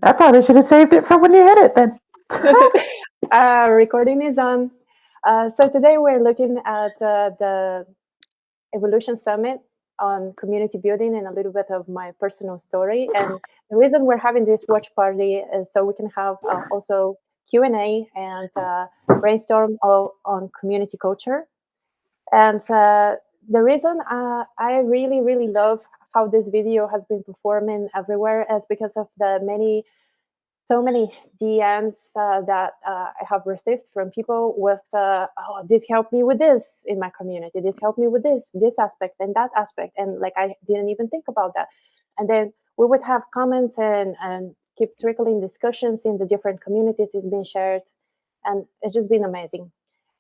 I probably should have saved it for when you hit it then. Recording is on. So today we're looking at the Evolution Summit on community building and a little bit of my personal story. And the reason we're having this watch party is so we can have also Q&A and brainstorm on community culture. And the reason I really, really love how this video has been performing everywhere is because of the so many DMs that I have received from people with, oh, this helped me with this in my community. This helped me with this aspect and that aspect. And like, I didn't even think about that. And then we would have comments and keep trickling discussions in the different communities it's been shared. And it's just been amazing.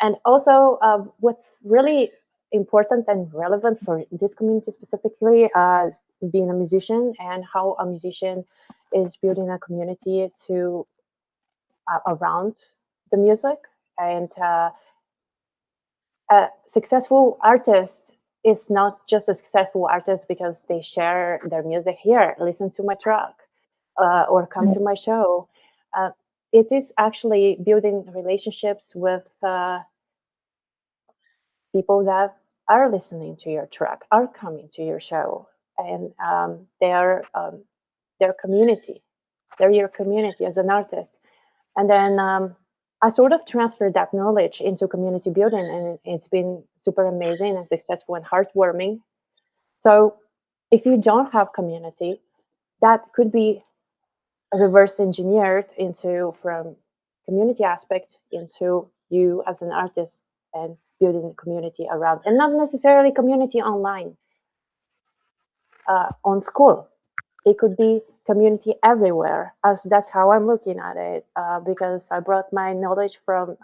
And also what's really important and relevant for this community specifically, being a musician and how a musician is building a community to around the music. And a successful artist is not just a successful artist because they share their music here, listen to my track, or come to my show. It is actually building relationships with people that are listening to your track, are coming to your show, and they're their community. They're your community as an artist. And then I sort of transferred that knowledge into community building, and it's been super amazing and successful and heartwarming. So if you don't have community, that could be reverse engineered into from community aspect into you as an artist and building a community around, and not necessarily community online, on school. It could be community everywhere, as that's how I'm looking at it, because I brought my knowledge from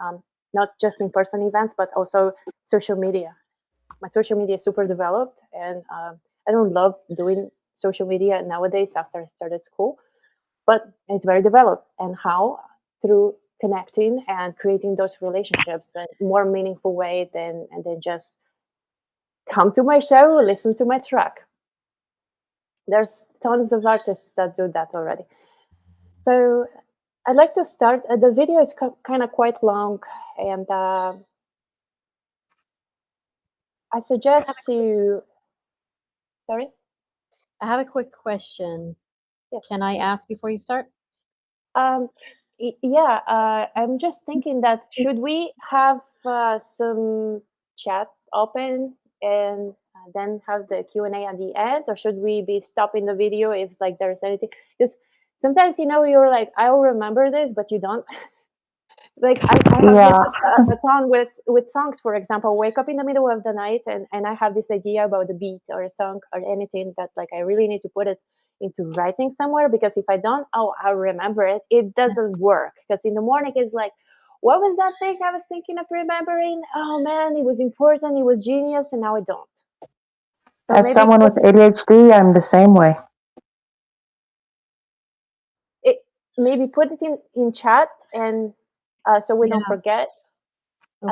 not just in-person events, but also social media. My social media is super developed, and I don't love doing social media nowadays after I started school, but it's very developed. And how? Through connecting and creating those relationships in a more meaningful way than just come to my show, listen to my track. There's tons of artists that do that already. So I'd like to start. The video is kind of quite long, and I suggest to. Sorry. I have a quick question. Yes. Can I ask before you start? Yeah. I'm just thinking that should we have some chat open and then have the Q&A at the end, or should we be stopping the video if like there's anything? Because sometimes you're like, I'll remember this, but you don't. Like I have this a ton with songs, for example. Wake up in the middle of the night and I have this idea about the beat or a song or anything that like I really need to put it into writing somewhere, because if I don't, oh, I'll remember it. It doesn't work, because in the morning it's like, what was that thing I was thinking of remembering? Oh man, it was important, it was genius, and now I don't. So as someone with ADHD, I'm the same way. Maybe put it in chat, and so we don't forget,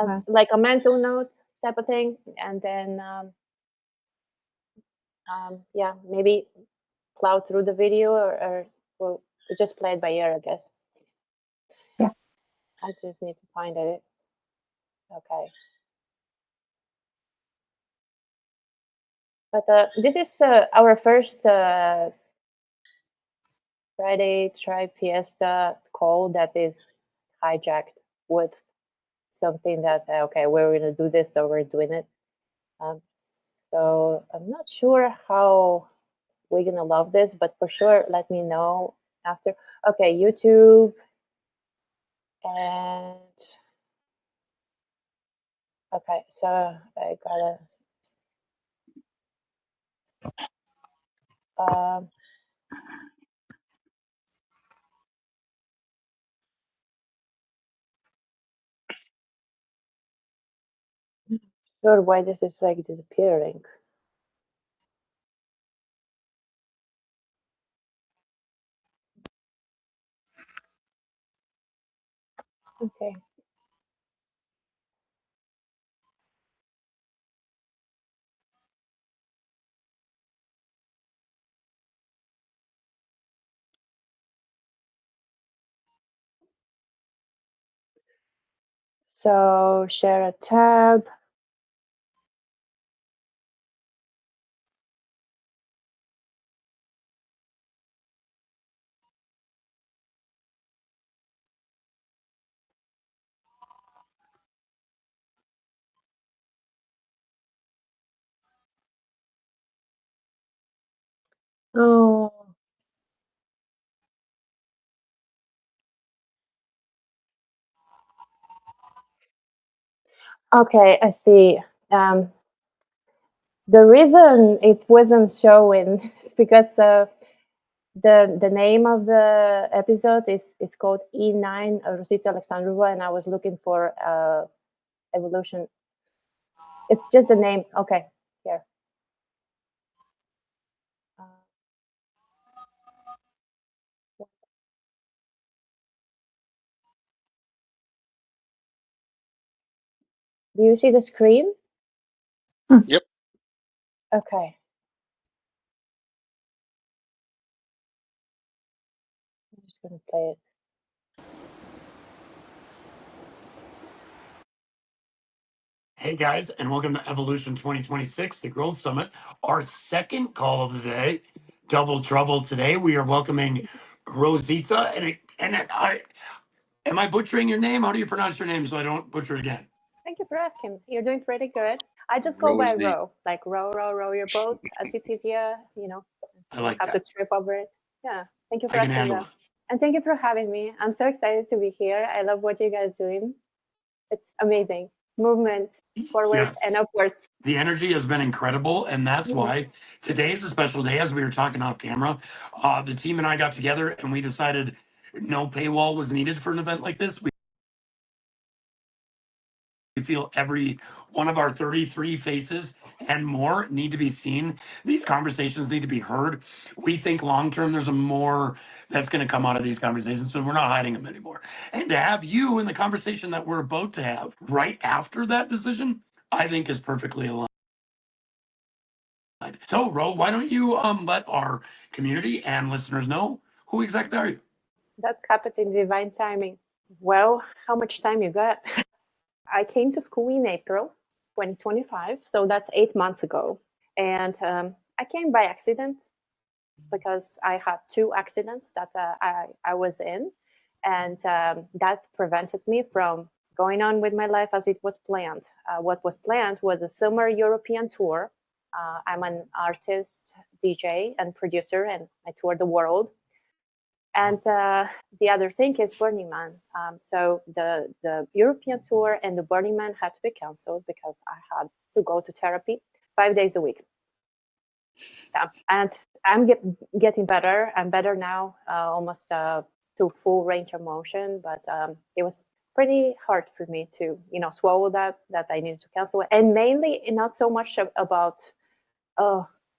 as like a mental note type of thing. And then yeah, maybe plow through the video, or we'll just play it by ear, I guess. Yeah, I just need to find it. Okay. But this is our first Friday Tribe Fiesta call that is hijacked with something that okay, we're gonna do this, so we're doing it. So I'm not sure how we're gonna love this, but for sure, let me know after. Okay, YouTube, and okay, so I gotta. Um, sure why this is like disappearing. Okay. So share a tab. Oh, okay, I see. The reason it wasn't showing is because the name of the episode is called E9 Rosita Aleksandrova, and I was looking for evolution. It's just the name. Okay, here. Do you see the screen? Yep. Okay. I'm just gonna play it. Hey guys, and welcome to Evolution 2026, the Growth Summit, our second call of the day. Double trouble today. We are welcoming Rosita, am I butchering your name? How do you pronounce your name so I don't butcher it again? Thank you for asking. You're doing pretty good. I just go by Rosie. row, like row your boat as it's easier, I like have to that. trip over it. Yeah. Thank you for I can asking handle that. it. And thank you for having me. I'm so excited to be here. I love what you guys doing. It's amazing. Movement forward and Yes. upwards. The energy has been incredible, and that's Mhm. why today is a special day. As we were talking off camera, the team and I got together and we decided no paywall was needed for an event like this. We feel every one of our 33 faces and more need to be seen. These conversations need to be heard. We think long term there's a more that's going to come out of these conversations, so we're not hiding them anymore. And to have you in the conversation that we're about to have right after that decision, I think is perfectly aligned. So, Ro, why don't you let our community and listeners know who exactly are you? That happened in divine timing. Well, how much time you got? I came to school in April 2025, so that's 8 months ago. And I came by accident because I had two accidents that I was in. And that prevented me from going on with my life as it was planned. What was planned was a summer European tour. I'm an artist, DJ, and producer, and I tour the world. And the other thing is Burning Man. So the European tour and the Burning Man had to be canceled because I had to go to therapy 5 days a week. Yeah, and I'm getting better. I'm better now, almost to full range of motion. But it was pretty hard for me to, swallow that I needed to cancel, and mainly not so much about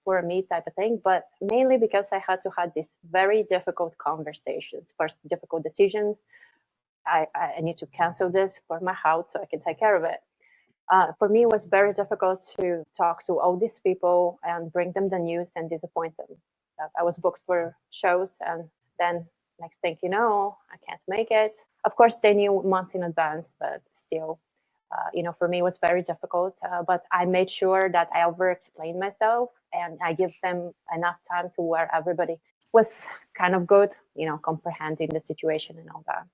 for me type of thing, but mainly because I had to have these very difficult conversations. First, difficult decision. I need to cancel this for my house so I can take care of it. For me, it was very difficult to talk to all these people and bring them the news and disappoint them. I was booked for shows, and then next thing you know, I can't make it. Of course, they knew months in advance, but still, for me, it was very difficult. But I made sure that I over-explained myself, and I give them enough time to where everybody was kind of good, comprehending the situation and all that.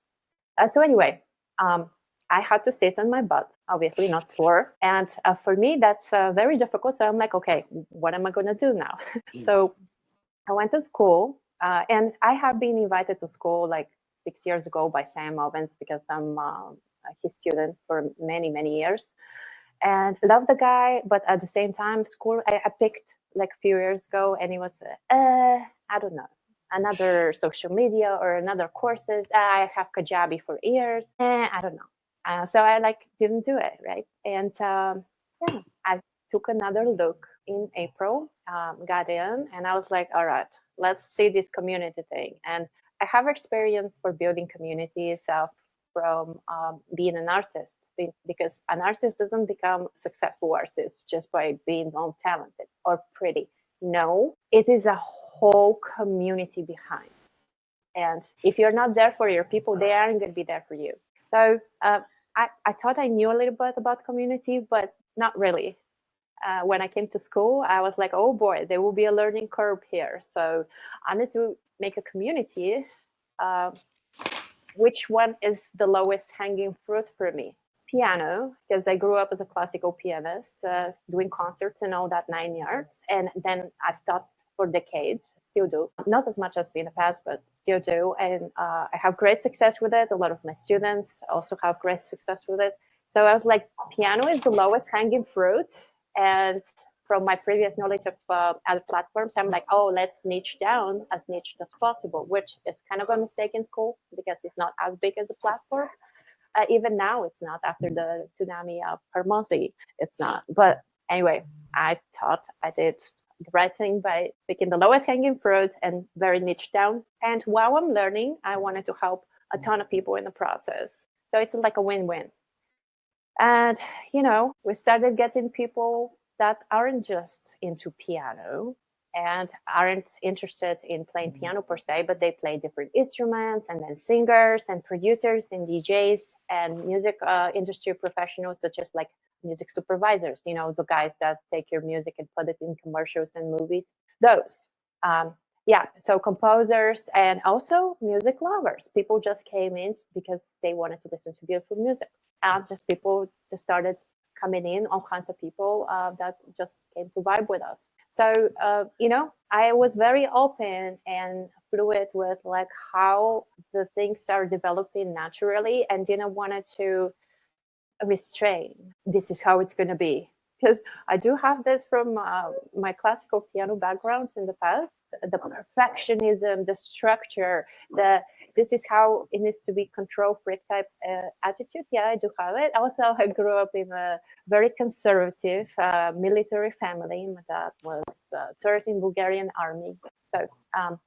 So anyway, I had to sit on my butt, obviously not tour. And for me, that's very difficult. So I'm like, okay, what am I going to do now? So I went to school, and I have been invited to school like 6 years ago by Sam Ovens because I'm his student for many, many years. And love the guy, but at the same time, school I picked like a few years ago, and it was I don't know, another social media or another courses. I have Kajabi for years, I don't know. So I didn't do it, right? And yeah, I took another look in April, got in, and I was like, all right, let's see this community thing. And I have experience for building communities from being an artist, because an artist doesn't become a successful artist just by being all talented or pretty. No, it is a whole community behind. And if you're not there for your people, they aren't going to be there for you. So I thought I knew a little bit about community, but not really. When I came to school, I was like, oh boy, there will be a learning curve here. So I need to make a community. Which one is the lowest hanging fruit for me? Piano, because I grew up as a classical pianist, doing concerts and all that 9 years. And then I've taught for decades, still do. Not as much as in the past, but still do. And I have great success with it. A lot of my students also have great success with it. So I was like, piano is the lowest hanging fruit. And from my previous knowledge of other platforms, I'm like, oh, let's niche down as niche as possible, which is kind of a mistake in school because it's not as big as a platform. Even now, it's not. After the tsunami of Hermosi, it's not. But anyway, I thought I did the right thing by picking the lowest hanging fruit and very niche down. And while I'm learning, I wanted to help a ton of people in the process. So it's like a win-win. And, we started getting people that aren't just into piano and aren't interested in playing piano per se, but they play different instruments, and then singers and producers and DJs and music industry professionals, such as like music supervisors, the guys that take your music and put it in commercials and movies. Those. So composers and also music lovers. People just came in because they wanted to listen to beautiful music. And just people just started coming in, all kinds of people that just came to vibe with us. So, I was very open and fluid with like how the things are developing naturally and didn't want to restrain. This is how it's going to be. Because I do have this from my classical piano backgrounds in the past, the perfectionism, the structure, this is how it needs to be, control freak type attitude. Yeah, I do have it. Also, I grew up in a very conservative military family. My dad was served in Bulgarian army. So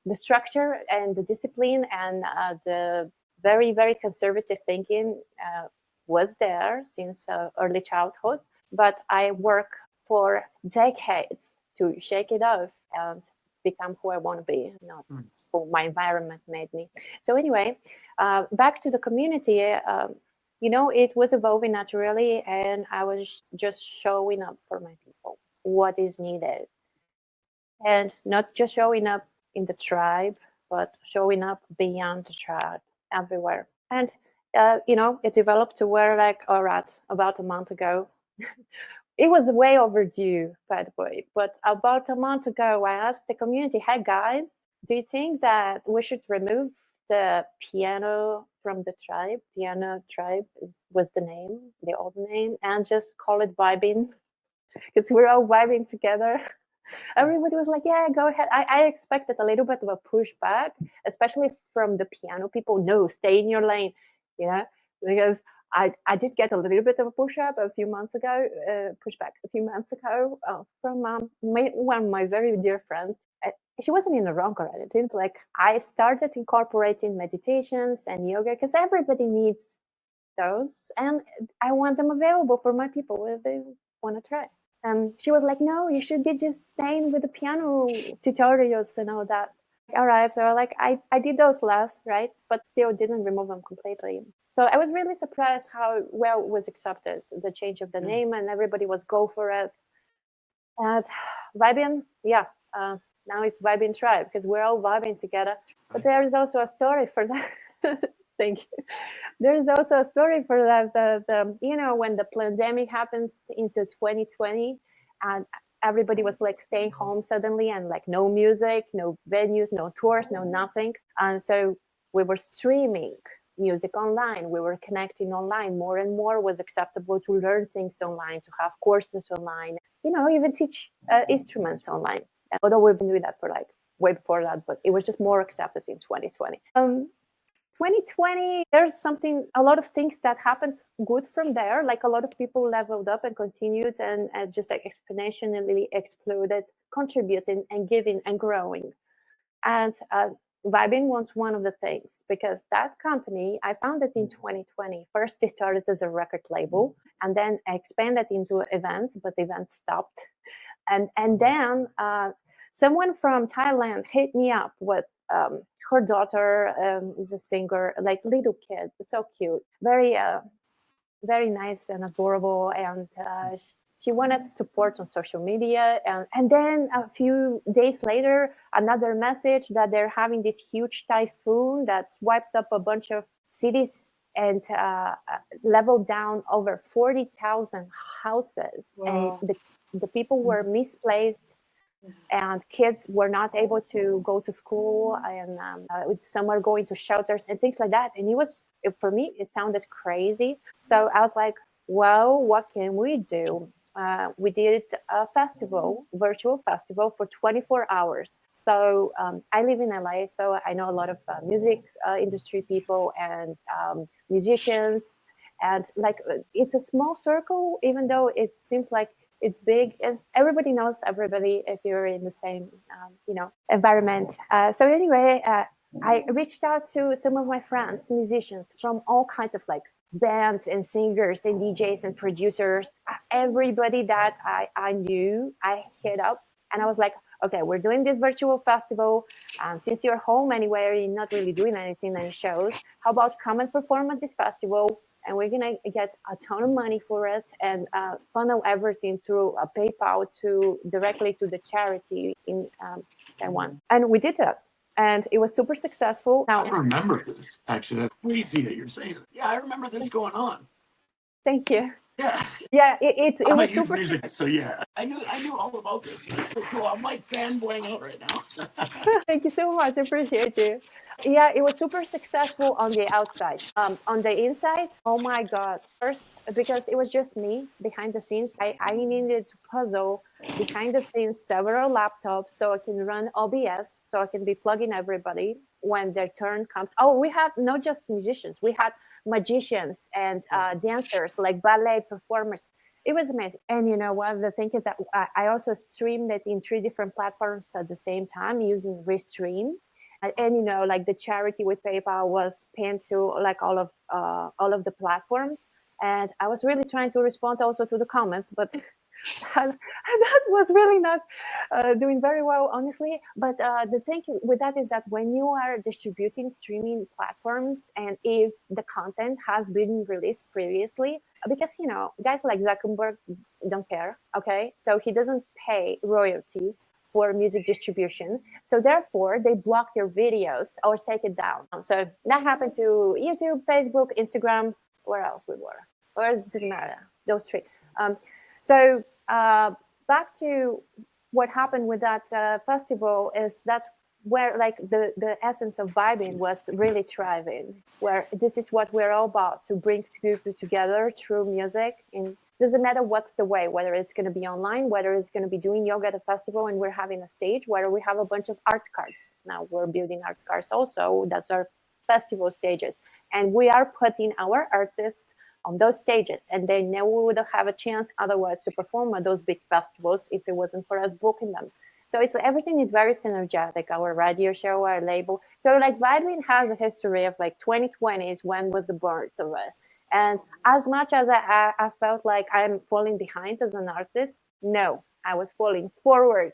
the structure and the discipline and the very, very conservative thinking was there since early childhood. But I work for decades to shake it off and become who I want to be, not who my environment made me. So anyway, back to the community, it was evolving naturally, and I was just showing up for my people, what is needed. And not just showing up in the tribe, but showing up beyond the tribe, everywhere. And, it developed to where like, all right, about a month ago, it was way overdue, by the way, but about a month ago, I asked the community, hey guys, do you think that we should remove the piano from the tribe? Piano tribe was the name, the old name, and just call it vibing, because we're all vibing together. Everybody was like, yeah, go ahead. I expected a little bit of a pushback, especially from the piano people. No, stay in your lane, because I did get a little bit of a pushback a few months ago from one of my very dear friends. She wasn't in the wrong or anything. Like, I started incorporating meditations and yoga because everybody needs those, and I want them available for my people if they want to try. She was like, no, you should be just staying with the piano tutorials and all that. All right, so like I did those last, right? But still didn't remove them completely. So I was really surprised how well it was accepted, the change of the name, and everybody was go for it. And vibing, now it's vibing tribe because we're all vibing together. But there is also a story for that. Thank you. There is also a story for that. When the pandemic happens into 2020, and everybody was like staying home suddenly, and like no music, no venues, no tours, no nothing. And so we were streaming music online. We were connecting online. More and more was acceptable to learn things online, to have courses online, even teach instruments online. Although we've been doing that for like way before that, but it was just more accepted in 2020. 2020, there's a lot of things that happened good from there. Like a lot of people leveled up and continued and just like exponentially exploded, contributing and giving and growing. And Vibing was one of the things, because that company, I founded in 2020. First, it started as a record label, and then expanded into events, but events stopped. And then someone from Thailand hit me up with her daughter is a singer, like little kid, so cute, very very nice and adorable, and she wanted support on social media, and then a few days later, another message that they're having this huge typhoon that's wiped up a bunch of cities and leveled down over 40,000 houses. Wow. And the people were misplaced, and kids were not able to go to school, and some are going to shelters and things like that. And for me, it sounded crazy. So I was like, well, what can we do? We did a festival, virtual festival for 24 hours. So I live in LA, so I know a lot of music industry people and musicians. And like, it's a small circle, even though it seems like it's big, and everybody knows everybody if you're in the same, environment. So anyway, I reached out to some of my friends, musicians from all kinds of like bands and singers and DJs and producers. Everybody that I knew, I hit up, and I was like, okay, we're doing this virtual festival. Since you're home anyway, you're not really doing anything, any shows. How about come and perform at this festival? And we're gonna get a ton of money for it, and funnel everything through a PayPal directly to the charity in Taiwan. And we did that, and it was super successful. I remember this, actually. That's crazy that you're saying it. Yeah, I remember this going on. Thank you. Yeah. Yeah, it I'm a was huge super. music, so yeah, I knew all about this. It's so cool. I'm like fanboying out right now. Thank you so much. I appreciate you. Yeah, it was super successful on the outside. On the inside, oh my God. First, because it was just me behind the scenes, I needed to puzzle behind the scenes several laptops so I can run OBS, so I can be plugging everybody when their turn comes. Oh, we had not just musicians, we had magicians and dancers, like ballet performers. It was amazing. And you know what? The thing is that I also streamed it in 3 different platforms at the same time using Restream. And like the charity with PayPal was pinned to like all of the platforms. And I was really trying to respond also to the comments, but that was really not doing very well, honestly. But the thing with that is that when you are distributing streaming platforms, and if the content has been released previously, because guys like Zuckerberg don't care, okay? So he doesn't pay royalties for music distribution. So therefore, they block your videos or take it down. So that happened to YouTube, Facebook, Instagram. Where else we were? Or it doesn't matter. Those 3. So back to what happened with that festival is that's where like the essence of vibing was really thriving, where this is what we're all about, to bring people together through music. And doesn't matter what's the way, whether it's going to be online, whether it's going to be doing yoga at a festival and we're having a stage, whether we have a bunch of art cars. Now we're building art cars also. That's our festival stages. And we are putting our artists on those stages, and they never would have a chance otherwise to perform at those big festivals if it wasn't for us booking them. So everything is very synergetic. Our radio show, our label. So like vibing has a history of like 2020 is when was the birth of it. And as much as I felt like I'm falling behind as an artist, no, I was falling forward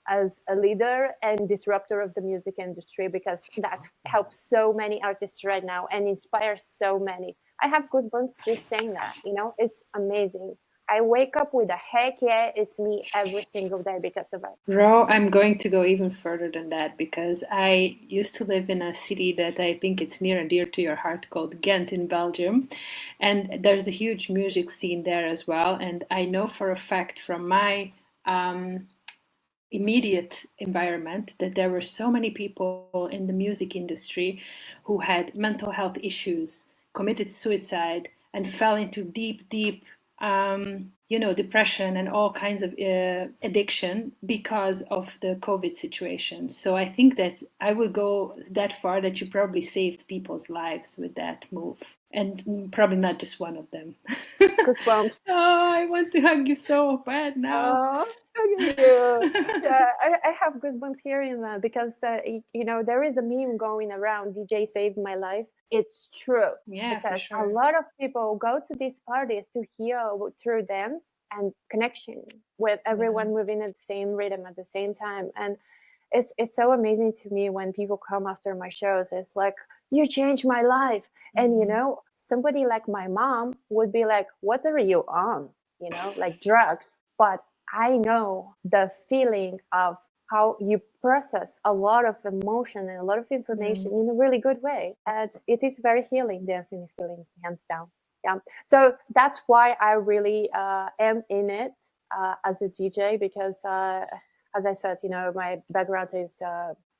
as a leader and disruptor of the music industry, because that helps so many artists right now and inspires so many. I have goosebumps just saying that, it's amazing. I wake up with a heck yeah, it's me every single day because of it. Ro, I'm going to go even further than that, because I used to live in a city that I think it's near and dear to your heart, called Ghent in Belgium. And there's a huge music scene there as well. And I know for a fact from my immediate environment that there were so many people in the music industry who had mental health issues, committed suicide, and fell into deep depression and all kinds of addiction because of the COVID situation. So I think that I would go that far that you probably saved people's lives with that move, and probably not just one of them. Goosebumps. Oh, I want to hug you so bad now. Thank you. Yeah, I have goosebumps hearing that, because there is a meme going around, DJ saved my life. It's true. Yeah, for because sure. a lot of people go to these parties to heal through dance and connection with everyone moving at the same rhythm at the same time. And it's so amazing to me when people come after my shows. It's like, you changed my life. And, you know, somebody like my mom would be like, what are you on? You know, like drugs. But I know the feeling of how you process a lot of emotion and a lot of information in a really good way. And it is very healing. Dancing is healing, hands down. Yeah. So that's why I really am in it as a DJ, because as I said, you know, my background is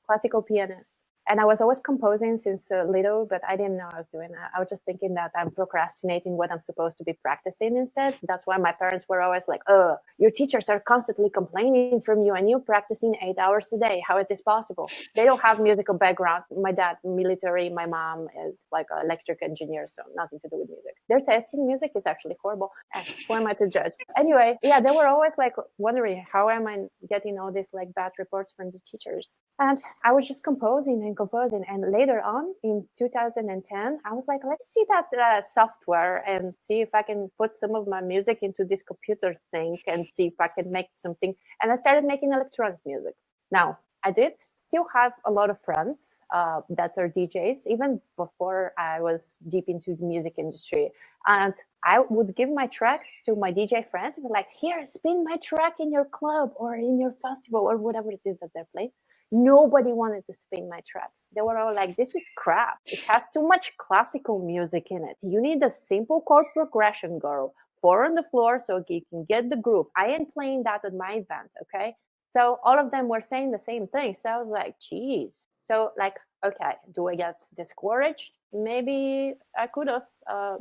classical pianist. And I was always composing since little, but I didn't know I was doing that. I was just thinking that I'm procrastinating what I'm supposed to be practicing instead. That's why my parents were always like, oh, your teachers are constantly complaining from you and you're practicing 8 hours a day. How is this possible? They don't have musical background. My dad, military. My mom is like an electric engineer, so nothing to do with music. Their taste in music is actually horrible. And who am I to judge? Anyway, yeah, they were always like wondering, how am I getting all these like bad reports from the teachers? And I was just composing. And later on in 2010, I was like, let's see that software and see if I can put some of my music into this computer thing and see if I can make something. And I started making electronic music. Now, I did still have a lot of friends that are DJs, even before I was deep into the music industry. And I would give my tracks to my DJ friends and be like, here, spin my track in your club or in your festival or whatever it is that they're playing. Nobody wanted to spin my tracks. They were all like, this is crap. It has too much classical music in it. You need a simple chord progression, girl. 4 on the floor so you can get the groove. I ain't playing that at my event, okay? So all of them were saying the same thing. So I was like, geez. So like, okay, do I get discouraged? Maybe I could have,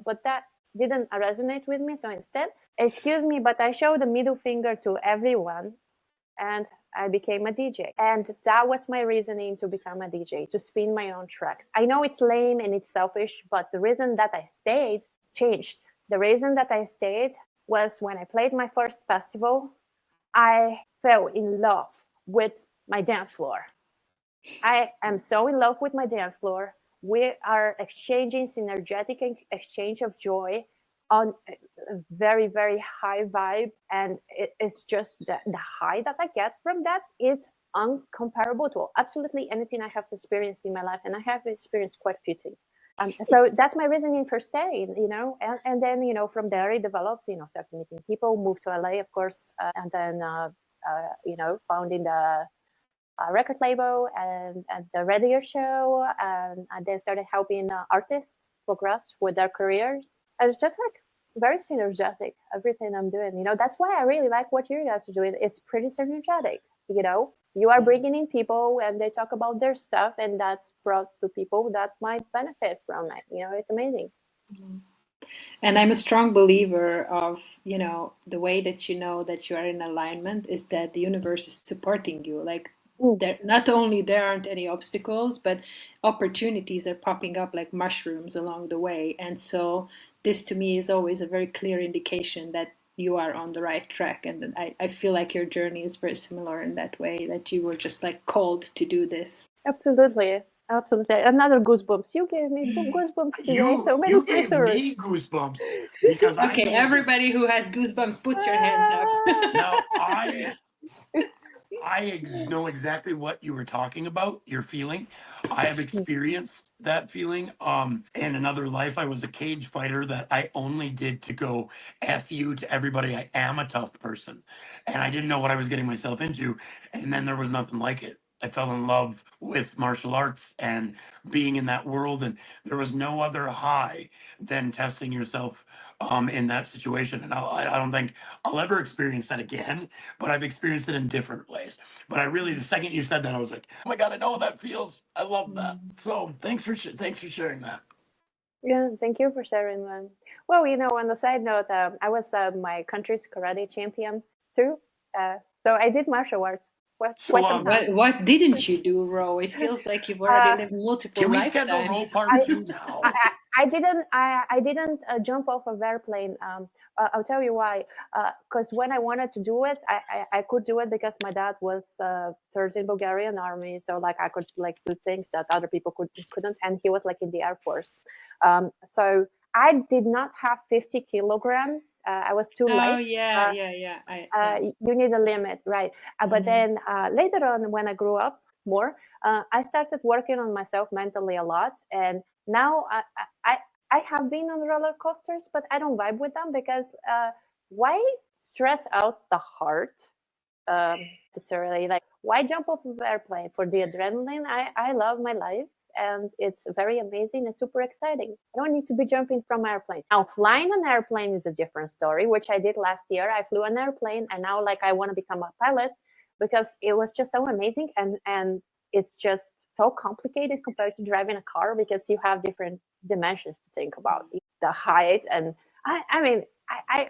but that didn't resonate with me. So instead, excuse me, but I showed the middle finger to everyone and I became a DJ. And that was my reasoning to become a DJ, to spin my own tracks. I know it's lame and it's selfish, but the reason that I stayed changed. The reason that I stayed was when I played my first festival, I fell in love with my dance floor. I am so in love with my dance floor. We are exchanging synergetic exchange of joy on a very, very high vibe. And it's just the high that I get from that is uncomparable to absolutely anything I have experienced in my life. And I have experienced quite a few things. So that's my reasoning for staying, you know, and then, you know, from there it developed, you know, started meeting people, moved to LA, of course, and then, you know, founding the record label and the radio show, and then started helping artists progress with their careers. And it's just like very synergetic, everything I'm doing. You know, that's why I really like what you guys are doing. It's pretty synergetic, you know. You are bringing in people and they talk about their stuff, and that's brought to people that might benefit from it. You know, it's amazing. And I'm a strong believer of, you know, the way that you know that you are in alignment is that the universe is supporting you. Like, there, not only there aren't any obstacles, but opportunities are popping up like mushrooms along the way. And so this to me is always a very clear indication that you are on the right track. And I feel like your journey is very similar in that way, that you were just like called to do this. Absolutely. Absolutely. Another goosebumps. You gave me goosebumps today. So many You gave answers. me goosebumps because I Okay, know everybody who has goosebumps, put your hands up. now I know exactly what you were talking about, you're feeling. I have experienced that feeling. In another life, I was a cage fighter that I only did to go F you to everybody. I am a tough person. And I didn't know what I was getting myself into. And then there was nothing like it. I fell in love with martial arts and being in that world. And there was no other high than testing yourself in that situation. And I don't think I'll ever experience that again, but I've experienced it in different ways. But I really, the second you said that, I was like, oh my God, I know how that feels. I love that. So thanks for sharing that. Yeah, thank you for sharing that. Well, you know, on the side note, I was my country's karate champion too. So I did martial arts quite some time. What didn't you do, Ro? It feels like you've already lived multiple Can we lifetimes. schedule Ro part 2 now? I didn't jump off of airplane. I'll tell you why. Because when I wanted to do it, I could do it because my dad was served in Bulgarian army, so like I could like do things that other people couldn't, and he was like in the Air Force. So I did not have 50 kilograms. I was too light. Oh yeah. You need a limit, right? But then later on, when I grew up, more, I started working on myself mentally a lot. And now I have been on roller coasters, but I don't vibe with them because why stress out the heart necessarily? Like, why jump off of an airplane for the adrenaline? I love my life, and it's very amazing and super exciting. I don't need to be jumping from an airplane. Now, flying an airplane is a different story, which I did last year. I flew an airplane, and now like I want to become a pilot because it was just so amazing, and it's just so complicated compared to driving a car because you have different dimensions to think about, the height. And I mean, I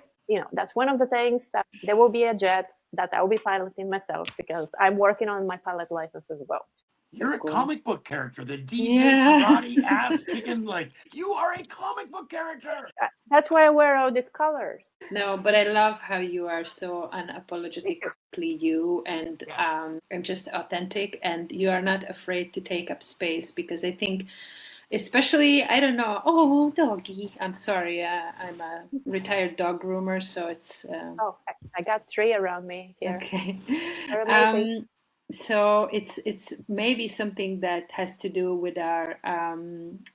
that's one of the things that there will be a jet that I will be piloting myself because I'm working on my pilot license as well. You're a cool. comic book character, the DJ Yeah. karate ass kicking, like you are a comic book character. That's why I wear all these colors. No, but I love how you are so unapologetically you and Yes. and just authentic, and you are not afraid to take up space, because I think, especially, I don't know, oh, doggy, I'm sorry, I'm a retired dog groomer, so it's Oh, I got 3 around me here. okay. They're amazing. So it's maybe something that has to do with our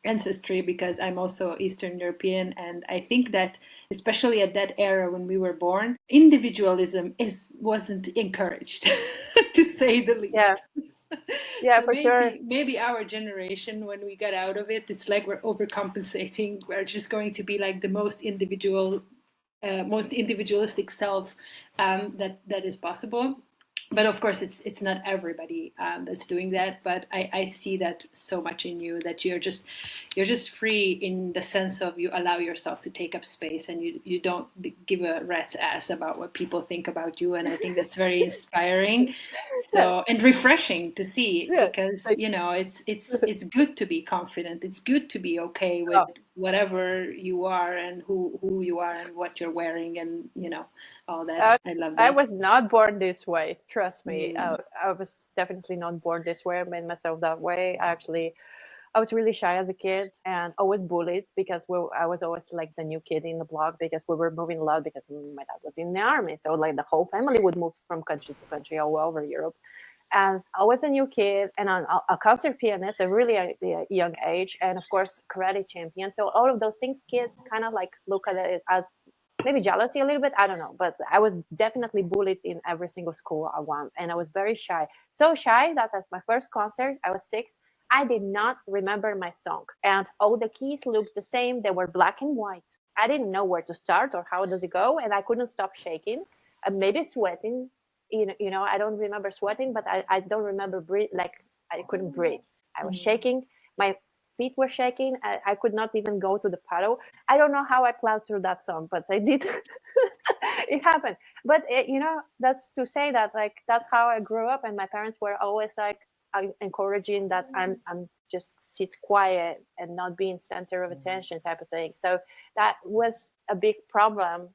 ancestry, because I'm also Eastern European, and I think that especially at that era when we were born, individualism wasn't encouraged, to say the least. Yeah. Yeah, So for sure. maybe our generation, when we got out of it, it's like we're overcompensating. We're just going to be like the most individualistic self that is possible. But of course, it's not everybody that's doing that. But I see that so much in you, that you're just free in the sense of you allow yourself to take up space, and you don't give a rat's ass about what people think about you. And I think that's very inspiring, so and refreshing to see, Yeah, because it's good to be confident. It's good to be okay with whatever you are and who you are and what you're wearing, and all that. I love that. I was not born this way. Trust me. I was definitely not born this way. I made myself that way. I was really shy as a kid and always bullied because I was always like the new kid in the block because we were moving a lot because my dad was in the army. So like the whole family would move from country to country all over Europe. And I was a new kid and a concert pianist at a really young age. And of course, karate champion. So all of those things, kids kind of like look at it as maybe jealousy a little bit. I don't know. But I was definitely bullied in every single school I went. And I was very shy. So shy that at my first concert, I was 6. I did not remember my song. And all the keys looked the same. They were black and white. I didn't know where to start or how does it go. And I couldn't stop shaking and maybe sweating. I don't remember sweating, but I don't remember breathe. Like I couldn't breathe. I was shaking. My feet were shaking. I could not even go to the paddle. I don't know how I plowed through that song, but I did. It happened. But that's to say that like that's how I grew up, and my parents were always like encouraging that I'm just sit quiet and not being center of attention type of thing. So that was a big problem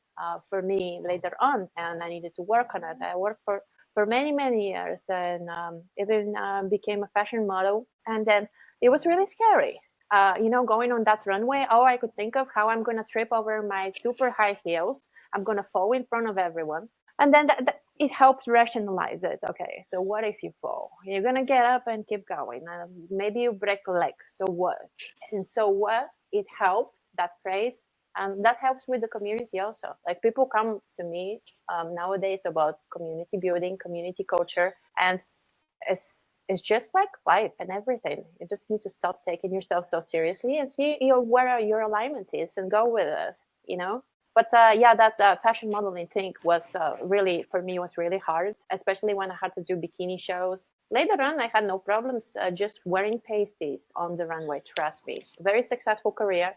for me later on, and I needed to work on it. I worked for many years, and even became a fashion model, and then it was really scary. Going on that runway, all I could think of how I'm going to trip over my super high heels. I'm going to fall in front of everyone. And then it helps rationalize it. Okay, so what if you fall? You're going to get up and keep going. Maybe you break a leg. So what? And so what? It helps, that phrase. And that helps with the community also. Like people come to me nowadays about community building, community culture. And it's just like life and everything. You just need to stop taking yourself so seriously and see where your alignment is and go with it, But that fashion modeling thing was really, for me, was really hard, especially when I had to do bikini shows. Later on, I had no problems just wearing pasties on the runway, trust me. Very successful career,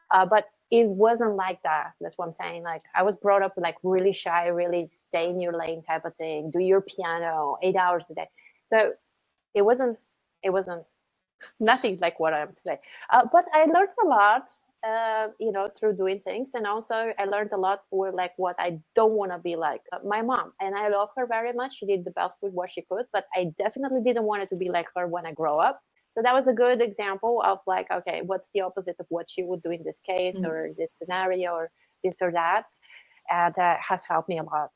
but it wasn't like that. That's what I'm saying. Like I was brought up like really shy, really stay in your lane type of thing, do your piano 8 hours a day. So it wasn't nothing like what I am today. But I learned a lot, through doing things. And also I learned a lot for like what I don't want to be like my mom. And I love her very much. She did the best with what she could, but I definitely didn't want it to be like her when I grow up. So that was a good example of like, okay, what's the opposite of what she would do in this case or this scenario or this or that. And has helped me a lot.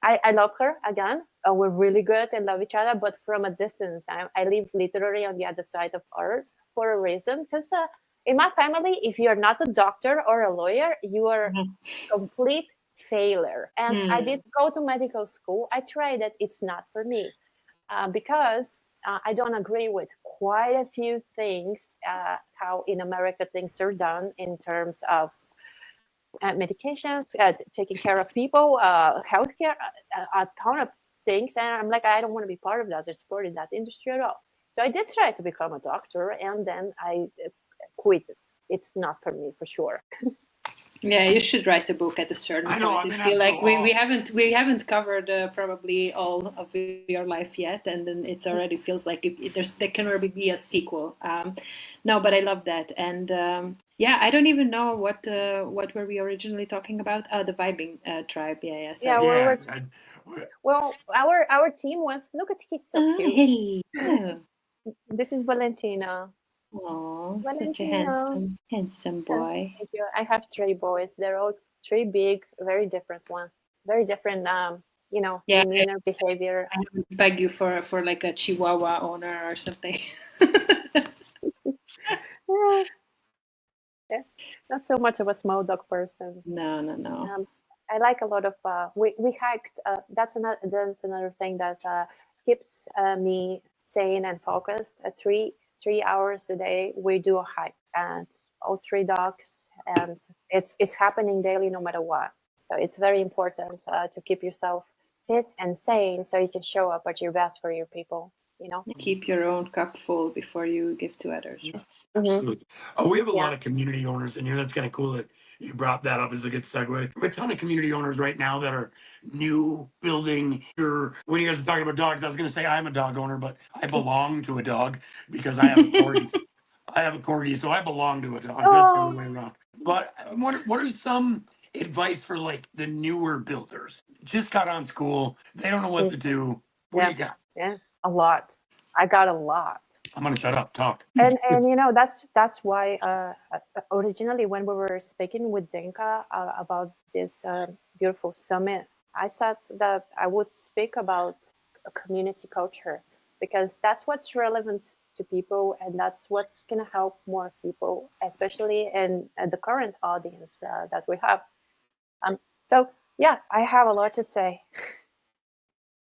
I love her again. we're really good and love each other, but from a distance. I live literally on the other side of Earth for a reason. Because in my family, if you're not a doctor or a lawyer, you are complete failure. And I did go to medical school. I tried it. It's not for me because I don't agree with quite a few things, how in America things are done in terms of medications, taking care of people, healthcare, a ton of things. And I'm like, I don't want to be part of that or support in that industry at all. So I did try to become a doctor, and then I quit. It's not for me, for sure. Yeah, you should write a book at a certain I know, point. I mean, I feel like absolutely. we haven't covered probably all of your life yet, and then it's already feels like there can already be a sequel. No, but I love that, and yeah, I don't even know what were we originally talking about? The vibing tribe. Yeah. Yeah, Sorry. well, Yeah, well, our team was, look at, he's so cute. Hello. This is Valentina. Oh, such a Valentina. handsome boy. Thank you. I have 3 boys. They're all 3 big, very different ones. Very different, Yeah, demeanor, behavior. I haven't begged you for like a Chihuahua owner or something. Yeah, not so much of a small dog person. No. I like a lot of. We hiked. That's another thing that keeps me sane and focused. 3 hours a day, we do a hike, and all 3 dogs, and it's happening daily, no matter what. So it's very important to keep yourself fit and sane, so you can show up at your best for your people. Keep your own cup full before you give to others. yes, absolutely. Oh, we have a Yeah. lot of community owners in here. That's kind of cool that you brought that up as a good segue. We have a ton of community owners right now that are new building. When you guys are talking about dogs, I was going to say I'm a dog owner, but I belong to a dog because I have a corgi. I have a corgi, so I belong to a dog. That's the other way around. But what are some advice for like the newer builders? Just got on school, they don't know what to do. What do you got? Yeah, a lot. I got a lot. I'm gonna shut up. Talk. And that's why originally when we were speaking with Dinka about this beautiful summit, I said that I would speak about a community culture, because that's what's relevant to people, and that's what's going to help more people, especially in the current audience that we have. So yeah, I have a lot to say.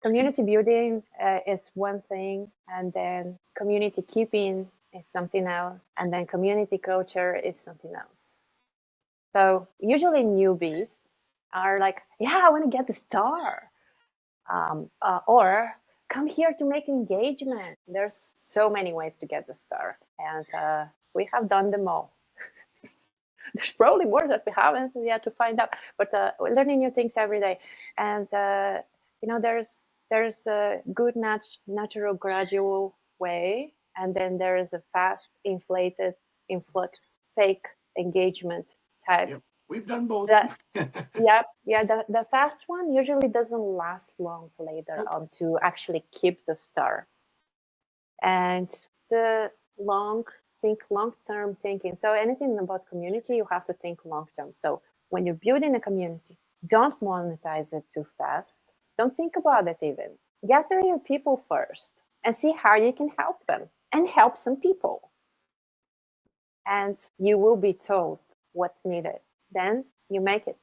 Community building is one thing, and then community keeping is something else, and then community culture is something else. So usually newbies are like, yeah, I want to get the star, or come here to make engagement. There's so many ways to get the star, and we have done them all. There's probably more that we haven't yet to find out, but we're learning new things every day. And there's a good natural gradual way, and then there is a fast inflated influx fake engagement type. Yep. We've done both. The fast one usually doesn't last long later on to actually keep the star. And the long-term thinking. So anything about community, you have to think long-term. So when you're building a community, don't monetize it too fast. Don't think about it even. Gather your people first and see how you can help them and help some people. And you will be told what's needed. Then you make it,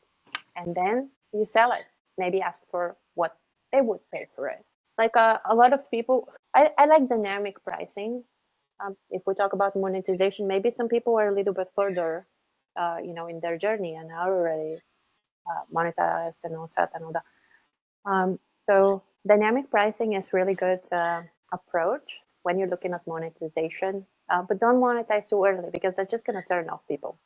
and then you sell it. Maybe ask for what they would pay for it. Like a lot of people, I like dynamic pricing. If we talk about monetization, maybe some people are a little bit further, in their journey and are already monetized and all that and all that. So dynamic pricing is really good approach when you're looking at monetization, but don't monetize too early, because that's just going to turn off people,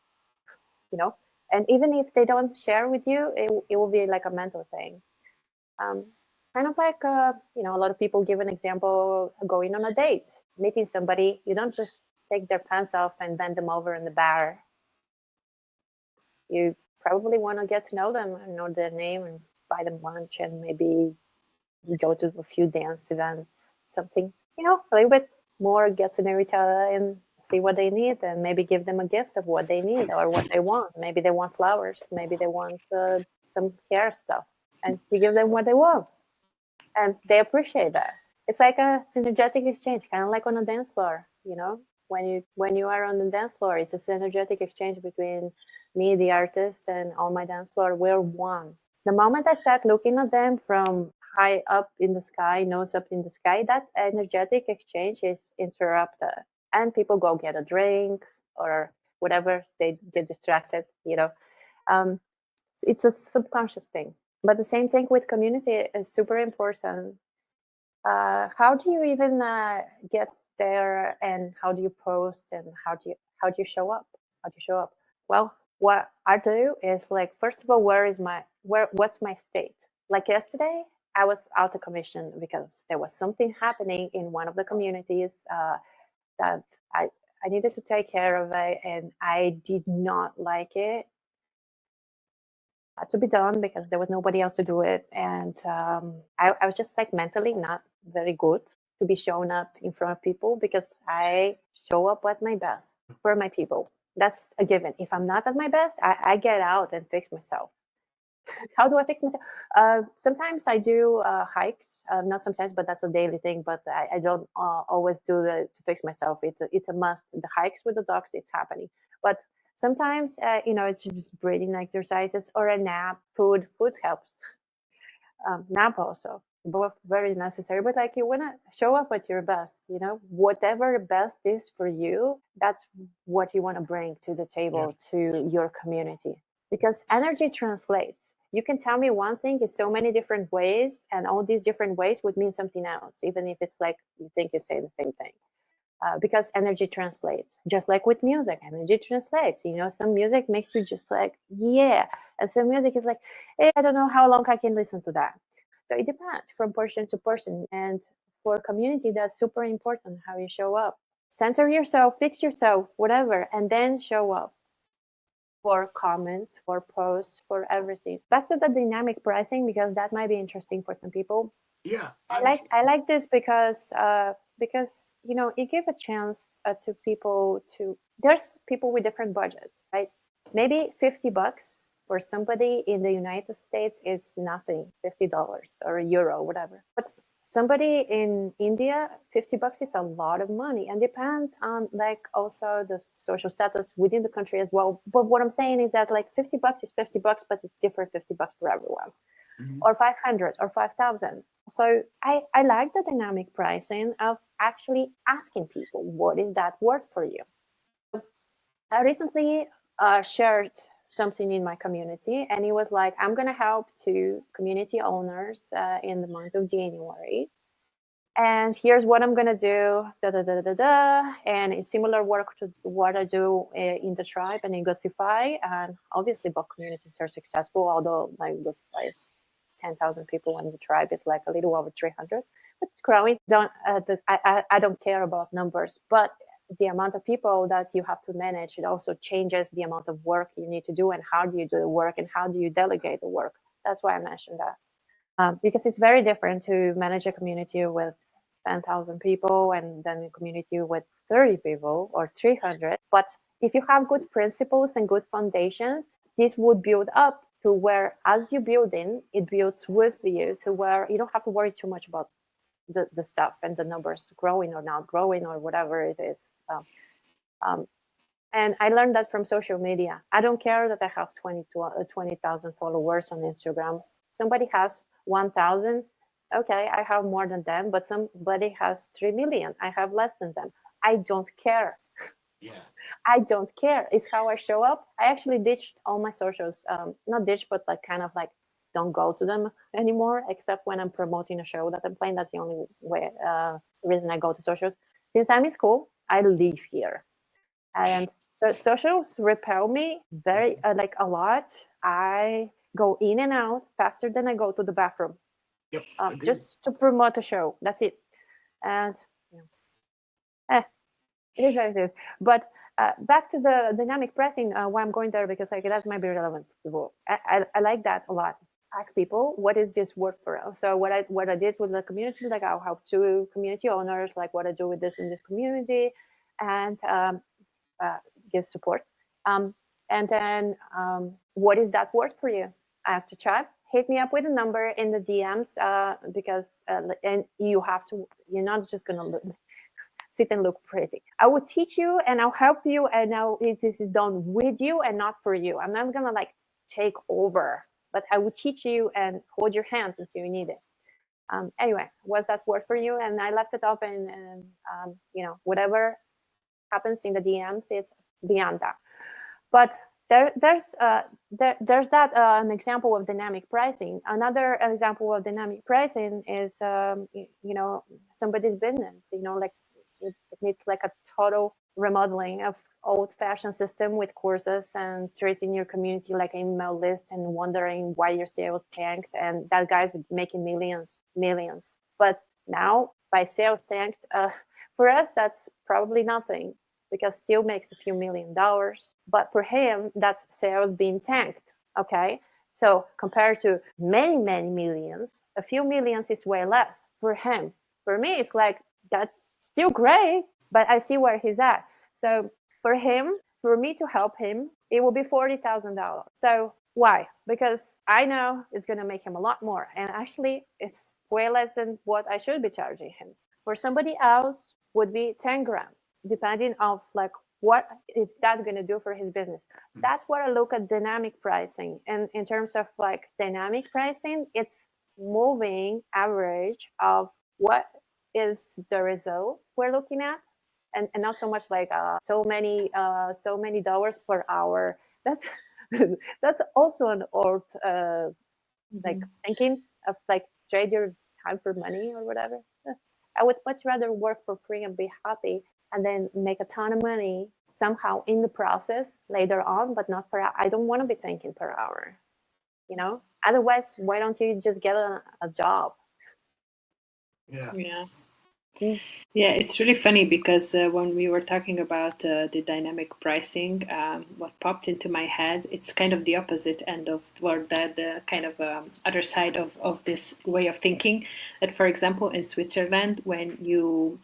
And even if they don't share with you, it will be like a mental thing. Kind of like, a lot of people give an example going on a date, meeting somebody. You don't just take their pants off and bend them over in the bar. You probably want to get to know them and know their name and buy them lunch, and maybe you go to a few dance events, something, a little bit more, get to know each other and see what they need, and maybe give them a gift of what they need or what they want. Maybe they want flowers. Maybe they want some hair stuff, and you give them what they want. and they appreciate that. It's like a synergetic exchange, kind of like on a dance floor, you know. When you are on the dance floor, it's a synergetic exchange between me, the artist, and on my dance floor. We're one. The moment I start looking at them from high up in the sky, nose up in the sky, that energetic exchange is interrupted, and people go get a drink or whatever. They get distracted, you know. Um, it's a subconscious thing, but the same thing with community is super important. How do you even get there, and how do you post, and how do you show up? How do you show up? Well, what I do is, like, first of all, what's my state? Like yesterday, I was out of commission because there was something happening in one of the communities that I needed to take care of it, and I did not like it. Had to be done because there was nobody else to do it, and I was just like mentally not very good to be showing up in front of people, because I show up at my best for my people. That's a given. If I'm not at my best, I get out and fix myself. How do I fix myself? Sometimes I do hikes. Not sometimes, but that's a daily thing. But I don't always do the to fix myself. It's a must. The hikes with the dogs, it's happening. But sometimes, it's just breathing exercises or a nap. Food helps. Nap also, both very necessary. But like, you wanna show up at your best. Whatever best is for you, that's what you want to bring to the table, to your community, because energy translates. You can tell me one thing in so many different ways, and all these different ways would mean something else, even if it's like you think you say the same thing. Because energy translates, just like with music. Energy translates. Some music makes you just like, yeah, and some music is like, hey, I don't know how long I can listen to that. So it depends from person to person, and for community, that's super important, how you show up. Center yourself, fix yourself, whatever, and then show up for comments, for posts, for everything. Back to the dynamic pricing, because that might be interesting for some people. Yeah, I like this because it gives a chance to people to. There's people with different budgets, right? Maybe $50 for somebody in the United States is nothing, $50 or a euro, whatever. But somebody in India, $50 is a lot of money, and depends on like also the social status within the country as well. But what I'm saying is that like $50 is $50, but it's different $50 for everyone. Or 500 or 5,000. So I like the dynamic pricing of actually asking people, what is that worth for you? I recently shared something in my community, and it was like, I'm going to help 2 community owners in the month of January. And here's what I'm going to do, da, da, da, da, da. And it's similar work to what I do in the tribe and in Gossify. And obviously, both communities are successful, although like Gossify is 10,000 people and the tribe is like a little over 300. But it's growing. I don't care about numbers, but the amount of people that you have to manage, it also changes the amount of work you need to do, and how do you do the work, and how do you delegate the work. That's why I mentioned that. Because it's very different to manage a community with 10,000 people and then a community with 30 people or 300. But if you have good principles and good foundations, this would build up to where, as you build in, it builds with you to where you don't have to worry too much about the stuff and the numbers growing or not growing or whatever it is. And I learned that from social media. I don't care that I have 20,000 followers on Instagram. Somebody has 1,000. Okay, I have more than them, but somebody has 3 million. I have less than them. I don't care. Yeah. I don't care. It's how I show up. I actually ditched all my socials. Not ditched, but like kind of like don't go to them anymore, except when I'm promoting a show that I'm playing. That's the only way reason I go to socials. Since I'm in school, I live here. And the socials repel me very like a lot. I go in and out faster than I go to the bathroom. Yep. Just to promote a show. That's it. And it is what it is. But back to the dynamic pricing, why I'm going there, because like that might be relevant to people. I like that a lot. Ask people, what is this worth for us? So what I did with the community, like I'll help 2 community owners, like what I do with this in this community, and give support. And then what is that worth for you? I asked the tribe, hit me up with a number in the DMs because and you're not just gonna sit and look pretty. I will teach you and I'll help you, and now this is done with you and not for you. I'm not gonna like take over, but I will teach you and hold your hands until you need it. Anyway, was that word for you? And I left it open, and whatever happens in the DMs, it's beyond that. But there's that an example of dynamic pricing. Another example of dynamic pricing is somebody's business. Like it needs like a total remodeling of old-fashioned system with courses and treating your community like an email list and wondering why your sales tanked, and that guy's making millions. But now by sales tanked, for us that's probably nothing, because still makes a few $1,000,000, but for him that's sales being tanked. Okay, so compared to many millions, a few millions is way less for him. For me, it's like, that's still great, but I see where he's at. So for him, for me to help him, it will be $40,000. So why? Because I know it's going to make him a lot more, and actually it's way less than what I should be charging him. For somebody else would be 10 grand, depending on like what is that going to do for his business. That's where I look at dynamic pricing. And in terms of like dynamic pricing, it's moving average of what is the result we're looking at, and not so much like so many dollars per hour. That's also an old like thinking of like trade your time for money or whatever. I would much rather work for free and be happy, and then make a ton of money somehow in the process later on, but not per hour. I don't want to be thinking per hour, Otherwise, why don't you just get a job? Yeah, it's really funny because when we were talking about the dynamic pricing, what popped into my head, it's kind of the opposite end of, or the kind of other side of this way of thinking. That, for example, in Switzerland, when you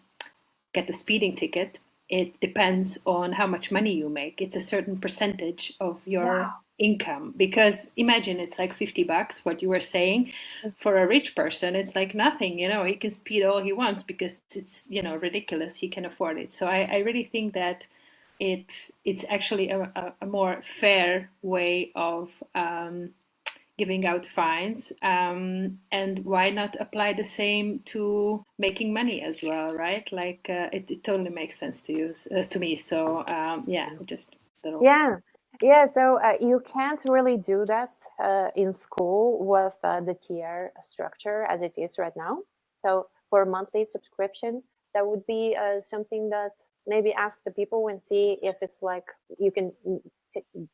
get the speeding ticket, it depends on how much money you make. It's a certain percentage of your income, because imagine it's like $50, what you were saying. For a rich person, it's like nothing, he can speed all he wants because it's ridiculous, he can afford it. So I really think that it's actually a more fair way of giving out fines, and why not apply the same to making money as well, right? Like it totally makes sense to me. So just little. Yeah, so you can't really do that in school with the tier structure as it is right now. So for a monthly subscription, that would be something that maybe ask the people and see if it's like you can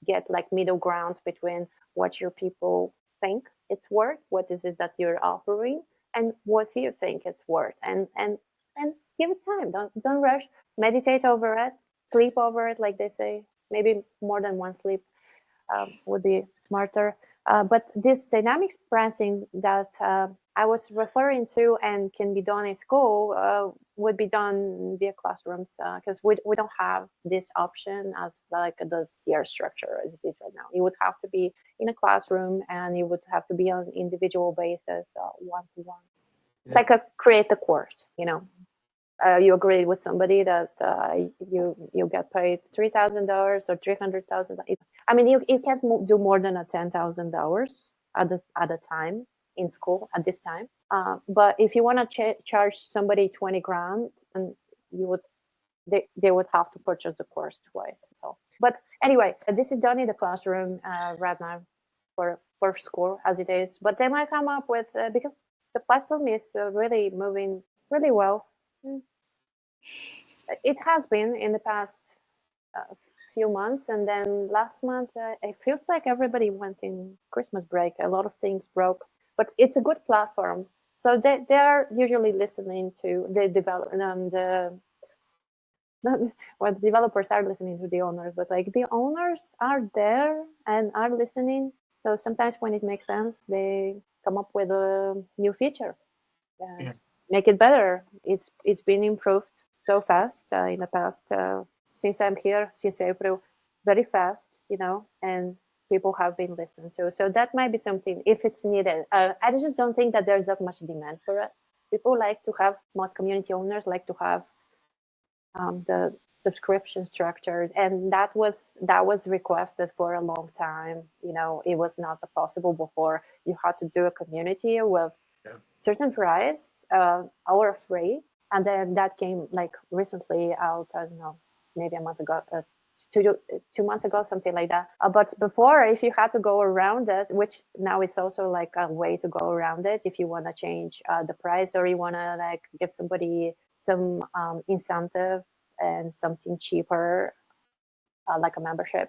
get like middle grounds between what your people think it's worth, what is it that you're offering, and what you think it's worth, and give it time. Don't rush. Meditate over it, sleep over it, like they say. Maybe more than one sleep would be smarter. But this dynamics pricing that I was referring to and can be done in school would be done via classrooms, because we don't have this option as like the tier structure as it is right now. You would have to be in a classroom, and you would have to be on an individual basis, one-to-one. It's like create a course, you agree with somebody that you get paid $3,000 or $300,000. I mean, you can't do more than $10,000 at a time in school at this time. But if you want to charge somebody 20 grand, and they would have to purchase the course twice. So, but anyway, this is done in the classroom right now for school as it is. But they might come up with because the platform is really moving really well. It has been in the past few months, and then last month it feels like everybody went in Christmas break. A lot of things broke, but it's a good platform. So they are usually listening to the the developers are listening to the owners, but like the owners are there and are listening. So sometimes when it makes sense, they come up with a new feature, make it better. It's been improved so fast in the past since I'm here, since April, very fast, and people have been listened to. So that might be something if it's needed. I just don't think that there's that much demand for it. People like to have, most community owners like to have the subscription structured, and that was requested for a long time. You know, it was not possible before. You had to do a community with certain price or free, and then that came like recently out. I don't know, maybe a month ago. 2 months ago, something like that. But before, if you had to go around it, which now it's also like a way to go around it, if you want to change the price or you want to like give somebody some incentive and something cheaper, like a membership.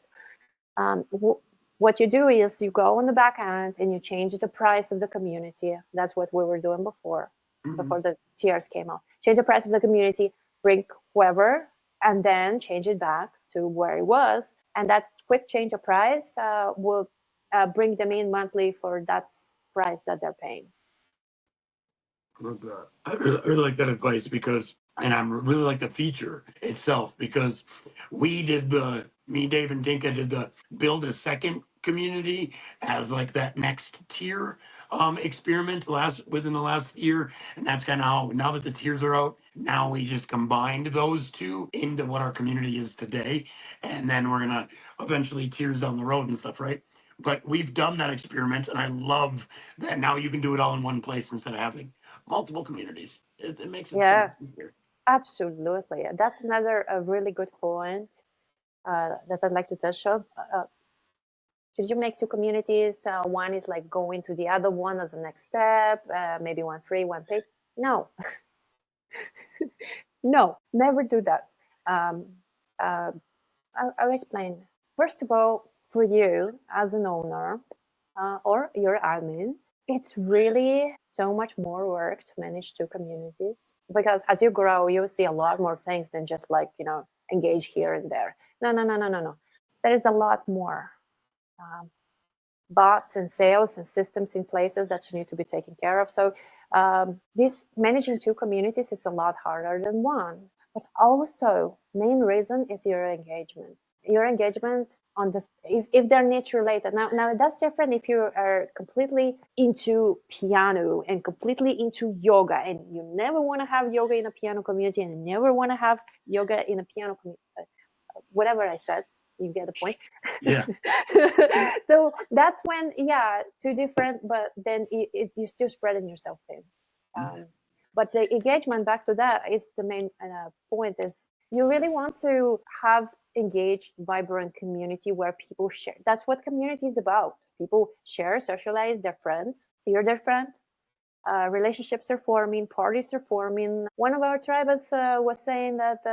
What you do is you go on the back end and you change the price of the community. That's what we were doing before the tiers came out. Change the price of the community, bring whoever, and then change it back to where it was. And that quick change of price will bring them in monthly for that price that they're paying. I really like that advice because, and I really like the feature itself because me, Dave, and Dinka did the build a second community as like that next tier experiment within the last year, and that's kind of how now that the tiers are out, now we just combined those two into what our community is today, and then we're gonna eventually tiers down the road and stuff, right? But we've done that experiment, and I love that now you can do it all in one place instead of having multiple communities. It makes it so much easier. Absolutely. That's another really good point that I'd like to touch on. Should you make two communities? One is like going to the other one as the next step, maybe one free, one paid. No. No, never do that. I'll explain. First of all, for you as an owner or your admins, it's really so much more work to manage two communities, because as you grow, you'll see a lot more things than just like, engage here and there. No. There is a lot more bots and sales and systems in places that you need to be taken care of. So this managing two communities is a lot harder than one. But also, main reason is your engagement. Your engagement on this, if they're niche related. Now that's different if you are completely into piano and completely into yoga, and you never want to have yoga in a piano community, and you never want to have yoga in a piano community. Whatever I said, you get the point. Yeah. So that's when, two different, but then you're still spreading yourself thin. But the engagement, back to that, it's the main point is you really want to have engaged, vibrant community where people share. That's what community is about. People share, socialize, they're friends. You're their friend. Relationships are forming, parties are forming. One of our tribes was saying that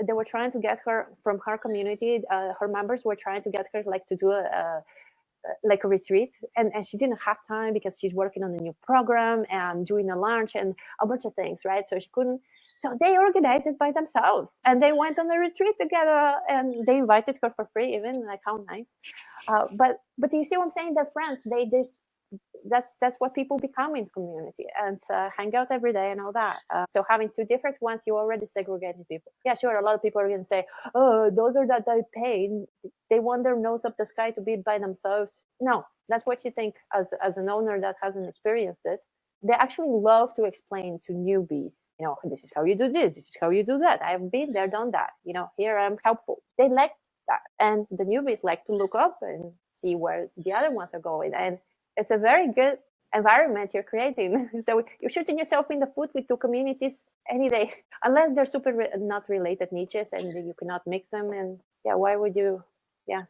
they were trying to get her from her community. Her members were trying to get her like to do a retreat, and she didn't have time because she's working on a new program and doing a launch and a bunch of things, right? So she couldn't. So they organized it by themselves, and they went on a retreat together, and they invited her for free, even. Like, how nice. But you see what I'm saying? They're friends. They just that's what people become in community, and hang out every day and all that. So having two different ones, you already segregating people. Yeah, sure. A lot of people are going to say, "Oh, those are that I paid. They want their nose up the sky to be by themselves." No, that's what you think as an owner that hasn't experienced it. They actually love to explain to newbies. This is how you do this. This is how you do that. I've been there, done that. Here I'm helpful. They like that, and the newbies like to look up and see where the other ones are going. And it's a very good environment you're creating. So you're shooting yourself in the foot with two communities any day, unless they're super not related niches and you cannot mix them. And why would you? Yeah.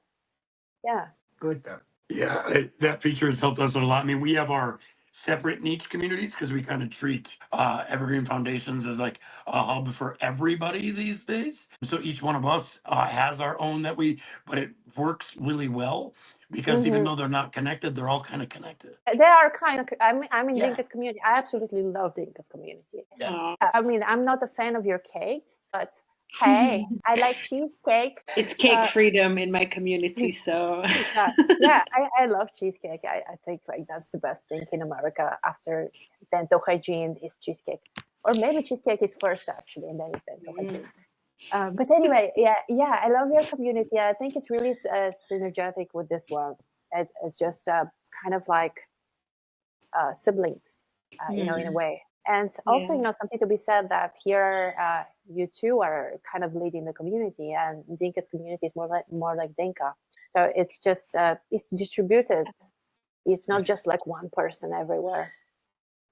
Good. Yeah, that feature has helped us a lot. I mean, we have our separate niche communities because we kind of treat Evergreen Foundations as like a hub for everybody these days. So each one of us has our own but it works really well because even though they're not connected, they're all kind of connected. They are kind of. I'm in Dinka's community. I absolutely love Dinka's community. Yeah. I mean, I'm not a fan of your cakes, but hey, I like cheesecake. It's cake freedom in my community, so I love cheesecake. I think like that's the best thing in America after dental hygiene is cheesecake, or maybe cheesecake is first actually, and then it's dental hygiene. But anyway, yeah, I love your community. I think it's really synergetic with this one. It's just kind of like siblings, in a way. And also, Yeah. something to be said that here, you two are kind of leading the community, and Dinka's community is more like Dinka. So it's just it's distributed. It's not just like one person everywhere.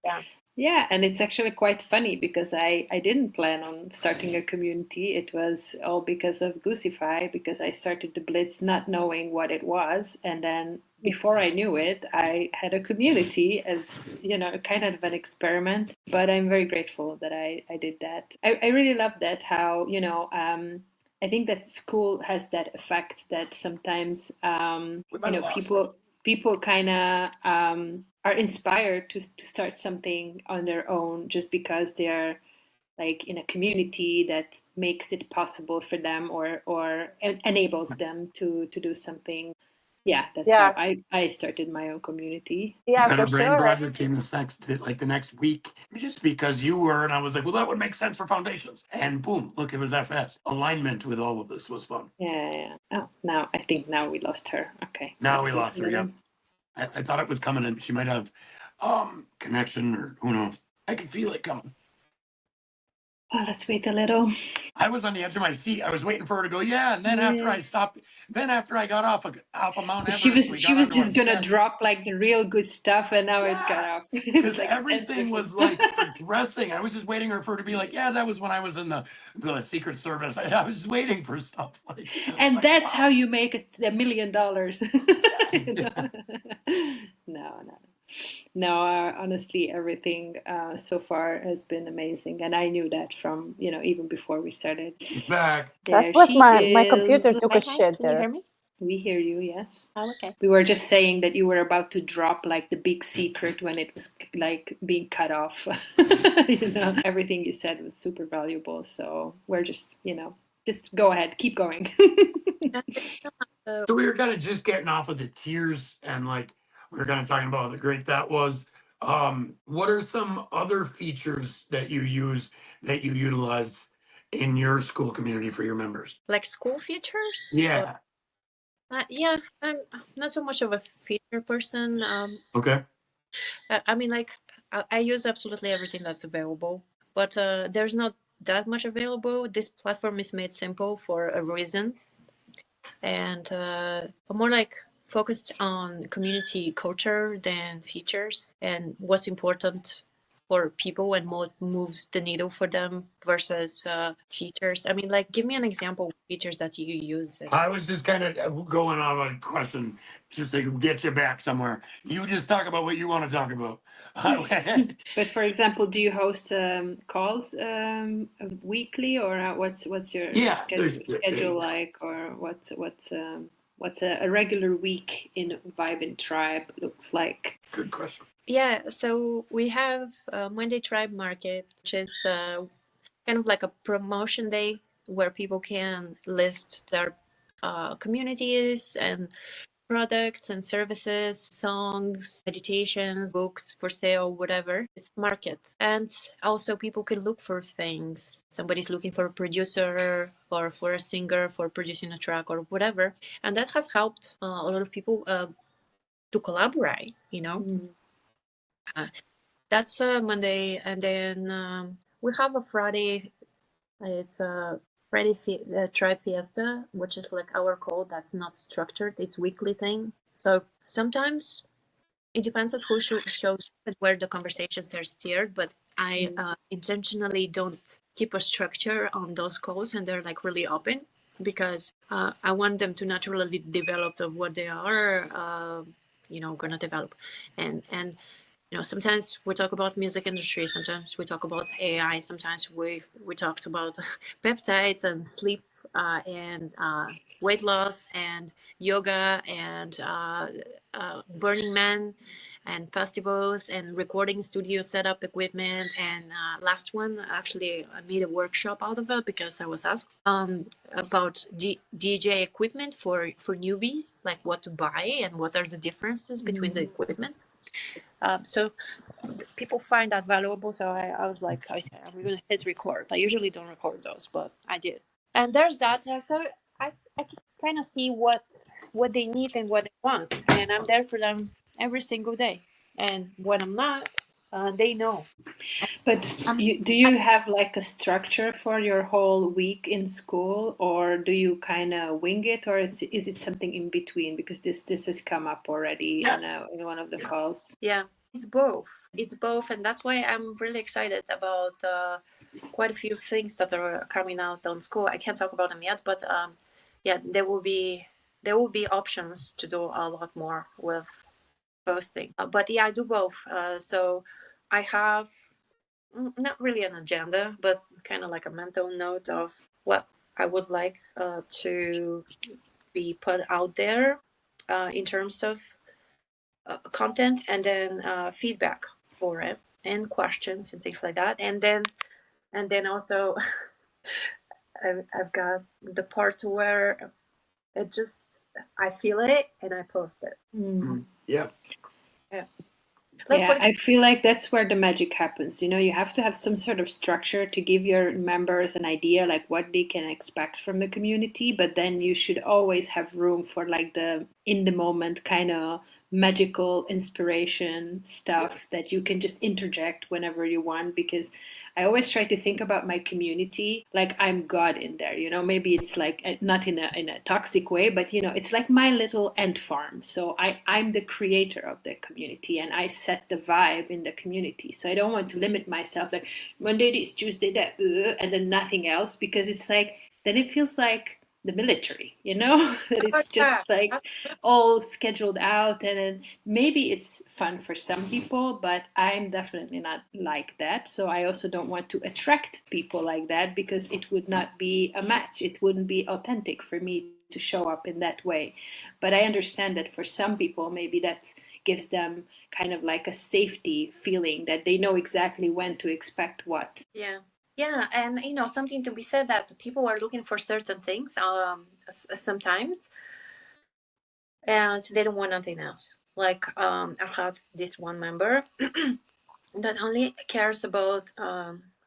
Yeah. Yeah, and it's actually quite funny because I didn't plan on starting a community. It was all because of Goosify, because I started the Blitz not knowing what it was. And then before I knew it, I had a community as, kind of an experiment. But I'm very grateful that I did that. I really love that, how, I think that school has that effect that sometimes, We might have lost people kind of are inspired to start something on their own just because they're like in a community that makes it possible for them or enables them to do something. Yeah, that's how I started my own community. Yeah, And for our brain sure. project came the next week, just because you were, and I was like, well, that would make sense for foundations. And boom, look, it was FS. Alignment with all of this was fun. Yeah. Oh, now I think we lost her. Okay. Now we lost her. Yeah, I thought it was coming in. She might have connection, or who knows. I could feel it coming. Oh, let's wait a little. I was on the edge of my seat. I was waiting for her to go, yeah. And then after I stopped, after I got off of Mount Everest, she was just gonna drop like the real good stuff, and now it got off. Because like everything was like progressing. I was just waiting for her to be like, yeah, that was when I was in the Secret Service. I was just waiting for stuff like. And like, that's wow. how you make $1 million. No, honestly, everything so far has been amazing, and I knew that from even before we started. She's back. That was my computer took a shit Can you hear there. me? We hear you, yes. Oh, okay. We were just saying that you were about to drop like the big secret when it was like being cut off. Everything you said was super valuable. So we're just go ahead, keep going. So we were kind of just getting off of the tiers, and like we were kind of talking about how great that was. What are some other features that you utilize in your school community for your members? Like school features? Yeah. Yeah, I'm not so much of a feature person. Okay. I mean, like, I use absolutely everything that's available, but there's not that much available. This platform is made simple for a reason, and more like focused on community culture than features and what's important for people and what moves the needle for them versus features. I mean, like, give me an example of features that you use. I was just kind of going on a question just to get you back somewhere. You just talk about what you want to talk about. But for example, do you host calls weekly, or what's your schedule like, or what's a regular week in Vibe and Tribe looks like? Good question. Yeah, so we have Monday Tribe Market, which is kind of like a promotion day where people can list their communities and products and services, songs, meditations, books for sale, whatever. It's market. And also people can look for things. Somebody's looking for a producer or for a singer for producing a track or whatever. And that has helped a lot of people to collaborate, That's Monday. And then we have a Friday. It's a Friday Tribe Fiesta, which is like our call that's not structured. It's weekly thing. So sometimes it depends on who shows and where the conversations are steered. But I intentionally don't keep a structure on those calls, and they're like really open because I want them to naturally develop of what they are, gonna develop, and. Sometimes we talk about music industry, sometimes we talk about AI, sometimes we talked about peptides and sleep and weight loss and yoga and Burning Man and festivals and recording studio setup equipment. And last one, actually, I made a workshop out of it because I was asked about DJ equipment for newbies, like what to buy and what are the differences between the equipments. So people find that valuable. So I was like, okay, I'm going to hit record. I usually don't record those, but I did. And there's that. So I can kind of see what they need and what they want, and I'm there for them every single day. And when I'm not, they know. But I'm, do you have like a structure for your whole week in school, or do you kind of wing it, or is it something in between? Because this has come up already yes. in one of the calls. Yeah, it's both. It's both, and that's why I'm really excited about quite a few things that are coming out on school. I can't talk about them yet, but yeah, there will be options to do a lot more with posting. But yeah, I do both. So I have not really an agenda, but kind of like a mental note of what I would like to be put out there in terms of content, and then feedback for it, and questions and things like that, and then also I've got the part where it just I feel it and I post it. Yeah. Like Yeah, I feel like that's where the magic happens. You know, you have to have some sort of structure to give your members an idea like what they can expect from the community, but then you should always have room for like the in the moment kind of magical inspiration stuff that you can just interject whenever you want, because I always try to think about my community like I'm God in there. You know, maybe it's like not in a toxic way, but you know, it's like my little ant farm. So I'm the creator of the community, and I set the vibe in the community. So I don't want to limit myself like Monday this, Tuesday that, and then nothing else, because it's like then it feels like the military, you know, that it's just like all scheduled out, and then maybe it's fun for some people, but I'm definitely not like that. So I also don't want to attract people like that, because it would not be a match. It wouldn't be authentic for me to show up in that way. But I understand that for some people, maybe that gives them kind of like a safety feeling that they know exactly when to expect what. Yeah, and you know, something to be said that people are looking for certain things sometimes, and they don't want nothing else. Like I have this one member that only cares about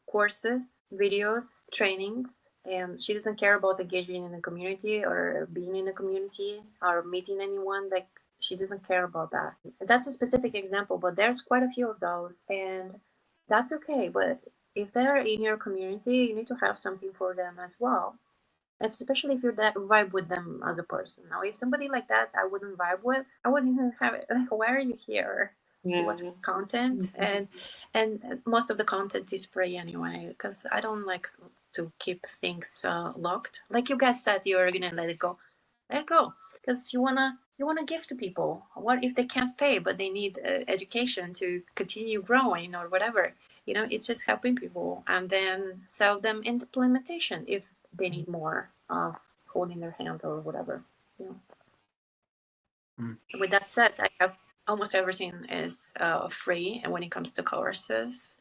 courses, videos, trainings, and she doesn't care about engaging in the community or being in the community or meeting anyone. Like, she doesn't care about that. That's a specific example, but there's quite a few of those, and that's okay. But if they're in your community, you need to have something for them as well, especially if you're that vibe with them as a person. Now, if somebody like that I wouldn't vibe with, I wouldn't even have it. Like, why are you here? To watch content, and most of the content is free anyway, because I don't like to keep things locked. Like you guys said, you're gonna let it go, because you wanna give to people. What if they can't pay but they need education to continue growing or whatever? You know, it's just helping people, and then sell them implementation if they need more of holding their hand or whatever. You know. With that said, I have almost everything is free, and when it comes to courses,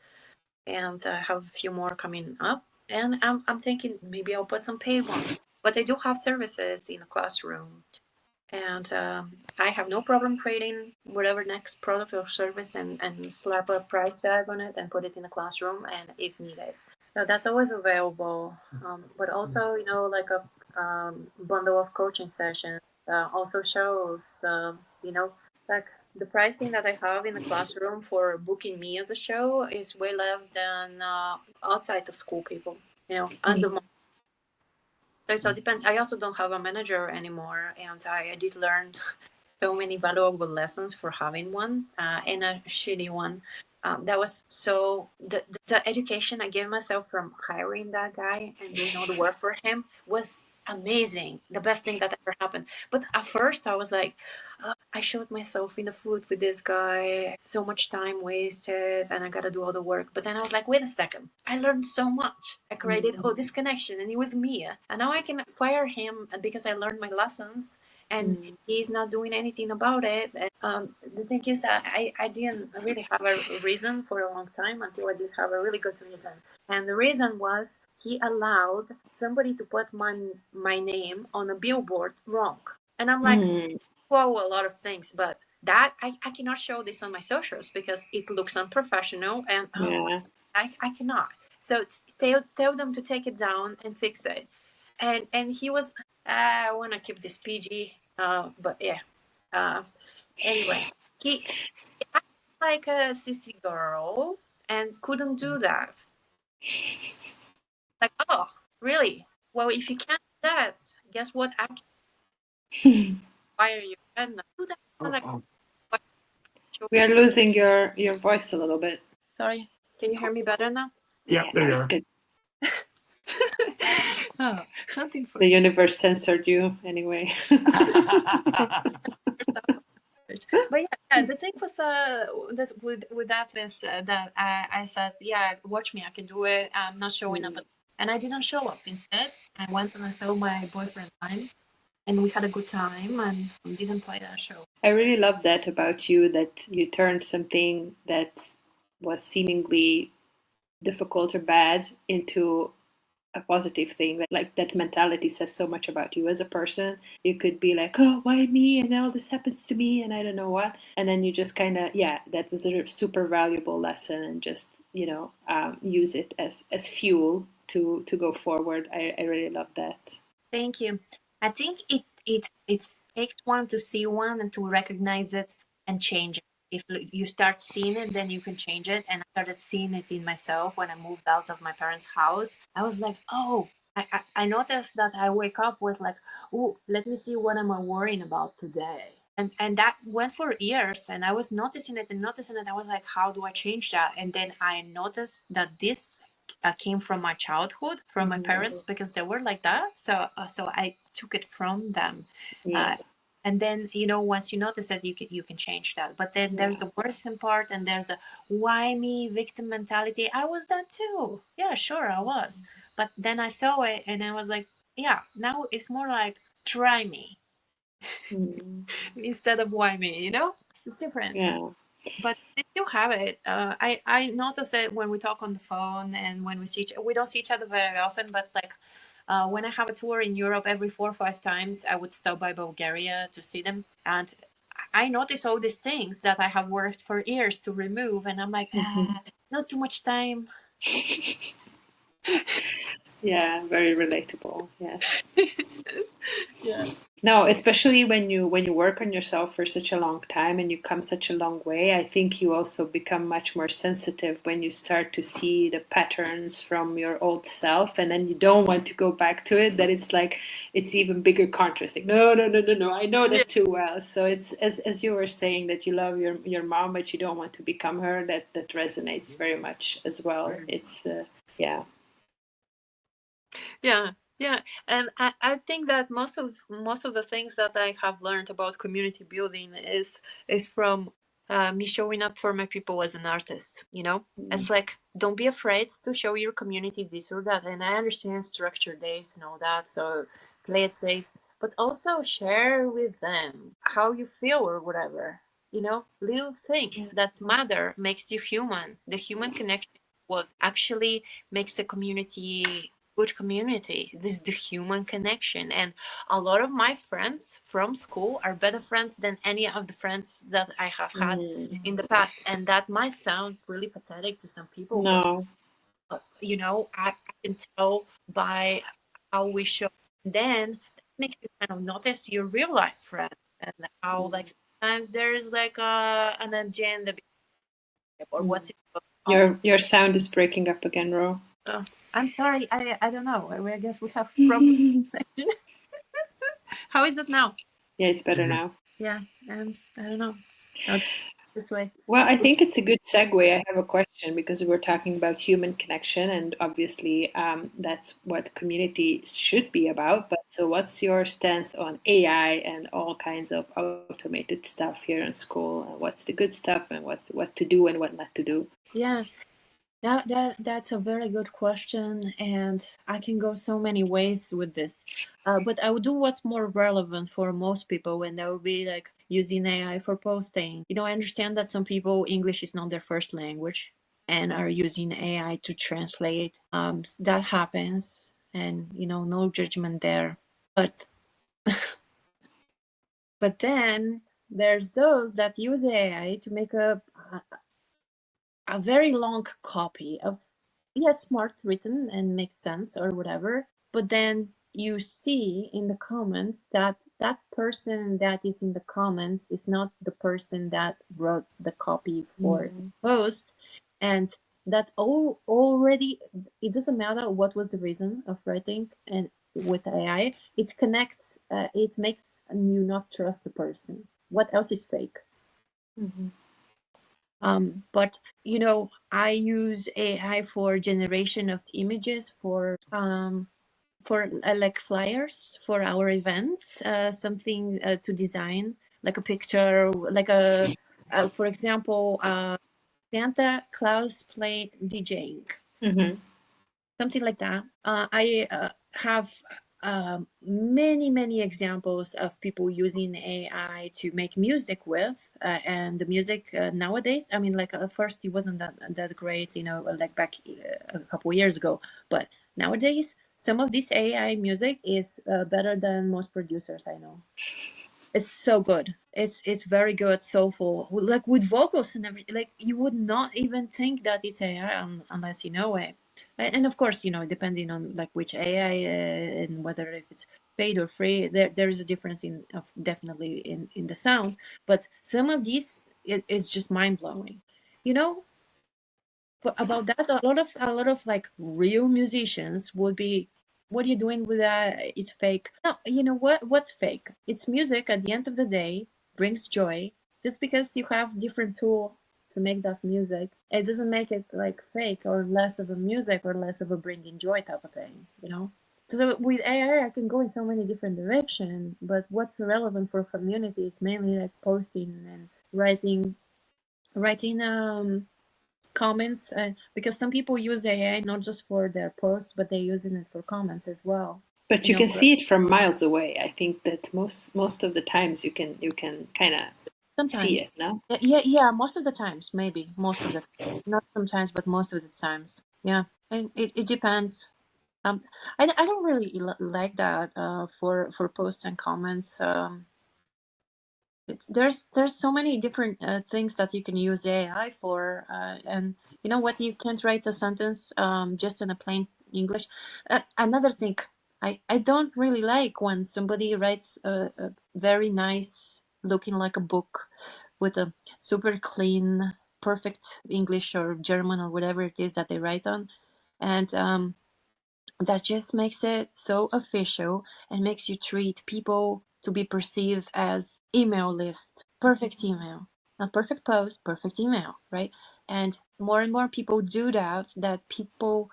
and I have a few more coming up, and I'm thinking maybe I'll put some paid ones, but I do have services in the classroom, and I have no problem creating whatever next product or service and slap a price tag on it and put it in the classroom, and if needed. So that's always available, but also, you know, like a bundle of coaching sessions also shows, you know, like the pricing that I have in the classroom for booking me as a show is way less than outside of school people, you know, and the so it depends. I also don't have a manager anymore, and I did learn so many valuable lessons for having one and a shitty one. That was so the education I gave myself from hiring that guy and doing all the work for him was amazing. The best thing that ever happened. But at first I was like, I showed myself in the food with this guy, so much time wasted, and I gotta do all the work. But then I was like, wait a second, I learned so much. I created all this connection, and it was me. And now I can fire him because I learned my lessons, and he's not doing anything about it. The thing is that I didn't really have a reason for a long time until I did have a really good reason. And the reason was he allowed somebody to put my name on a billboard wrong. And I'm like, well, a lot of things, but that I cannot show this on my socials because it looks unprofessional, and I cannot. So tell them to take it down and fix it. and he was, I want to keep this PG, but yeah. Anyway, he acted like a sissy girl and couldn't do that. Like, oh, really? Well, if you can't do that, guess what? I can fire you. And do that. Like, We are losing your voice a little bit. sorry, can you hear me better now? Yeah, there you it's are. good. Oh, hunting for The universe censored you anyway. But yeah, the thing was this, with that is that I said, yeah, watch me, I can do it. I'm not showing up, and I didn't show up. Instead, I went and I saw my boyfriend time, and we had a good time, and didn't play that show. I really love that about you, that you turned something that was seemingly difficult or bad into a positive thing. Like that mentality says so much about you as a person. You could be like, oh, why me, and all this happens to me, and I don't know what, and then you just kind of, yeah, that was a super valuable lesson, and just, you know, use it as fuel to go forward. I really love that. Thank you. I think it takes one to see one and to recognize it and change it. If you start seeing it, then you can change it. And I started seeing it in myself when I moved out of my parents' house. I was like, oh, I noticed that I wake up with like, oh, let me see what am I worrying about today. And that went for years, and I was noticing it and noticing it. I was like, how do I change that? And then I noticed that this came from my childhood, from my parents, because they were like that. So I took it from them. Yeah. And then, you know, once you notice it, you can change that. But then there's the worsen part, and there's the why me victim mentality. I was that too. Yeah, sure, I was. But then I saw it, and I was like, yeah, now it's more like try me instead of why me. You know, it's different. Yeah. But they still have it. I notice it when we talk on the phone, and when we don't see each other very often, but like when I have a tour in Europe, every 4 or 5 times I would stop by Bulgaria to see them, and I notice all these things that I have worked for years to remove, and I'm like, not too much time. Yeah, very relatable. Yes. Yeah. No, especially when you work on yourself for such a long time and you come such a long way, I think you also become much more sensitive when you start to see the patterns from your old self, and then you don't want to go back to it. That it's like it's even bigger contrast. Like, no, I know that too well. So it's as you were saying that you love your mom, but you don't want to become her. That resonates very much as well. It's yeah. Yeah, and I think that most of the things that I have learned about community building is from me showing up for my people as an artist. You know, it's like, don't be afraid to show your community this or that. And I understand structured days and all that, so play it safe, but also share with them how you feel or whatever. You know, little things that matter makes you human. The human connection, what actually makes a community good community. This is the human connection. And a lot of my friends from school are better friends than any of the friends that I have had in the past. And that might sound really pathetic to some people. No. But, you know, I can tell by how we show. Then that makes you kind of notice your real life friend, and how like sometimes there's like an agenda or what's Your sound is breaking up again, Ro. Oh, I'm sorry. I don't know. I guess we have problem. How is it now? Yeah, it's better now. Yeah, I don't know. This way. Well, I think it's a good segue. I have a question because we're talking about human connection, and obviously that's what community should be about. But so, what's your stance on AI and all kinds of automated stuff here in school? What's the good stuff, and what to do and what not to do? Yeah, that's a very good question, and I can go so many ways with this. But I would do what's more relevant for most people, and that would be like using AI for posting. You know, I understand that some people English is not their first language and are using AI to translate. That happens, and you know, no judgment there. But but then there's those that use AI to make a very long copy of, yeah, smart written and makes sense or whatever, but then you see in the comments that that person that is in the comments is not the person that wrote the copy for the post, and that already, it doesn't matter what was the reason of writing, and with AI it connects, it makes you not trust the person. What else is fake? But you know, I use AI for generation of images for like flyers for our events, something to design, like a picture, like a for example, Santa Claus playing DJing, something like that. I have many examples of people using AI to make music with, and the music nowadays, I mean, like at first it wasn't that great, you know, like back a couple years ago, but nowadays some of this AI music is better than most producers I know. It's so good. It's very good, soulful, like with vocals and everything. Like you would not even think that it's AI unless you know it. And of course, you know, depending on like which AI and whether if it's paid or free, there is a difference in of definitely in the sound. But some of these, it's just mind blowing. You know, about that, a lot of like real musicians would be, what are you doing with that? It's fake. No, you know what's fake? It's music. At the end of the day, brings joy. Just because you have different tool to make that music, it doesn't make it like fake or less of a music or less of a bringing joy type of thing, you know. So with AI, I can go in so many different directions, but what's relevant for community is mainly like posting and writing comments, because some people use AI not just for their posts, but they're using it for comments as well. But you can see it from miles away. I think that most of the times you can kind of see it, no? Yeah, most of the times, maybe most of the time. Not sometimes, but most of the times. Yeah, and it depends. I don't really like that for posts and comments. There's so many different things that you can use AI for, and you know what, you can't write a sentence just in a plain English. Another thing, I don't really like when somebody writes a very nice looking like a book with a super clean perfect English or German or whatever it is that they write on, and that just makes it so official and makes you treat people to be perceived as email list, perfect email, not perfect post, perfect email, right? And more people do that, that people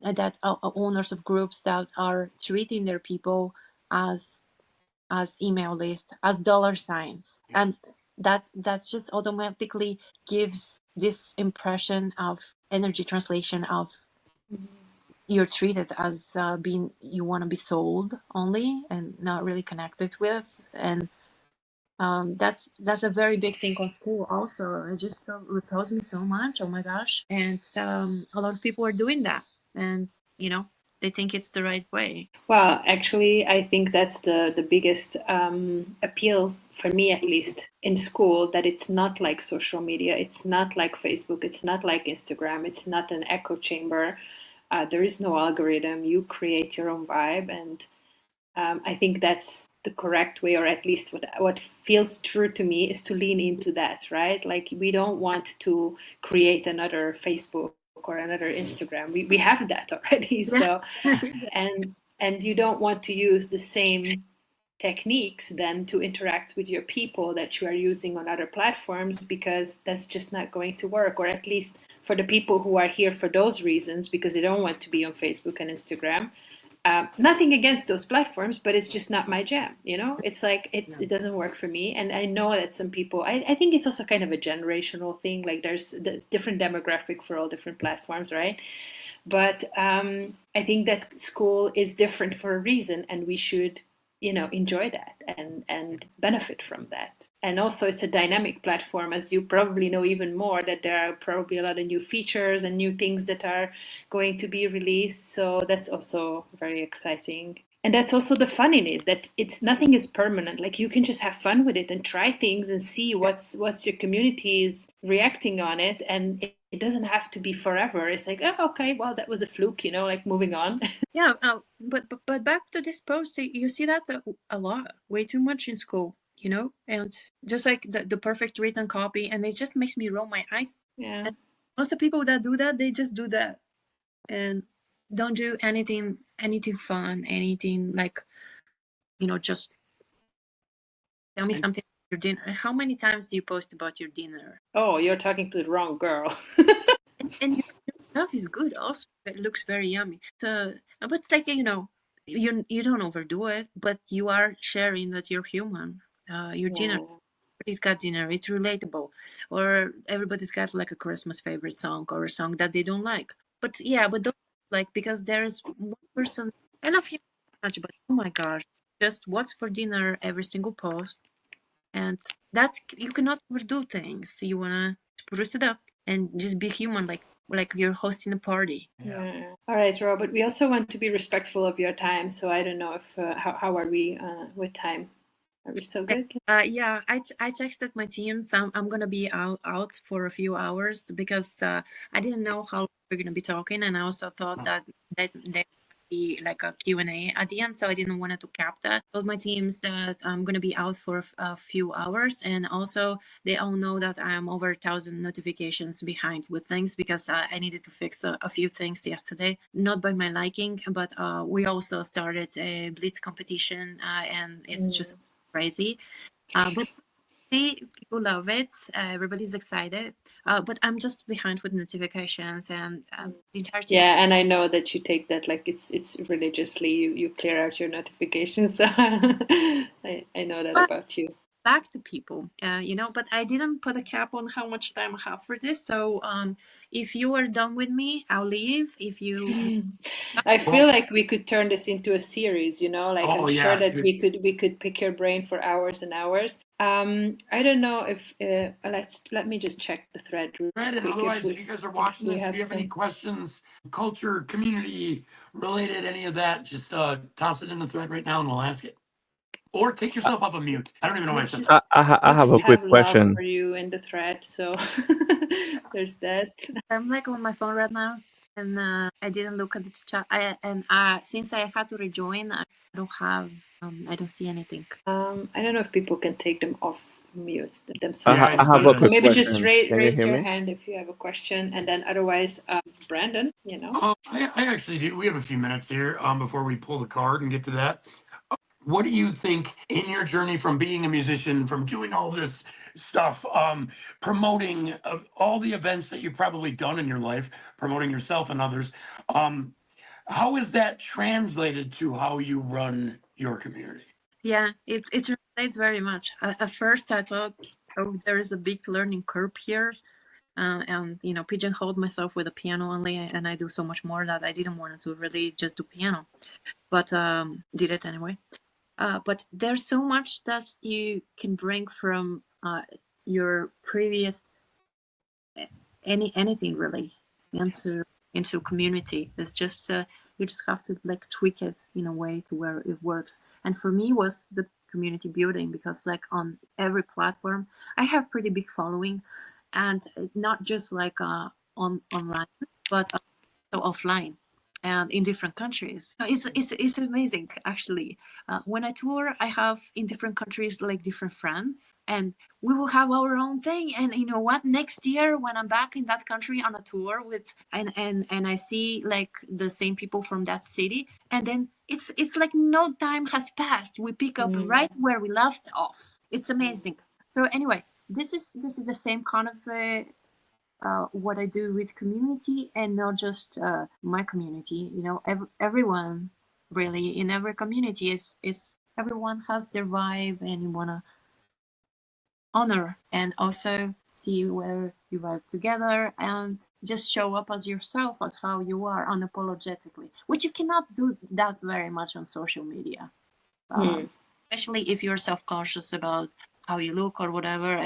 that are owners of groups that are treating their people as email list, as dollar signs, and that just automatically gives this impression of energy translation of you're treated as being, you want to be sold only and not really connected with, and that's a very big thing on school also. It just repels me so much, oh my gosh. And a lot of people are doing that, and you know, they think it's the right way. Well, actually, I think that's the biggest appeal for me, at least in school, that it's not like social media, it's not like Facebook, it's not like Instagram, it's not an echo chamber. There is no algorithm. You create your own vibe, and I think that's the correct way, or at least what feels true to me is to lean into that, right? Like we don't want to create another Facebook or another Instagram. We have that already. So and you don't want to use the same techniques then to interact with your people that you are using on other platforms, because that's just not going to work, or at least for the people who are here for those reasons, because they don't want to be on Facebook and Instagram. Nothing against those platforms, but it's just not my jam. You know, it's like it doesn't work for me. And I know that some people, I think it's also kind of a generational thing. Like there's the different demographic for all different platforms, right? But I think that school is different for a reason, and we should, you know, enjoy that and benefit from that. And also it's a dynamic platform, as you probably know even more, that there are probably a lot of new features and new things that are going to be released. So that's also very exciting. And that's also the fun in it, that it's nothing is permanent. Like you can just have fun with it and try things and see what's your community is reacting on it. And it doesn't have to be forever. It's like, oh, okay, well, that was a fluke, like moving on. Yeah, but back to this post, you see that a lot, way too much in school, and just like the perfect written copy, and it just makes me roll my eyes. Yeah. And most of the people that do that, they just do that and don't do anything fun, anything like, just tell me something about your dinner. How many times do you post about your dinner? Oh, you're talking to the wrong girl. And your stuff is good also. It looks very yummy. So, but it's like, you don't overdo it, but you are sharing that you're human. Your dinner, everybody's got dinner. It's relatable. Or everybody's got like a Christmas favorite song or a song that they don't like. But yeah, but don't like, because there's one person, I love him much, but oh my gosh, just what's for dinner every single post. And that's, you cannot overdo things. You wanna spruce it up and just be human, like you're hosting a party. Yeah. All right, Robert. We also want to be respectful of your time. So I don't know if how are we with time? Are we still good? Yeah, I texted my team. So I'm gonna be out for a few hours because I didn't know how long we're gonna be talking, and I also thought that there would be like a Q&A at the end, so I didn't want to cap that. I told my teams that I'm gonna be out for a few hours, and also they all know that I'm over 1,000 notifications behind with things because I needed to fix a few things yesterday, not by my liking, but we also started a blitz competition, and it's just crazy. But see, people love it. Everybody's excited. But I'm just behind with notifications and the entire team. Yeah, and I know that you take that like it's religiously. You clear out your notifications. So I know that about you. Back to people, but I didn't put a cap on how much time I have for this. So if you are done with me, I'll leave. If you I feel like we could turn this into a series, like Oh, I'm yeah, sure that good. we could pick your brain for hours and hours. I don't know if let me just check the thread real Right, and quick otherwise, if you guys are watching we this, if have you have any some. questions, culture, community related, any of that, just toss it in the thread right now and we'll ask it. Or take yourself off of mute. I don't even know why I said that. I have a just quick have love question. for you in the thread, so there's that. I'm like on my phone right now, and I didn't look at the chat. Since I had to rejoin, I don't see anything. I don't know if people can take them off mute themselves. Yeah, I I just have did a it. So quick maybe just question. Can you raise hear your me? hand if you have a question, and then otherwise, Brandon, I actually do. We have a few minutes here before we pull the card and get to that. What do you think in your journey from being a musician, from doing all this stuff, promoting all the events that you've probably done in your life, promoting yourself and others? How is that translated to how you run your community? Yeah, it translates very much. At first, I thought, oh, there is a big learning curve here, and pigeonholed myself with a piano only, and I do so much more that I didn't want to really just do piano, but did it anyway. But there's so much that you can bring from your previous anything really into community. It's just you just have to like tweak it in a way to where it works. And for me was the community building, because like on every platform I have pretty big following, and not just like online, but also offline and in different countries. It's amazing actually. When I tour, I have in different countries like different friends, and we will have our own thing. And you know what, next year when I'm back in that country on a tour with and I see like the same people from that city, and then it's like no time has passed, we pick up right where we left off. It's amazing. So anyway, this is the same kind of what I do with community, and not just my community. Everyone really in every community is everyone has their vibe, and you wanna honor and also see where you vibe together, and just show up as yourself, as how you are, unapologetically, which you cannot do that very much on social media. Especially if you're self-conscious about how you look or whatever,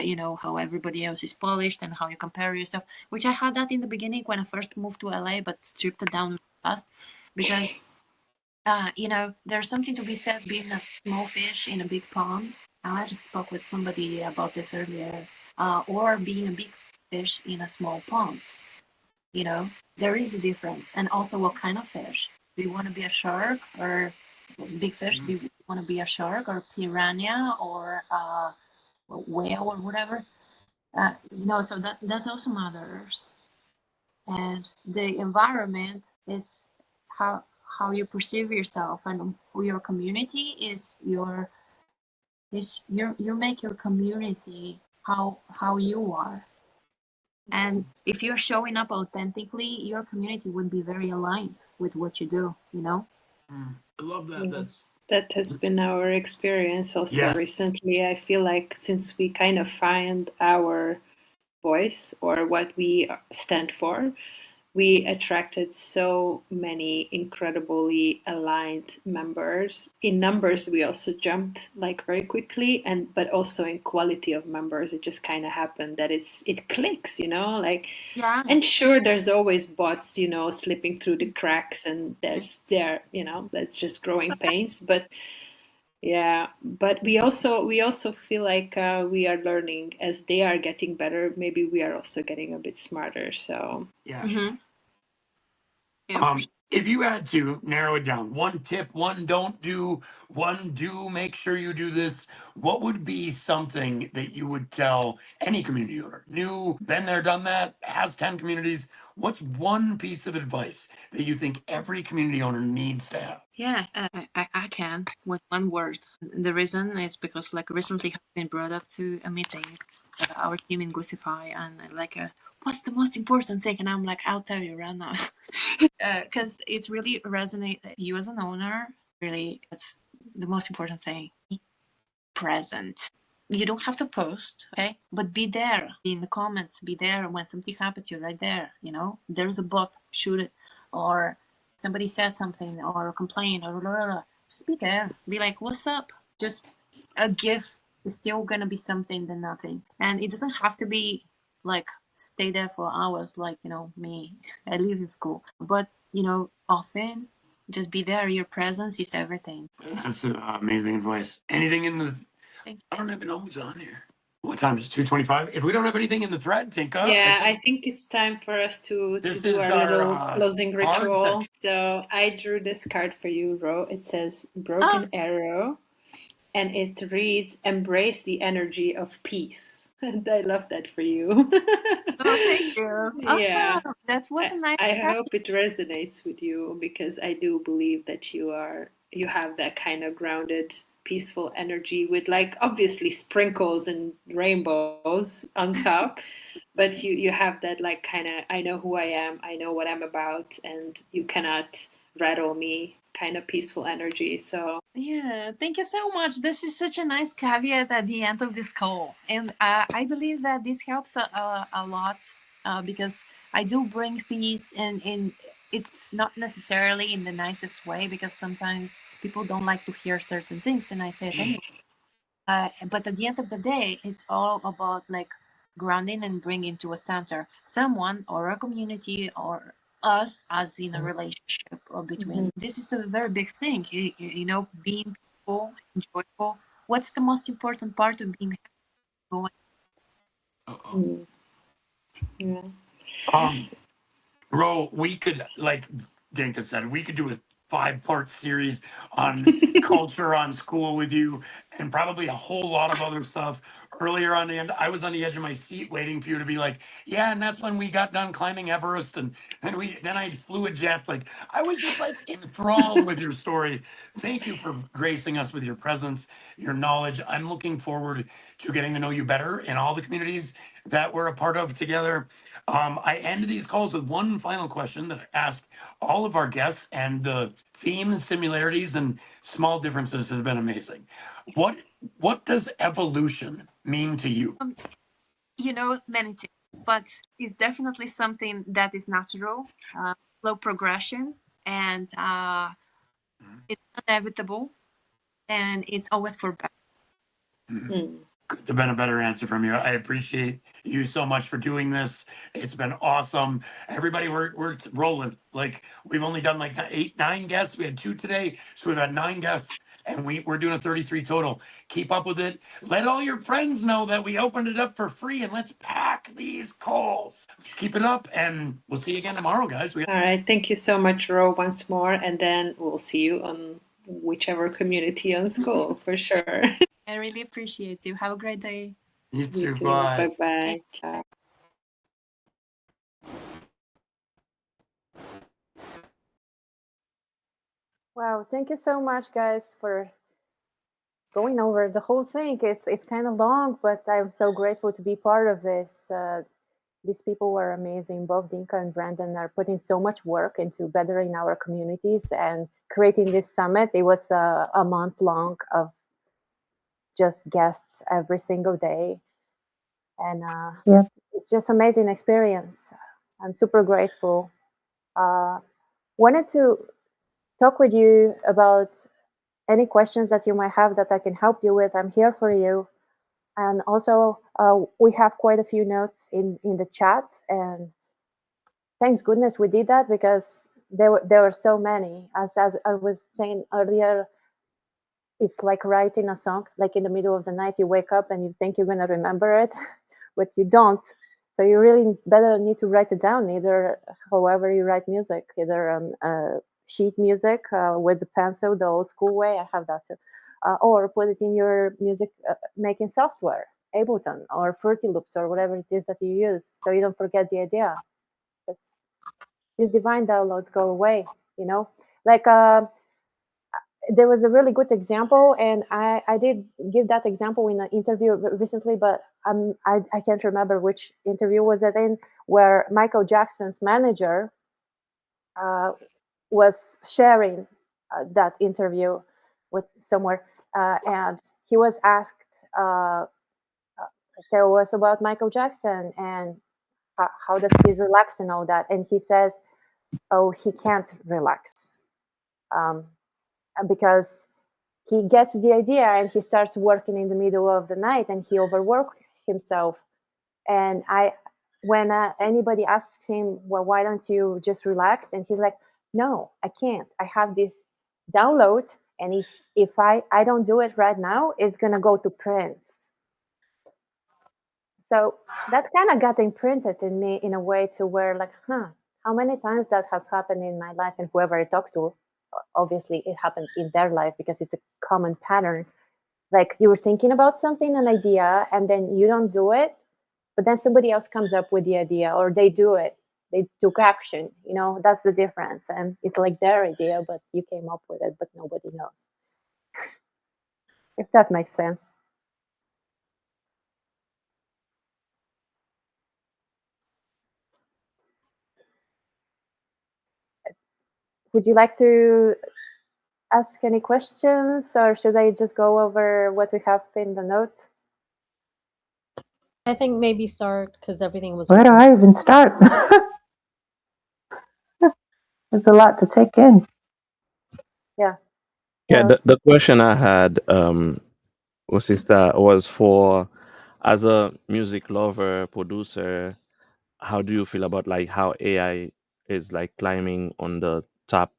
how everybody else is polished and how you compare yourself, which I had that in the beginning when I first moved to LA, but stripped it down fast because, there's something to be said being a small fish in a big pond. And I just spoke with somebody about this earlier, or being a big fish in a small pond. You know, there is a difference. And also, what kind of fish? Do you want to be a shark or big fish? Do you want to be a shark or piranha or a whale or whatever? You know, so that also matters. And the environment is how you perceive yourself, and for your community is you make your community how you are. And if you're showing up authentically, your community would be very aligned with what you do, you know? I love that. Yeah. That has been our experience also Yes. recently. I feel like since we kind of find our voice or what we stand for, we attracted so many incredibly aligned members. In numbers, we also jumped like very quickly, but also in quality of members, it just kind of happened that it clicks, you know, like. Yeah. And sure, there's always bots, you know, slipping through the cracks, and you know, that's just growing pains. But yeah, but we also feel like we are learning as they are getting better. Maybe we are also getting a bit smarter. So Yes. Mhm. Yeah. If you had to narrow it down, one tip, one don't do, one do, make sure you do this, what would be something that you would tell any community owner? New, been there, done that, has 10 communities. What's one piece of advice that you think every community owner needs to have? Yeah, I can with one word. The reason is because like recently have been brought up to a meeting, our team in Gusify, and like what's the most important thing? And I'm like, I'll tell you right now, because it's really resonate. You as an owner, really, it's the most important thing. Be present. You don't have to post, okay? But be there, be in the comments, be there when something happens. You're right there. You know, there's a bot, shoot it, or somebody said something or complained or blah, blah, blah. Just be there. Be like, what's up? Just a gift is still gonna be something than nothing. And it doesn't have to be like stay there for hours like, you know, me. I live in school. But, you know, often just be there. Your presence is everything. That's amazing advice. Anything in the... Thank you. I don't even know who's on here. What time is it? 2:25? If we don't have anything in the thread, Tinka. yeah, I think it's time for us to This do is our our, little closing card ritual. section. So I drew this card for you, Ro. It says Broken Arrow, and it reads, "Embrace the energy of peace." And I love that for you. Oh, thank you. Yeah. Awesome. That's what a nice I card. hope it resonates with you, because I do believe that you have that kind of grounded, peaceful energy with, like, obviously sprinkles and rainbows on top, but you have that, like, kind of, I know who I am, I know what I'm about, and you cannot rattle me kind of peaceful energy. So Yeah, thank you so much. This is such a nice caveat at the end of this call. And I believe that this helps a lot because I do bring peace, and it's not necessarily in the nicest way because sometimes people don't like to hear certain things, and I say it anyway. But at the end of the day, it's all about like grounding and bringing to a center someone or a community or us as in a relationship or between. This is a very big thing, you know, being peaceful, enjoyable. What's the most important part of being happy? yeah. Ro, we could, like Dinka said, we could do a 5-part series on culture, on school with you, and probably a whole lot of other stuff. Earlier on the end, I was on the edge of my seat waiting for you to be like, yeah, and that's when we got done climbing Everest, and then I flew a jet. Like, I was just like enthralled with your story. Thank you for gracing us with your presence, your knowledge. I'm looking forward to getting to know you better in all the communities that we're a part of together. I end these calls with one final question that I ask all of our guests, and the themes, similarities, and small differences has been amazing. What does evolution mean to you? You know, many things, but it's definitely something that is natural, slow progression, and it's inevitable, and it's always for better. Couldn't have been a better answer from you. I appreciate you so much for doing this. It's been awesome. Everybody, we're rolling. Like, we've only done like 8, 9 guests. We had 2 today, so we've had 9 guests. and we're doing a 33 total. Keep up with it. Let all your friends know that we opened it up for free, and let's pack these calls. Let's keep it up, and we'll see you again tomorrow, guys. All right. Thank you so much, Ro, once more. And then we'll see you on whichever community on school for sure. I really appreciate you. Have a great day. You You too. too. Bye. Bye-bye. Ciao. Wow, thank you so much, guys, for going over the whole thing. It's kind of long, but I'm so grateful to be part of this. These people were amazing. Both Dinka and Brandon are putting so much work into bettering our communities and creating this summit. It was a month long of just guests every single day, and Yeah. it's just amazing experience. I'm super grateful. Wanted to talk with you about any questions that you might have that I can help you with. I'm here for you. And also, we have quite a few notes in the chat, and thanks goodness we did that, because there were so many. As I was saying earlier, it's like writing a song. Like in the middle of the night, you wake up and you think you're gonna remember it, but you don't. So you really better need to write it down. Either however you write music, either on sheet music with the pencil, the old school way. I have that too, or put it in your music making software, Ableton or Fruity Loops or whatever it is that you use, so you don't forget the idea. These divine downloads go away. You know, like there was a really good example, and I did give that example in an interview recently, but I can't remember which interview was it in, where Michael Jackson's manager was sharing that interview with somewhere, and he was asked, tell us about Michael Jackson and how does he relax and all that, and he says, oh, he can't relax, um, because he gets the idea and he starts working in the middle of the night and he overworks himself. And when anybody asks him, well, why don't you just relax? And he's like, no, I can't. I have this download, and if I don't do it right now, it's gonna go to print. So that kind of got imprinted in me in a way to where, like, how many times that has happened in my life, and whoever I talk to, obviously it happened in their life because it's a common pattern. Like you were thinking about something, an idea, and then you don't do it, but then somebody else comes up with the idea, or they do it. They took action. You know, that's the difference. And it's like their idea, but you came up with it, but nobody knows. If that makes sense. Would you like to ask any questions, or should I just go over what we have in the notes? I think maybe start, because everything was Where do written. I even start? There's a lot to take in. Yeah. Yeah, Yes. the question I had, was for, as a music lover, producer, how do you feel about like how AI is like climbing on the top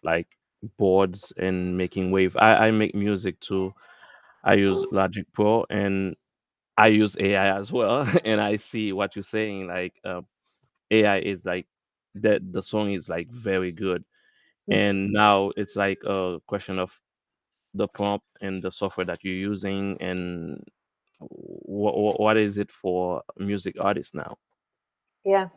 like boards and making wave? I make music too. I use Logic Pro and I use AI as well. And I see what you're saying. Like AI is like the song is like very good. And now it's like a question of the prompt and the software that you're using, and what is it for music artists now? Yeah.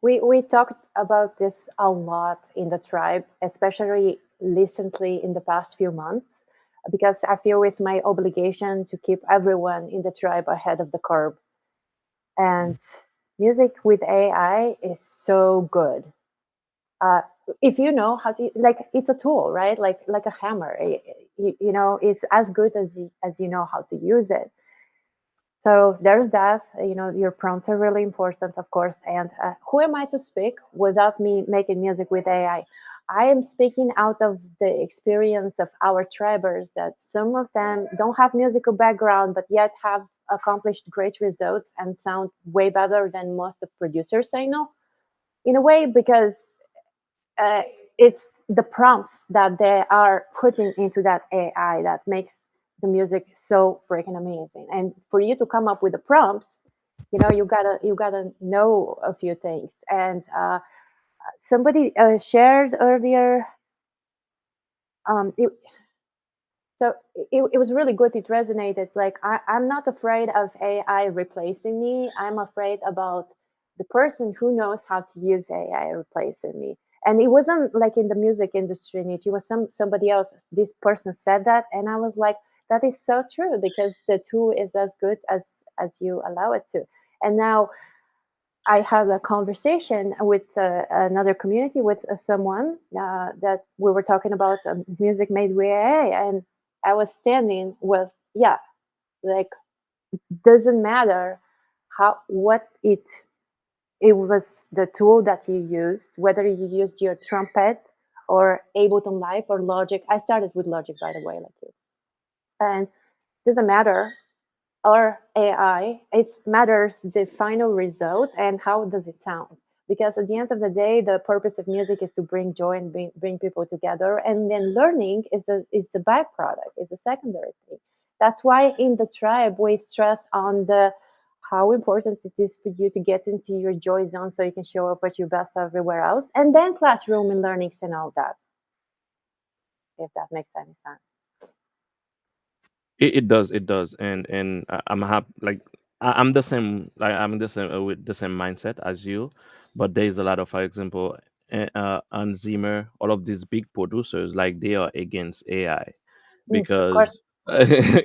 We talked about this a lot in the tribe, especially recently in the past few months, because I feel it's my obligation to keep everyone in the tribe ahead of the curve. And music with AI is so good. If you know how to, like, it's a tool, right? Like a hammer. You know, it's as good as you know how to use it. So there's that. You know, your prompts are really important, of course. And who am I to speak without me making music with AI? I am speaking out of the experience of our tribers, that some of them don't have musical background, but yet have accomplished great results and sound way better than most of producers I know. In a way, because it's the prompts that they are putting into that AI that makes the music so freaking amazing. And for you to come up with the prompts, you gotta know a few things. And somebody shared earlier. It, so it was really good. It resonated. Like I'm not afraid of AI replacing me. I'm afraid about the person who knows how to use AI replacing me. And it wasn't like in the music industry, Nietzsche. It was somebody else. This person said that, and I was like, that is so true because the tool is as good as you allow it to. And now I had a conversation with another community with someone that we were talking about music made with AI, and I was standing with, yeah, like doesn't matter what it was the tool that you used, whether you used your trumpet or Ableton Live or Logic. I started with Logic, by the way, like you, and doesn't matter, or AI, it matters the final result and how does it sound. Because at the end of the day, the purpose of music is to bring joy and bring people together. And then learning is a byproduct, is a secondary thing. That's why in the tribe, we stress on the how important it is for you to get into your joy zone so you can show up at your best everywhere else. And then classroom and learnings and all that, if that makes any sense. It does, and I'm happy. Like I'm the same. Like I'm the same with the same mindset as you, but there is a lot of, for example, Hans Zimmer, all of these big producers, like they are against AI Of course. because,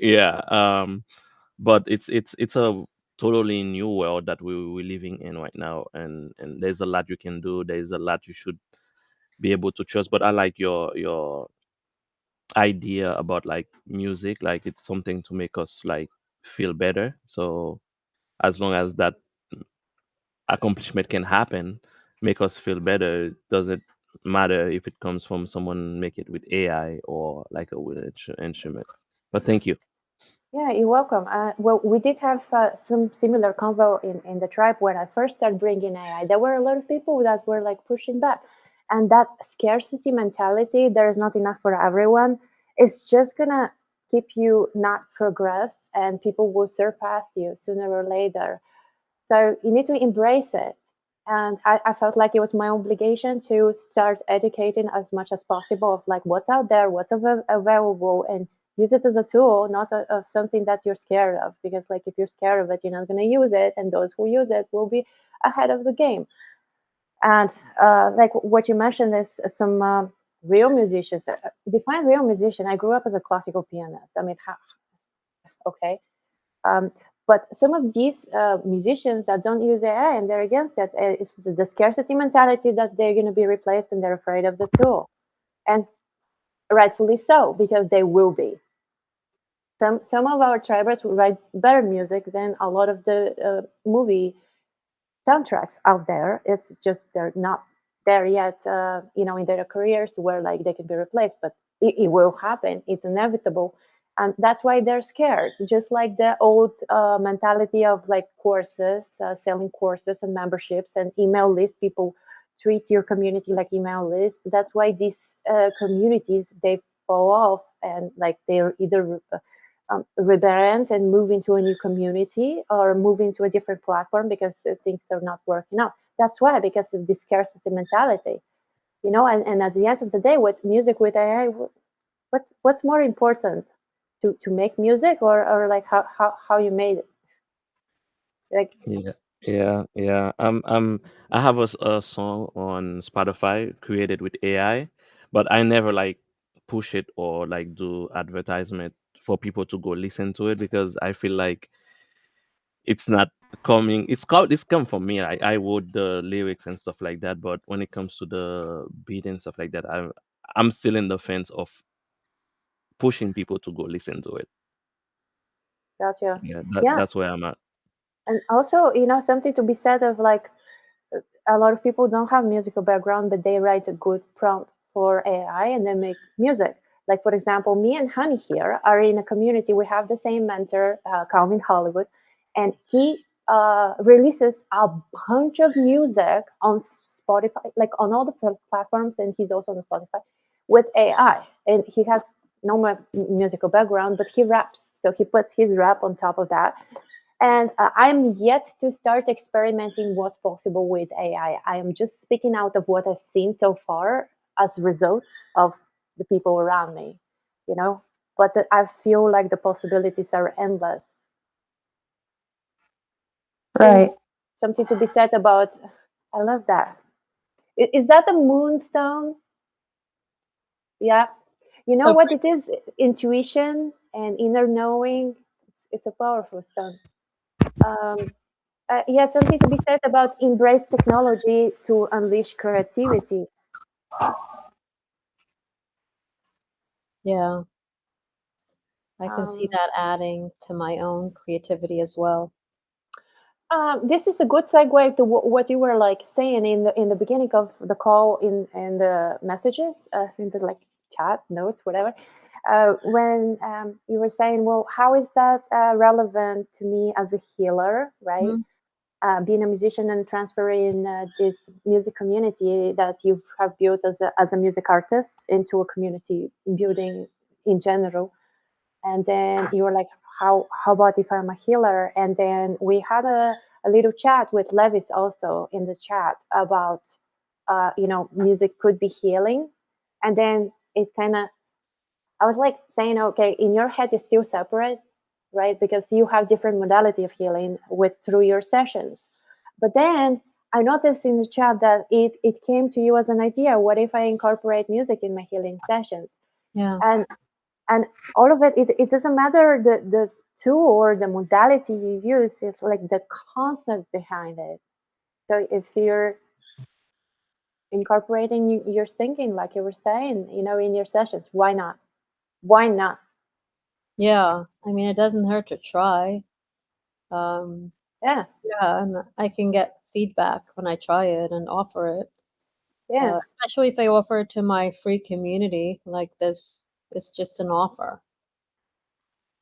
yeah. But it's a totally new world that we're living in right now, and there's a lot you can do. There's a lot you should be able to trust. But I like your idea about like music, like it's something to make us like feel better. So as long as that accomplishment can happen, make us feel better, it doesn't matter if it comes from someone make it with AI or like a with instrument. But thank you. Yeah, you're welcome. Well, we did have some similar convo in the tribe when I first started bringing AI. There were a lot of people that were like pushing back. And that scarcity mentality, there's not enough for everyone, it's just going to keep you not progress and people will surpass you sooner or later. So you need to embrace it. And I felt like it was my obligation to start educating as much as possible of like what's out there, what's available, and use it as a tool, not of something that you're scared of. Because like if you're scared of it, you're not going to use it, and those who use it will be ahead of the game. And like what you mentioned is some real musicians. Define real musician. I grew up as a classical pianist. I mean, okay. Um, but some of these musicians that don't use AI and they're against it, it's the scarcity mentality that they're going to be replaced and they're afraid of the tool. And rightfully so, because they will be. Some of our tribers will write better music than a lot of the movie soundtracks out there. It's just they're not there yet, in their careers where like they can be replaced. But it will happen. It's inevitable, and that's why they're scared. Just like the old mentality of like courses, selling courses and memberships and email lists. People treat your community like email lists. That's why these communities they fall off and like they're either rebrand and move into a new community or move into a different platform because things are not working out. That's why, because of the scarcity mentality, and at the end of the day, with music with AI, what's more important to make music or like how you made it? Like, Yeah, yeah. I have a song on Spotify created with AI, but I never like push it or like do advertisement for people to go listen to it because I feel like it's not coming. It's come from me. I wrote the lyrics and stuff like that, but when it comes to the beat and stuff like that, I'm still in the fence of pushing people to go listen to it. gotcha. Yeah, Yeah, that's where I'm at. and also something to be said of like a lot of people don't have musical background, but they write a good prompt for AI and they make music. Like for example, me and Honey here are in a community. We have the same mentor, Calvin Hollywood, and he releases a bunch of music on Spotify, like on all the platforms, and he's also on Spotify with AI. And he has no musical background, but he raps, so he puts his rap on top of that. And I'm yet to start experimenting what's possible with AI. I am just speaking out of what I've seen so far as results of the people around me, you know. But I feel like the possibilities are endless. Right. And something to be said about, I love that. Is that a moonstone? Yeah. You know So what it is? Intuition and inner knowing. It's a powerful stone. Um, yeah, something to be said about embrace technology to unleash creativity. yeah, I can see Um, that adding to my own creativity as well. this is a good segue to what you were like saying in the beginning of the call in the messages in the like chat notes whatever when you were saying, well, how is that relevant to me as a healer, right? Mhm. Being a musician and transferring this music community that you have built as a music artist into a community building in general. And then you were like, how about if I'm a healer? And then we had a little chat with Levis also in the chat about music could be healing. And then it kind of, I was like saying, okay, in your head it's still separate, right? Because you have different modality of healing with through your sessions. But then I noticed in the chat that it came to you as an idea. What if I incorporate music in my healing sessions? Yeah, And all of it doesn't matter the tool or the modality you use, it's like the concept behind it. So if you're incorporating your thinking, like you were saying, in your sessions, why not? yeah. I mean, it doesn't hurt to try. Um, Yeah, yeah, and I can get feedback when I try it and offer it. yeah, Especially if I offer it to my free community, like this is just an offer.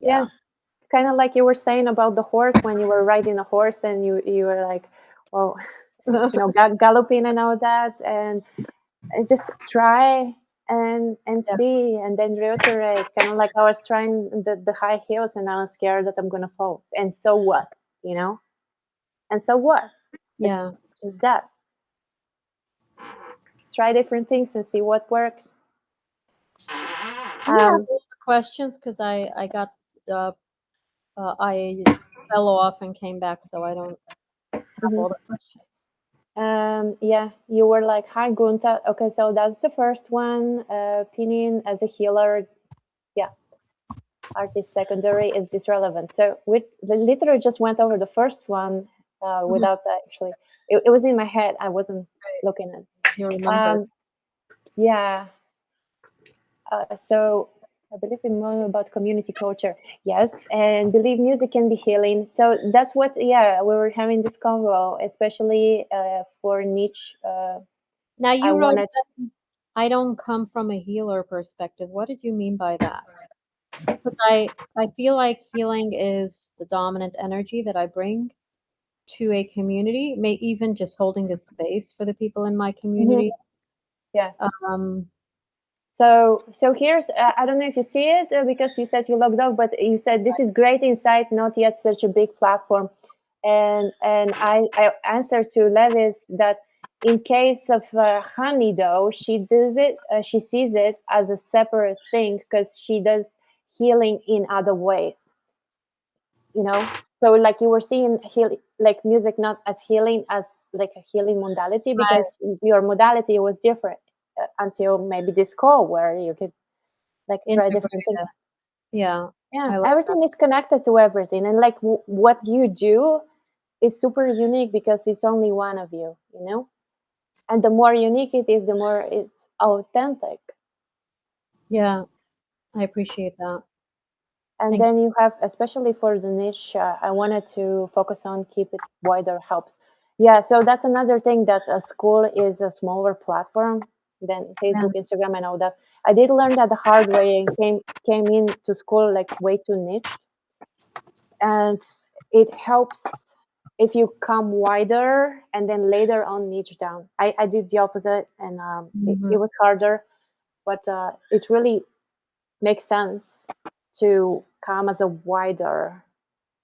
yeah. Yeah. Kind of like you were saying about the horse when you were riding a horse and you were like, well, galloping and all that, and just try and Yeah. see and then reiterate, kind of like I was trying the high heels and I was scared that I'm gonna fall, and so what, and so what? It's Yeah. just that. Try different things and see what works. Do you have um all the questions? Because I got I fell off and came back, so I don't have mhm. all the questions. Yeah, you were like, hi Gunta. Okay, so that's the first one. Opinion as a healer. Yeah, art is secondary, is this relevant? So we literally just went over the first one without actually, it was in my head, I wasn't looking at. You remember? Yeah. So I believe in more about community culture. Yes, and believe music can be healing. So that's what, yeah, we were having this convo, especially for niche. Now I you wrote wanted. that I don't come from a healer perspective. What did you mean by that? Because I feel like healing is the dominant energy that I bring to a community, may even just holding a space for the people in my Mhm. community. Yeah. Um, So here's, I don't know if you see it because you said you logged off, but you said this is great insight, not yet such a big platform. And I answered to Levis that in case of Honey, though, she does it, she sees it as a separate thing because she does healing in other ways, you know. So like you were seeing like music not as healing as like a healing modality right. because your modality was different until maybe this call where you could like try different Integrate things. it. Yeah. Yeah, I like that. everything is connected to everything, and like what you do is super unique because it's only one of you. And the more unique it is, the more it's authentic. Yeah. I appreciate that. And Thank you. then you have, especially for the niche, I wanted to focus on keep it wider helps. Yeah, so that's another thing, that a school is a smaller platform than Yeah. Facebook, Instagram, and all that. I did learn that the hard way and came into school like way too niched, and it helps if you come wider and then later on niche down. I did the opposite, and it was harder, but it really makes sense to come as a wider,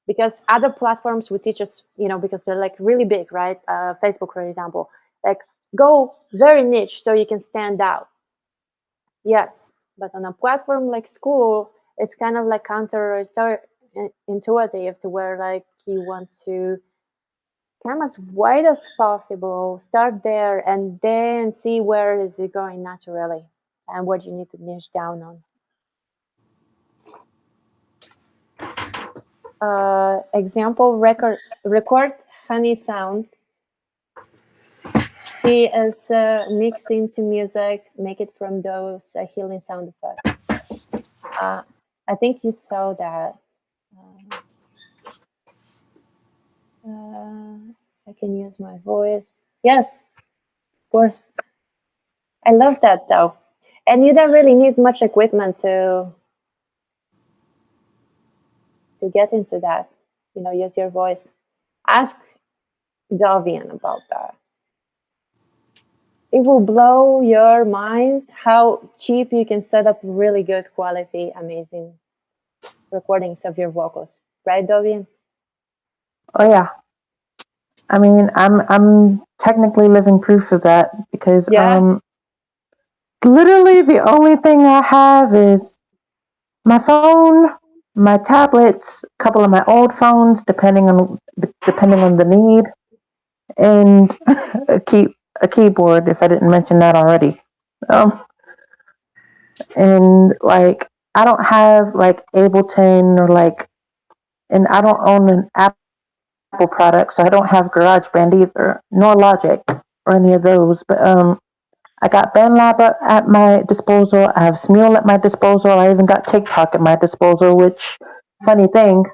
because other platforms would teach us, because they're like really big, right? Facebook, for example, like go very niche so you can stand out. Yes, but on a platform like school, it's kind of like intuitive to where like you want to come as wide as possible, start there, and then see where is it going naturally and what you need to niche down on. Example, record honey sound. See as mixing to music, make it from those healing sound effects. I think you saw that. I can use my voice. Yes, of course. I love that though. And you don't really need much equipment to get into that. Use your voice. Ask Davian about that. It will blow your mind how cheap you can set up really good quality, amazing recordings of your vocals. Right, Davian? Oh yeah. I mean, I'm technically living proof of that because literally the only thing I have is my phone, my tablets, a couple of my old phones, depending on the need, and a keyboard. If I didn't mention that already, and like I don't have like Ableton or like, and I don't own an Apple product, so I don't have GarageBand either, nor Logic or any of those. But I got BandLab at my disposal. I have Smule at my disposal. I even got TikTok at my disposal, which, funny thing,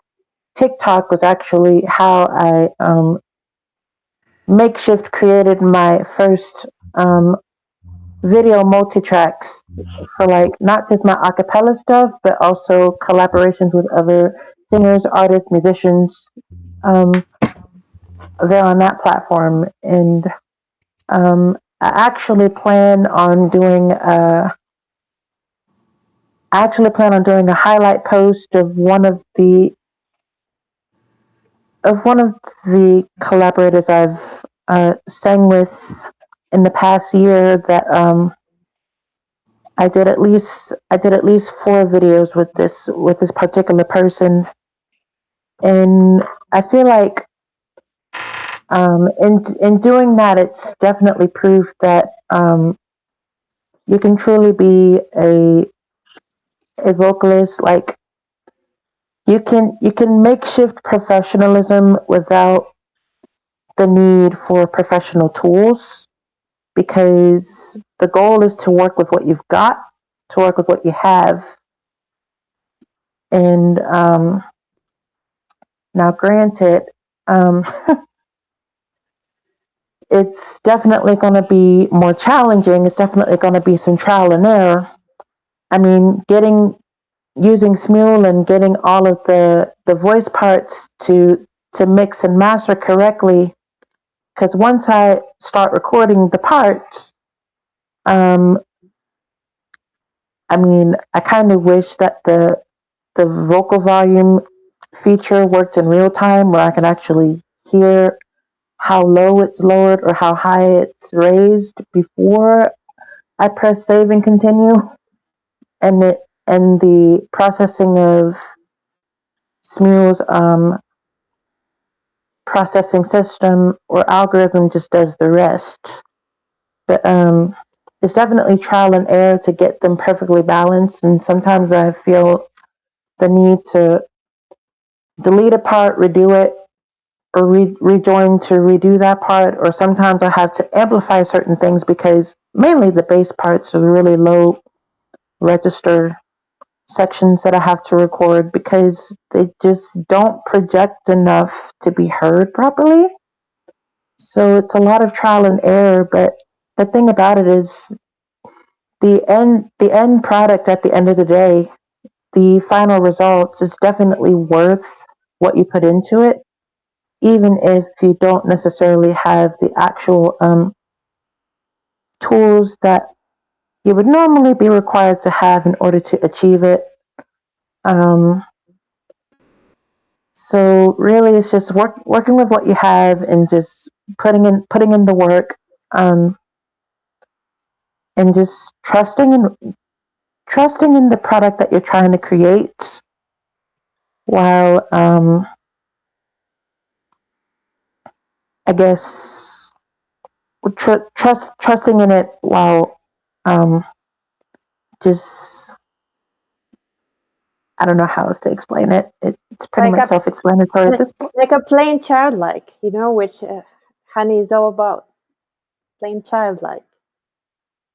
TikTok was actually how I makeshift created my first video multi-tracks for like not just my acapella stuff, but also collaborations with other singers, artists, musicians. They're on that platform, and I actually plan on doing a highlight post of one of the collaborators I've sang with in the past year. That I did at least 4 videos with this particular person, and I feel like in doing that, it's definitely proof that you can truly be a vocalist. Like you can makeshift professionalism without the need for professional tools, because the goal is to work with what you've got, to work with what you have. And now granted, it's definitely going to be more challenging. It's definitely going to be some trial and error. I mean, using Smule and getting all of the voice parts to mix and master correctly. Because once I start recording the parts, I mean, I kind of wish that the vocal volume feature worked in real time, where I can actually hear how low it's lowered or how high it's raised before I press save and continue. And the processing of Smule's processing system or algorithm just does the rest. But it's definitely trial and error to get them perfectly balanced. And sometimes I feel the need to delete a part, redo it, or rejoin to redo that part. Or sometimes I have to amplify certain things because mainly the bass parts are really low register sections that I have to record because they just don't project enough to be heard properly. So it's a lot of trial and error, but the thing about it is the end product at the end of the day, the final results is definitely worth what you put into it. even if you don't necessarily have the actual tools that you would normally be required to have in order to achieve it. So really, it's just working with what you have and just putting in the work, and just trusting in the product that you're trying to create, while I guess trusting in it while just I don't know how else to explain it. It's pretty Like much a self-explanatory at this point. like a plain childlike, which honey is all about. Plain childlike,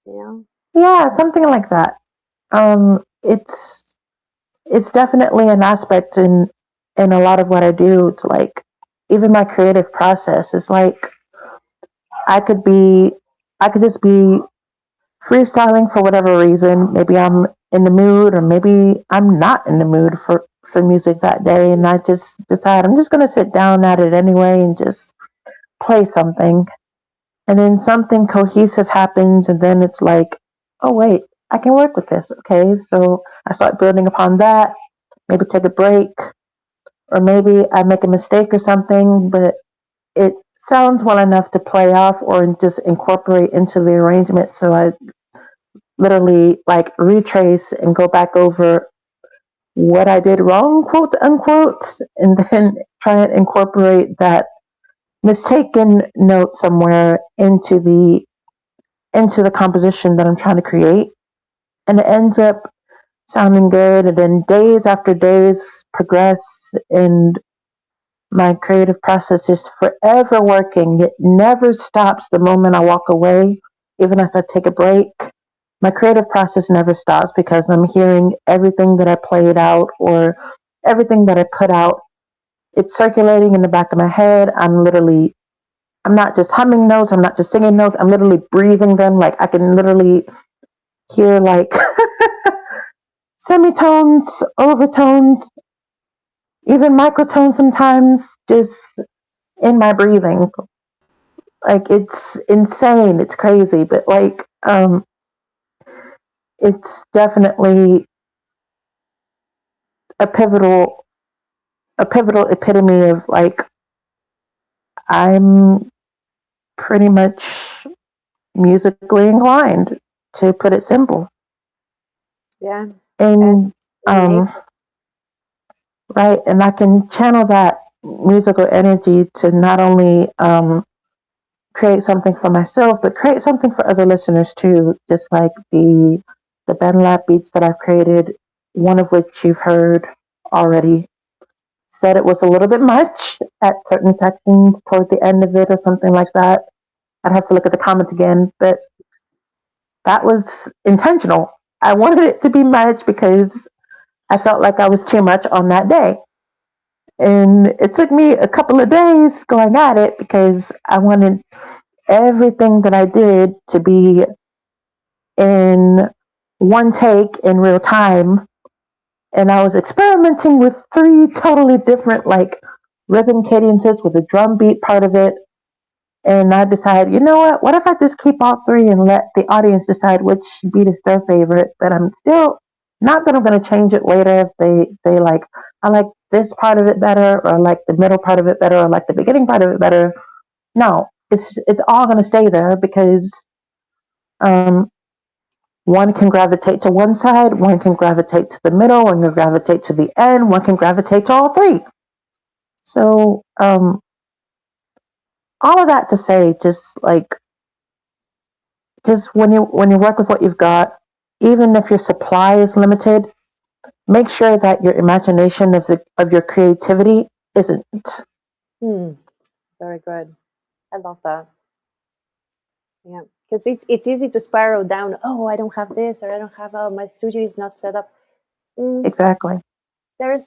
you know. Yeah, something like that. It's definitely an aspect in a lot of what I do. It's like even my creative process is like I could be I could just be freestyling for whatever reason. Maybe I'm in the mood, or maybe I'm not in the mood for music that day, and I just decide I'm just gonna sit down at it anyway and just play something. And then something cohesive happens, and then it's like, oh wait, I can work with this. Okay, so I start building upon that. Maybe take a break, or maybe I make a mistake or something, but it sounds well enough to play off or just incorporate into the arrangement. So I literally like retrace and go back over what I did wrong, quote unquote, and then try and incorporate that mistaken note somewhere into the composition that I'm trying to create. And it ends up sounding good. And then days after days progress, and my creative process is forever working. It never stops the moment I walk away, even if I take a break. My creative process never stops because I'm hearing everything that I played out or everything that I put out. It's circulating in the back of my head. I'm not just humming notes. I'm not just singing notes. I'm literally breathing them. Like I can literally hear like semitones, overtones, even microtones sometimes just in my breathing. Like it's insane. It's crazy, but like it's definitely a pivotal epitome of like I'm pretty much musically inclined, to put it simple. Yeah, And innate. right, and I can channel that musical energy to not only create something for myself, but create something for other listeners too. Just like the Ben Lab beats that I've created, one of which you've heard already. Said it was a little bit much at certain sections toward the end of it, or something like that. I'd have to look at the comments again, but that was intentional. I wanted it to be much because I felt like I was too much on that day. And it took me a couple of days going at it because I wanted everything that I did to be in one take in real time. And I was experimenting with three totally different like rhythm cadences with a drum beat part of it. And I decided, you know what? What if I just keep all three and let the audience decide which beat is their favorite? But I'm still not going to change it later if they say like, I like this part of it better, or I like the middle part of it better, or I like the beginning part of it better. No, it's all going to stay there because um, one can gravitate to one side, one can gravitate to the middle, one can gravitate to the end, one can gravitate to all three. So all of that to say, just when you work with what you've got, even if your supply is limited, make sure that your imagination of your creativity isn't. Very good. I love that. Yeah, because it's easy to spiral down. Oh, I don't have this, or I don't have. Oh, my studio is not set up. Exactly. There's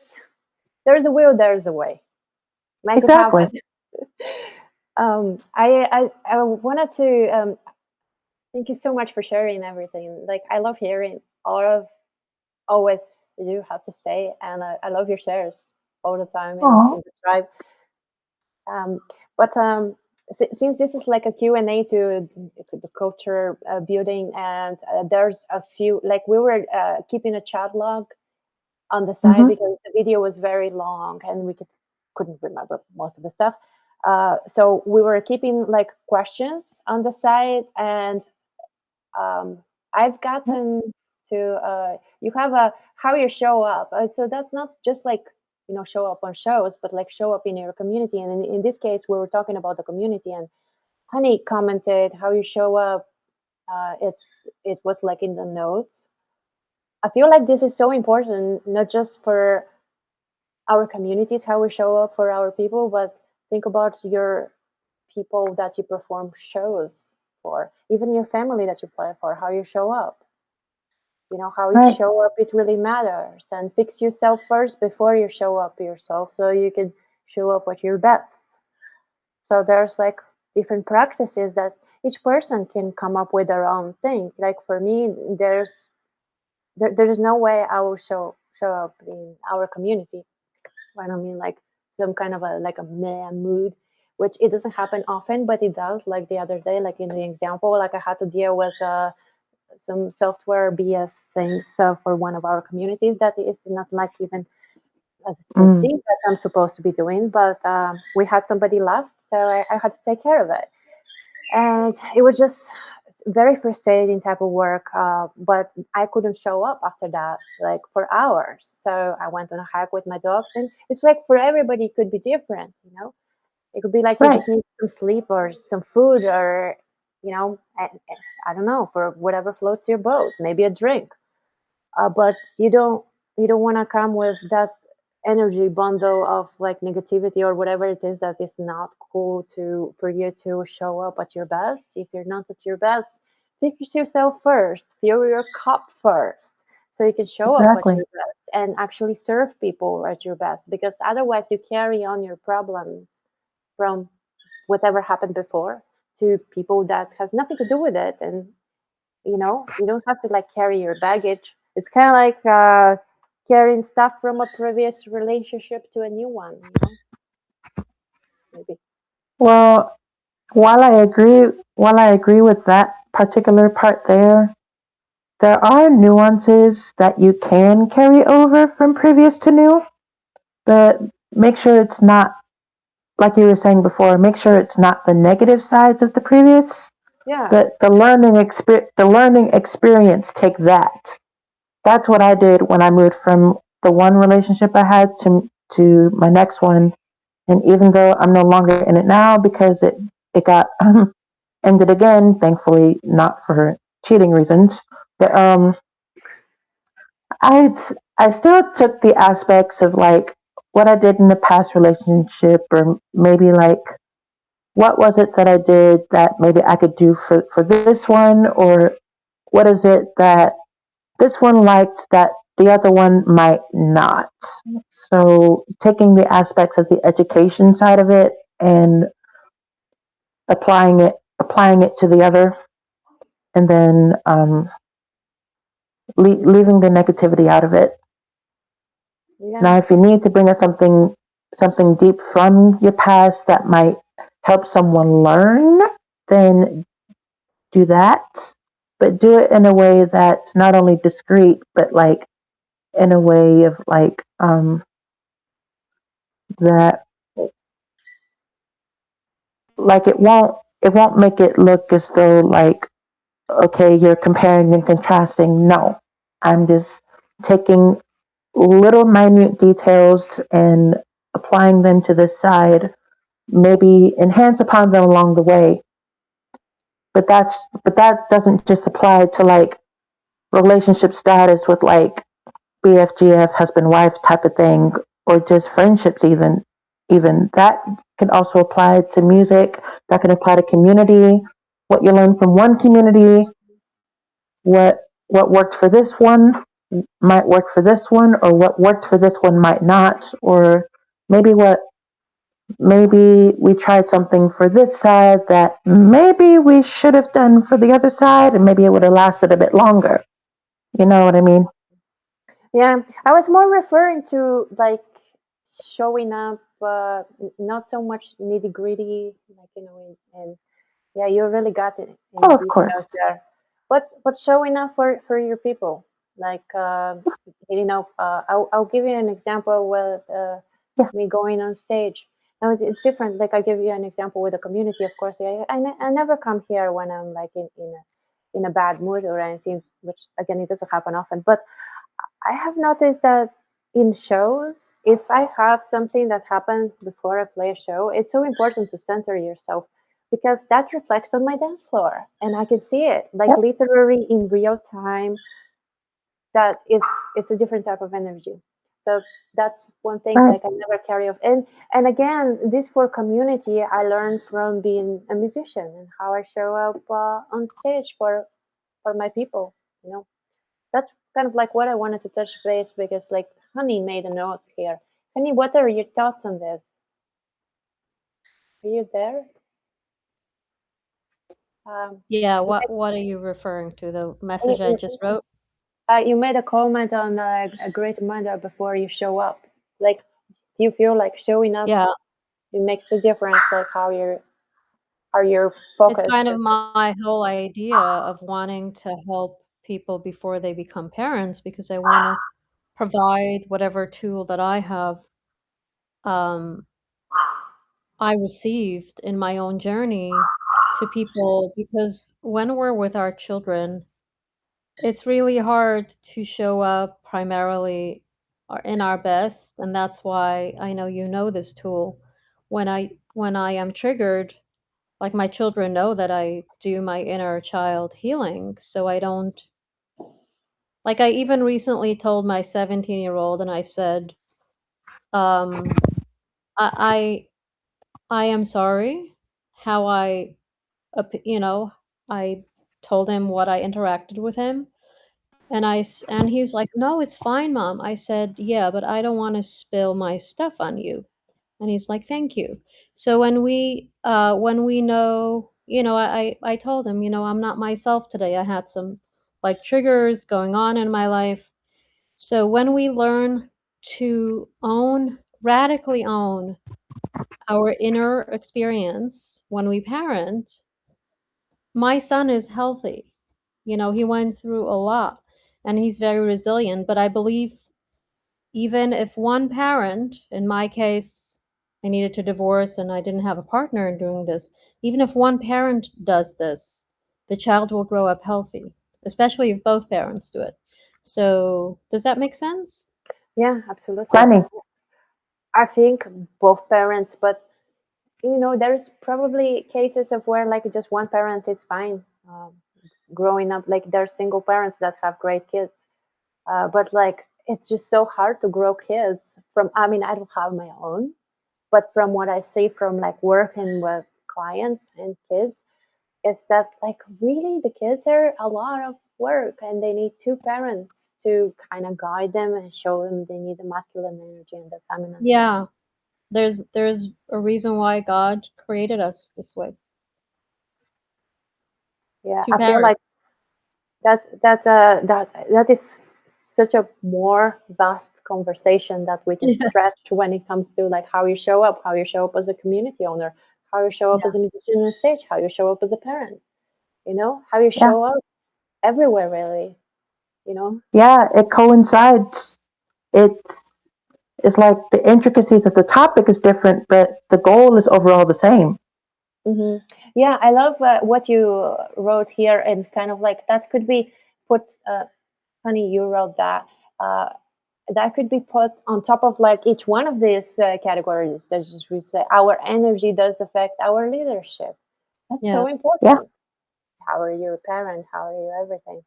a will, there's a way. Make it Exactly. happen. I wanted to thank you so much for sharing everything. Like I love hearing always you have to say, and I love your shares all the time in Aw. the tribe. But since this is like a Q&A to the culture building, and there's a few, like we were keeping a chat log on the side because the video was very long and we couldn't remember most of the stuff. So we were keeping like questions on the side, and I've gotten to you have a how you show up. So that's not just like show up on shows, but like show up in your community. And in this case, we were talking about the community, and Honey commented how you show up. It was like in the notes. I feel like this is so important, not just for our communities, how we show up for our people, but think about your people that you perform shows for, even your family that you play for, how you show up. How you show up, it really matters. And fix yourself first before you show up yourself, so you can show up at your best. So there's like different practices that each person can come up with their own thing. Like for me, there's no way I will show up in our community. I don't mean like some kind of a meh mood, which it doesn't happen often, but it does. Like the other day, like in the example, like I had to deal with some software BS things for one of our communities that is not like even a thing that I'm supposed to be doing, but we had somebody left, so I had to take care of it. And it was just very frustrating type of work, but I couldn't show up after that, like for hours. So I went on a hike with my dogs, and it's like for everybody it could be different, It could be like you just need some sleep or some food, or I don't know, for whatever floats your boat, maybe a drink. But you don't want to come with that energy bundle of like negativity or whatever it is that is not cool for you to show up at your best. If you're not at your best, fix yourself first, fill your cup first, so you can show up at your best and actually serve people at your best. Because otherwise you carry on your problems from whatever happened before to people that has nothing to do with it. And you don't have to like carry your baggage. It's kind of like carrying stuff from a previous relationship to a new one, maybe. Well, while I agree with that particular part there are nuances that you can carry over from previous to new, but make sure it's not, like you were saying before, make sure it's not the negative sides of the previous. Yeah. But the learning experience, take that. That's what I did when I moved from the one relationship I had to my next one. And even though I'm no longer in it now because it got ended again, thankfully not for cheating reasons, but I I still took the aspects of like what I did in the past relationship, or maybe like what was it that I did that maybe I could do for this one, or what is it that this one liked that the other one might not. So taking the aspects of the education side of it and applying it to the other, and then leaving the negativity out of it. Yeah. Now, if you need to bring us something deep from your past that might help someone learn, then do that. But do it in a way that's not only discreet, but like in a way of like that, like it won't make it look as though like, okay, you're comparing and contrasting. No, I'm just taking little minute details and applying them to this side, maybe enhance upon them along the way. But that doesn't just apply to like relationship status with like BFGF, husband wife type of thing, or just friendships. Even that can also apply to music. That can apply to community. What you learn from one community, what worked for this one might work for this one, or what worked for this one might not, or maybe we tried something for this side that maybe we should have done for the other side, and maybe it would have lasted a bit longer. You know what I mean? Yeah, I was more referring to like showing up not so much nitty gritty, like and yeah, you really got it in Oh, of details course. there. What's showing up for your people? Like I'll give you an example with Yeah. me going on stage. Now it's different. Like I give you an example with the community. Of course, I never come here when I'm like in a bad mood or anything, which again it doesn't happen often. But I have noticed that in shows, if I have something that happens before I play a show, it's so important to center yourself because that reflects on my dance floor and I can see it like Yep. literally in real time that it's a different type of energy. So that's one thing Right. like I never carry off. And again, this for community I learned from being a musician and how I show up on stage for my people, you know. That's kind of like what I wanted to touch base because like Honey made a note here. Honey, what are your thoughts on this? Are you there? Yeah, You what are you referring to? The message I made, just wrote? you made a comment on a great reminder before you show up. Like, do you feel like showing up Yeah, it makes the difference? Like how you're it's focused. kind of my whole idea of wanting to help people before they become parents because I want to provide whatever tool that I have um, I received in my own journey to people because when we're with our children, it's really hard to show up primarily in our best, and that's why I know you know this tool. When I am triggered, like my children know that I do my inner child healing, so I don't like I even recently told my 17-year-old and I said, um, I I am sorry how you know, I told him what I interacted with him, and and he was like, "No, it's fine, mom." I said, "Yeah, but I don't want to spill my stuff on you." And he's like, "Thank you." So when we know, I told him, I'm not myself today. I had some like triggers going on in my life. So when we learn to radically own our inner experience when we parent, my son is healthy. He went through a lot and he's very resilient. But I believe even if one parent, in my case, I needed to divorce and I didn't have a partner in doing this, even if one parent does this, the child will grow up healthy, especially if both parents do it. So, does that make sense? Yeah, absolutely. Funny. I think both parents, but there's probably cases of where like just one parent is fine. Growing up, like there's single parents that have great kids, but like it's just so hard to grow kids from. I mean, I don't have my own, but from what I see from like working with clients and kids, is that like really the kids are a lot of work and they need two parents to kind of guide them and show them they need the masculine energy and the feminine energy. Yeah. There's a reason why God created us this way. Yeah, Two I feel like parents. that is such a more vast conversation that we can Yeah. stretch when it comes to like how you show up as a community owner, how you show up Yeah. as a musician on stage, how you show up as a parent, how you Yeah. show up everywhere really, you know. Yeah, it coincides. It's it's like the intricacies of the topic is different, but the goal is overall the same. hmm Yeah, I love what you wrote here, and kind of like that could be put. Honey, you wrote that. Uh, that could be put on top of like each one of these categories. That's just we say our energy does affect our leadership. That's Yeah. so Yeah. important. How are you a parent? How are you everything?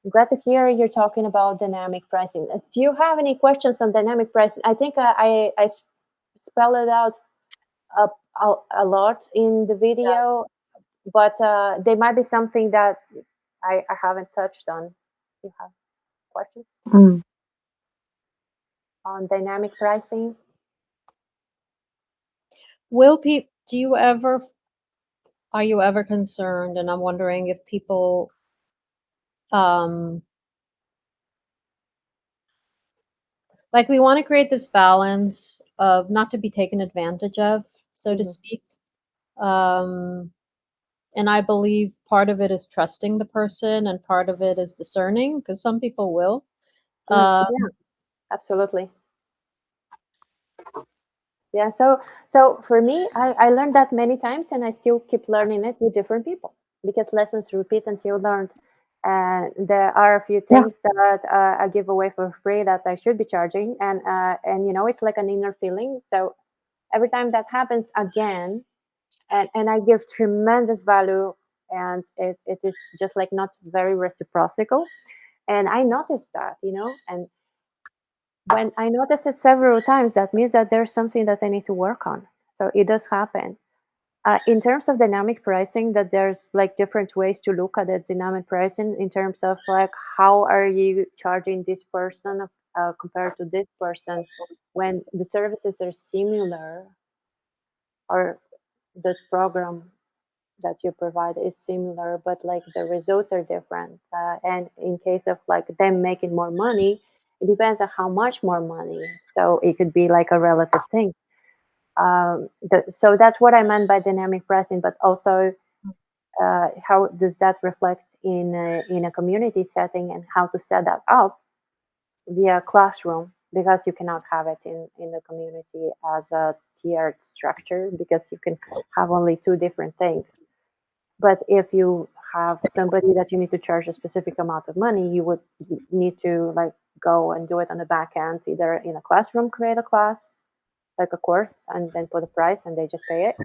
I'm glad to hear you're talking about dynamic pricing. Do you have any questions on dynamic pricing? I think I spell it out a, a lot in the video, but there might be something that I haven't touched on. You have questions Mm. on dynamic pricing? Are you ever concerned? And I'm wondering if people, um, like we want to create this balance not to be taken advantage of, so to speak. And I believe part of it is trusting the person, and part of it is discerning, because some people will. Yeah, absolutely. Yeah, so for me, I learned that many times, and I still keep learning it with different people because lessons repeat until learned. And there are a few Yeah. things that I give away for free that I should be charging, and it's like an inner feeling. So every time that happens again, and I give tremendous value, and it is just like not very reciprocal. And I noticed that, and when I notice it several times, that means that there's something that I need to work on. So it does happen. In terms of dynamic pricing, that there's like different ways to look at the dynamic pricing in terms of like how are you charging this person compared to this person when the services are similar, or the program that you provide is similar, but like the results are different. And in case of like them making more money, it depends on how much more money. So it could be like a relative thing. So that's what I meant by dynamic pricing, but also how does that reflect in a community setting, and how to set that up via classroom, because you cannot have it in the community as a tiered structure, because you can have only two different things. But if you have somebody that you need to charge a specific amount of money, you would need to like go and do it on the back end, either in a classroom, create a class, like a course, and then put a price and they just pay it,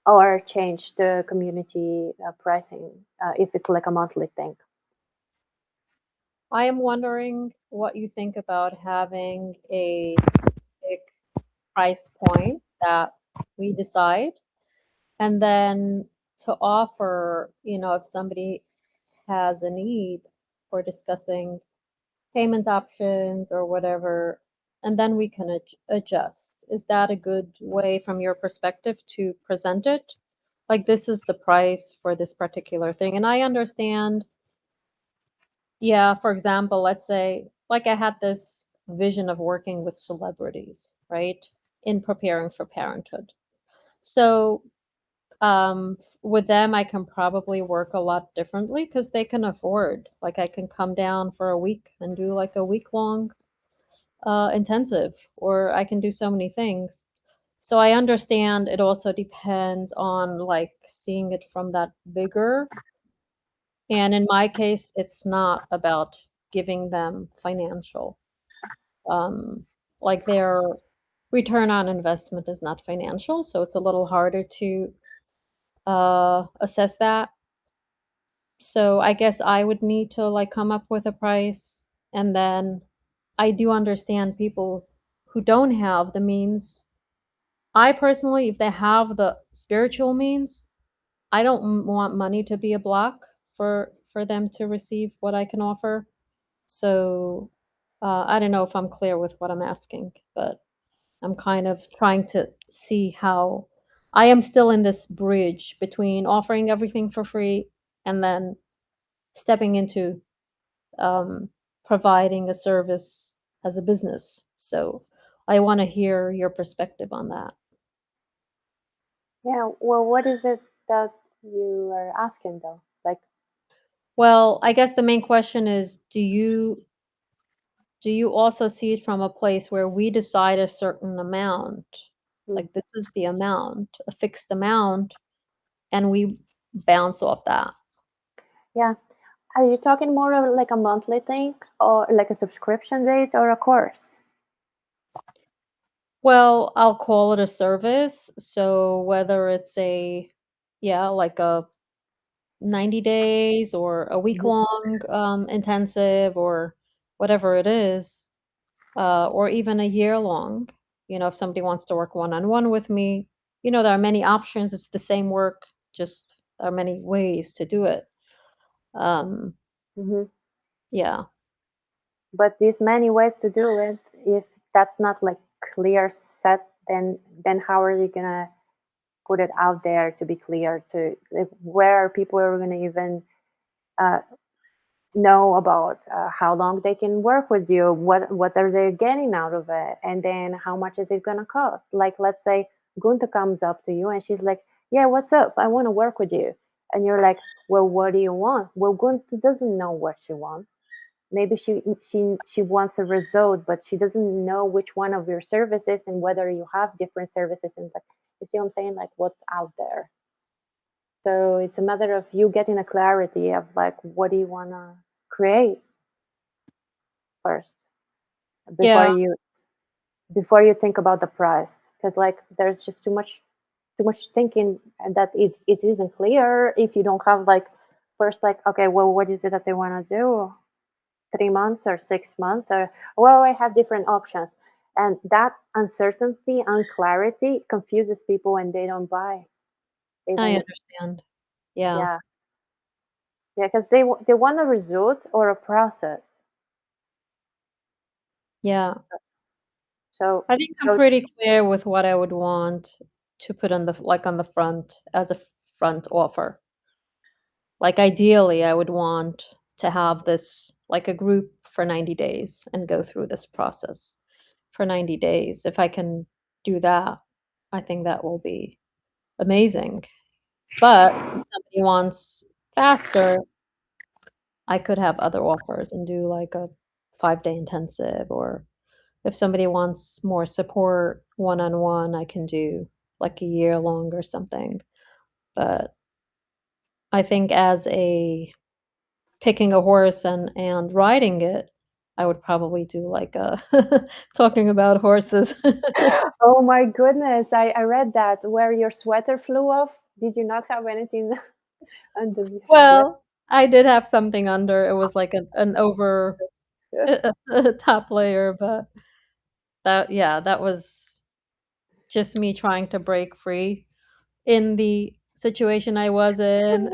or change the community pricing if it's like a monthly thing. I am wondering what you think about having a specific price point that we decide, and then to offer, if somebody has a need for discussing payment options or whatever, and then we can adjust. Is that a good way from your perspective to present it? Like, this is the price for this particular thing. And I understand, yeah, for example, let's say, like I had this vision of working with celebrities, right? In preparing for parenthood. So with them, I can probably work a lot differently because they can afford, like, I can come down for a week and do like a week long intensive, or I can do so many things. So I understand it also depends on like seeing it from that bigger. And in my case, it's not about giving them financial. Um, like their return on investment is not financial, so it's a little harder to assess that. So I guess I would need to like come up with a price, and then I do understand people who don't have the means. I personally, if they have the spiritual means, I don't want money to be a block for them to receive what I can offer. So I don't know if I'm clear with what I'm asking, but I'm kind of trying to see how I am still in this bridge between offering everything for free and then stepping into providing a service as a business. So I want to hear your perspective on that. Yeah, well, what is it that you are asking though? Like, Well, I guess the main question is, do you also see it from a place where we decide a certain amount, like this is the amount, a fixed amount, and we bounce off that? yeah, are you talking more of like a monthly thing, or like a subscription base, or a course? Well, I'll call it a service. So whether it's like a 90 days or a week long intensive or whatever it is, or even a year long, if somebody wants to work one on one with me, there are many options. It's the same work, just there are many ways to do it. Um, Mm-hmm. yeah. But these many ways to do it, if that's not like clear set, then how are you gonna put it out there to be clear to, like, where are people are gonna even know about how long they can work with you, what are they getting out of it, and then how much is it going to cost. Like, let's say Gunta comes up to you and she's like, yeah, what's up, I want to work with you. And you're like, well, what do you want? Well, Gunta doesn't know what she wants. Maybe she wants a result, but she doesn't know which one of your services and whether you have different services. And like, you see what I'm saying, like what's out there. So it's a matter of you getting a clarity of like, what do you want to create first before Yeah, you before you think about the price, because like there's just too much thinking, and that it isn't clear if you don't have like first like, okay, well, what is it that they want to do, 3 months or 6 months, or well, I have different options. And that uncertainty and clarity confuses people and they don't buy. They I don't. understand. Yeah, Yeah, yeah, because they want a result or a process. yeah. So I think I'm so pretty clear with what I would want to put on the like on the front as a front offer. Like ideally, I would want to have this like a group for 90 days and go through this process for 90 days. If I can do that, I think that will be amazing. But if somebody wants faster, I could have other offers and do like a 5-day intensive, or if somebody wants more support one-on-one, I can do like a year long or something. But I think as a picking a horse and riding it, I would probably do like a talking about horses. oh my goodness, I read that where your sweater flew off. Did you not have anything under the sweater? Well, I did have something under. It was like an over top layer, but that yeah, that was just me trying to break free in the situation I was in.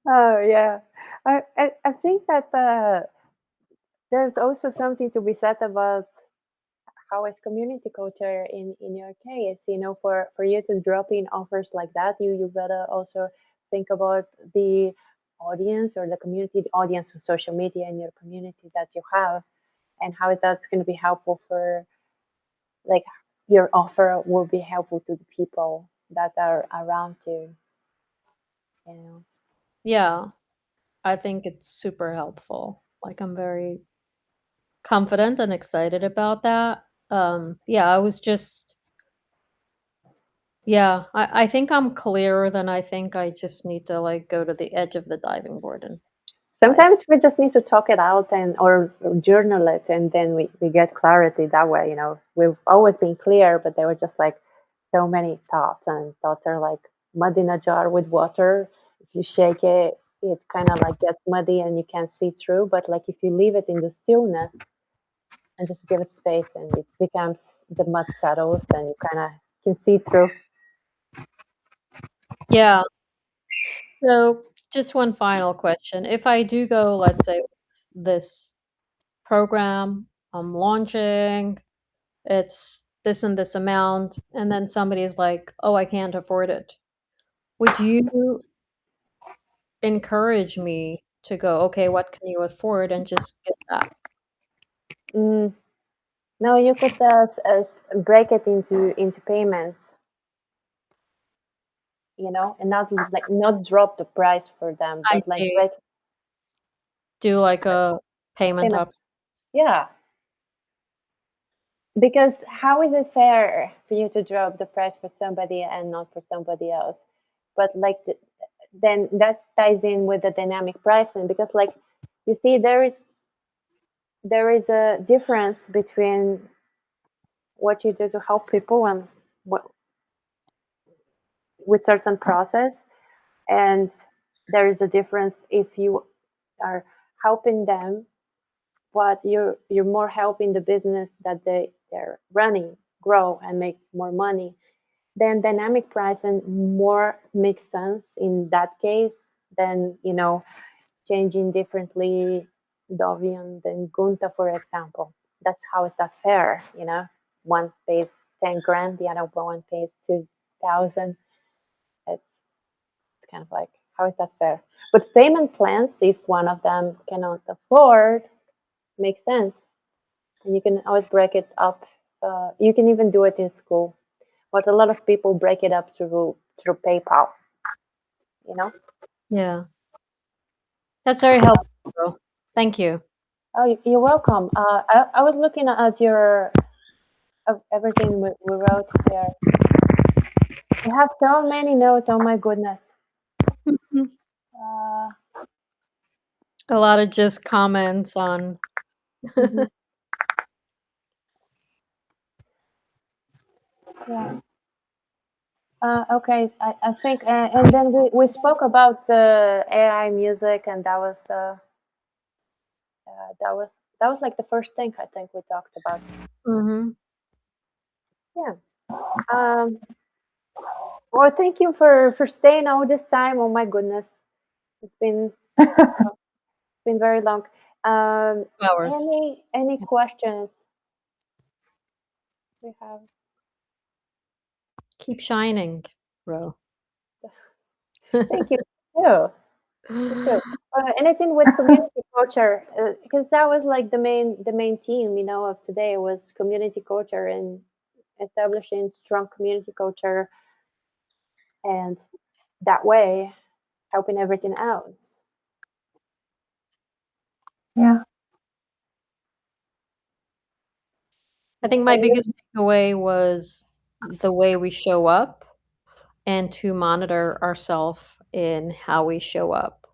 Oh yeah, I think that there's also something to be said about how is community culture in your case. For you to drop in offers like that, you better also think about the audience or the community, the audience of social media in your community that you have, and how that's going to be helpful for like your offer will be helpful to the people that are around you. Yeah, I think it's super helpful. Like I'm very confident and excited about that. Yeah, I was just yeah, I think I'm clearer than I think. I just need to like go to the edge of the diving board and dive. Sometimes we just need to talk it out and or journal it, and then we get clarity that way. We've always been clear, but there were just like so many thoughts, and thoughts are like mud in a jar with water. If you shake it, it kind of like gets muddy and you can't see through. But like if you leave it in the stillness and just give it space, and it becomes, the mud settles, then you kind of can see through. Yeah. So just one final question. If I do go, let's say, with this program I'm launching, it's this and this amount, and then somebody is like, "Oh, I can't afford it." Would you encourage me to go, "Okay, what can you afford?" and just get that? Mm, no, you could break it into payments, and not drop the price for them, I but like see. break Do like a payment payment. up. Yeah, because how is it fair for you to drop the price for somebody and not for somebody else? But like then that ties in with the dynamic pricing, because like you see there is a difference between what you do to help people and what with certain process, and there is a difference if you are helping them, but you're more helping the business that they're running grow and make more money. Then dynamic pricing more makes sense in that case than changing differently Dovian than Gunta, for example. That's how is that fair? One pays 10 grand, the other one pays 2,000. It's kind of like, how is that fair? But payment plans, if one of them cannot afford, makes sense. And you can always break it up. You can even do it in school, but a lot of people break it up through PayPal. You know. Yeah, that's very helpful, Ro. Thank you. Oh, you're welcome. I was looking at your of everything we wrote here. We have so many notes. Oh my goodness. Uh, A lot of just comments on. mhm. Yeah. Okay. I think, and then we spoke about AI music, and that was that was like the first thing I think we talked about. Hmm. Yeah. Um. Well, thank you for staying all this time. Oh my goodness, it's been very long. Um. Hours. Any questions we have? Keep shining, Ro. Thank you too. You too. Anything with community culture, because that was like the main theme, of today was community culture and establishing strong community culture, and that way helping everything else. Yeah. I Yeah. think my biggest takeaway was the way we show up and to monitor ourselves in how we show up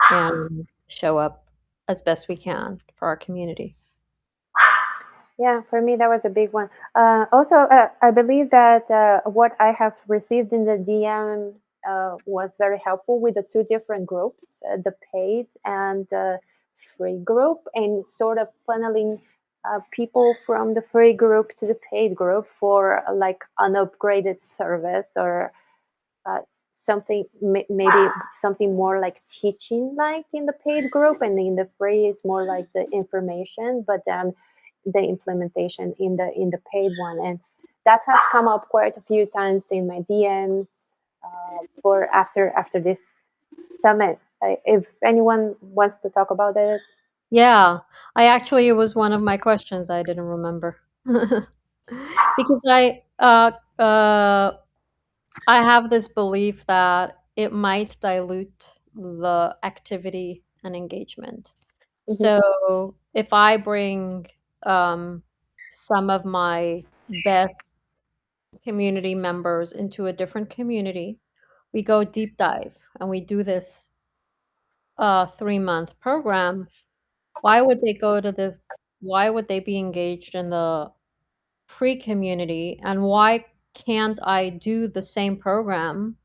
and show up as best we can for our community. Yeah, for me that was a big one. Also, I believe that what I have received in the DM was very helpful with the two different groups, the paid and the free group, and sort of funneling people from the free group to the paid group for like an upgraded service or something, maybe something more like teaching like in the paid group, and in the free is more like the information, but then the implementation in the paid one. And that has come up quite a few times in my DMs for after this summit. If anyone wants to talk about it. Yeah, it was one of my questions I didn't remember. Because I have this belief that it might dilute the activity and engagement. Mhm. So if I bring some of my best community members into a different community, we go deep dive and we do this 3-month program. Why would they go to why would they be engaged in the free community, and why can't I do the same program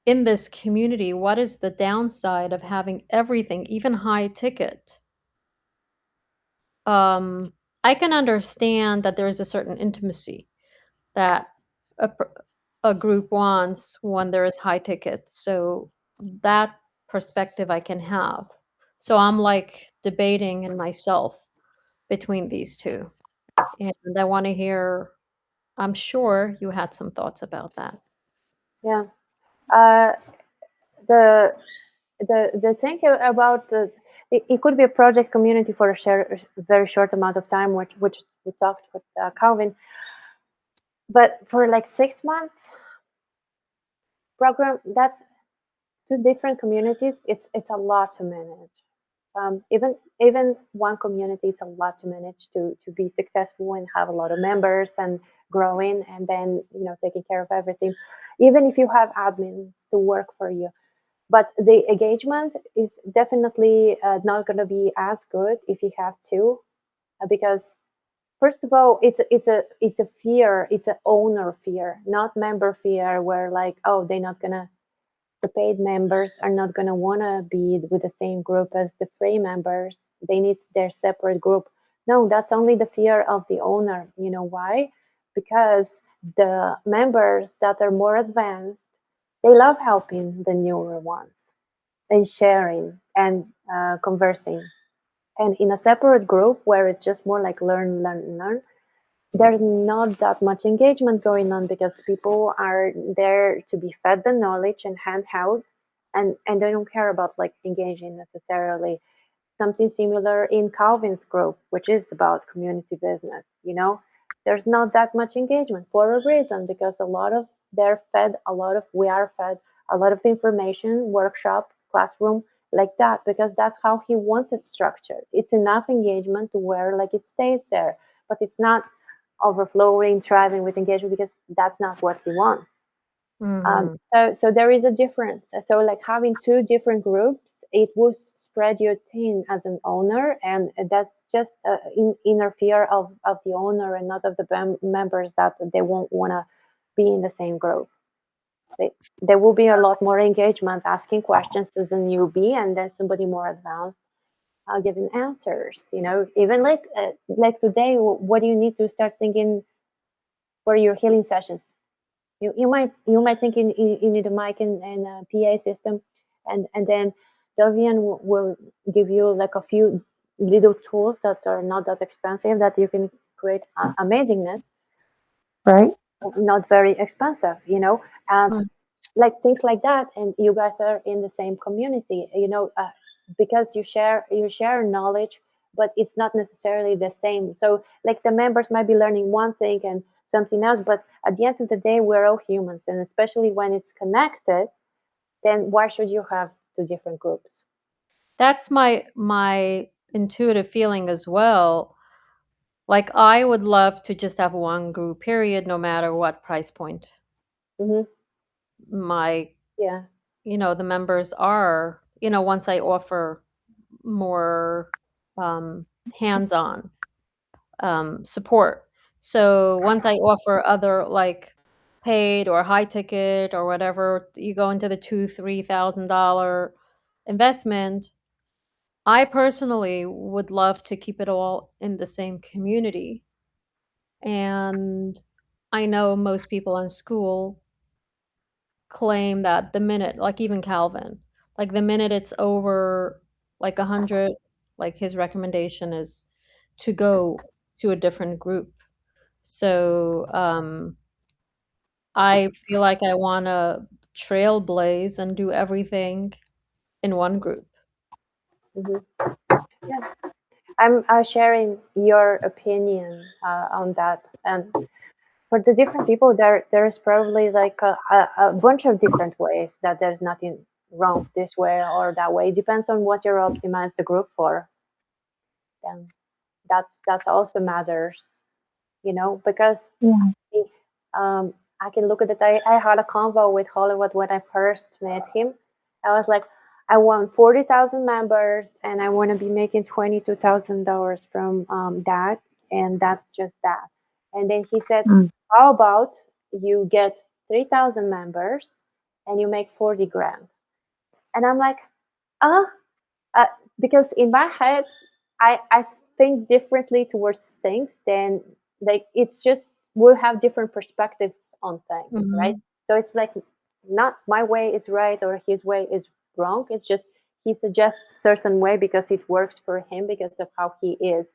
in this community? What is the downside of having everything, even high ticket? I can understand that there is a certain intimacy that a group wants when there is high ticket. So that perspective I can have. So I'm like debating in myself between these two. And I want to hear, I'm sure you had some thoughts about that. Yeah. Uh, the the thing about it could be a project community for very short amount of time, which we talked with Calvin, but for like 6 months program, that's two different communities. It's a lot to manage. Even one community, it's a lot to manage to be successful and have a lot of members and growing, and then taking care of everything, even if you have admins to work for you. But the engagement is definitely not going to be as good if you have two, because first of all, it's a fear, it's an owner fear, not member fear, where like, oh, they're not gonna the paid members are not gonna wanna be with the same group as the free members. They need their separate group. No, that's only the fear of the owner. You know why? Because the members that are more advanced, they love helping the newer ones and sharing and conversing. And in a separate group where it's just more like learn, learn, learn, there's not that much engagement going on because people are there to be fed the knowledge and handheld, and they don't care about like engaging necessarily. Something similar in Calvin's group, which is about community business. There's not that much engagement for a reason, because we are fed a lot of information, workshop, classroom, like that, because that's how he wants it structured. It's enough engagement to where like it stays there, but it's not overflowing, thriving with engagement, because that's not what he wants. So there is a difference. So like having two different groups, it will spread your thin as an owner, and that's just inner fear of the owner and not of the members, that they won't want to be in the same group. There will be a lot more engagement, asking questions as a newbie, and then somebody more advanced giving answers. Even like today, what do you need to start singing for your healing sessions? You might think you need a mic and a PA system, and then Dovian will give you like a few little tools that are not that expensive, that you can create amazingness, Right? not very expensive, and like things like that. And you guys are in the same community, because you share knowledge, but it's not necessarily the same. So like the members might be learning one thing and something else, but at the end of the day, we're all humans, and especially when it's connected, then why should you have two different groups? That's my intuitive feeling as well. Like I would love to just have one group, period, no matter what price point. Mm-hmm. My, Yeah. the members are, once I offer more hands-on support. So once I offer other like paid or high ticket or whatever, you go into the $2,000-3,000 investment. I personally would love to keep it all in the same community. And I know most people in school claim that the minute, like even Calvin, like the minute it's over like 100, like his recommendation is to go to a different group. So I feel like I want to trailblaze and do everything in one group. Mm-hmm. Yeah. I'm sharing your opinion on that. And for the different people, there's probably like a bunch of different ways, that there's nothing wrong this way or that way. It depends on what you're optimized the group for. And that's also matters, because Yeah. I can look at it. I had a convo with Hollywood when I first met him. I was like, I want 40,000 members, and I want to be making $22,000 from that, and that's just that. And then he said, Mm. how about you get 3,000 members and you make 40 grand? And I'm like, uh, uh, because in my head, I think differently towards things. Then like it's just we'll have different perspectives on things, right? Mhm. So it's like not my way is right or his way is wrong. It's just he suggests a certain way because it works for him because of how he is,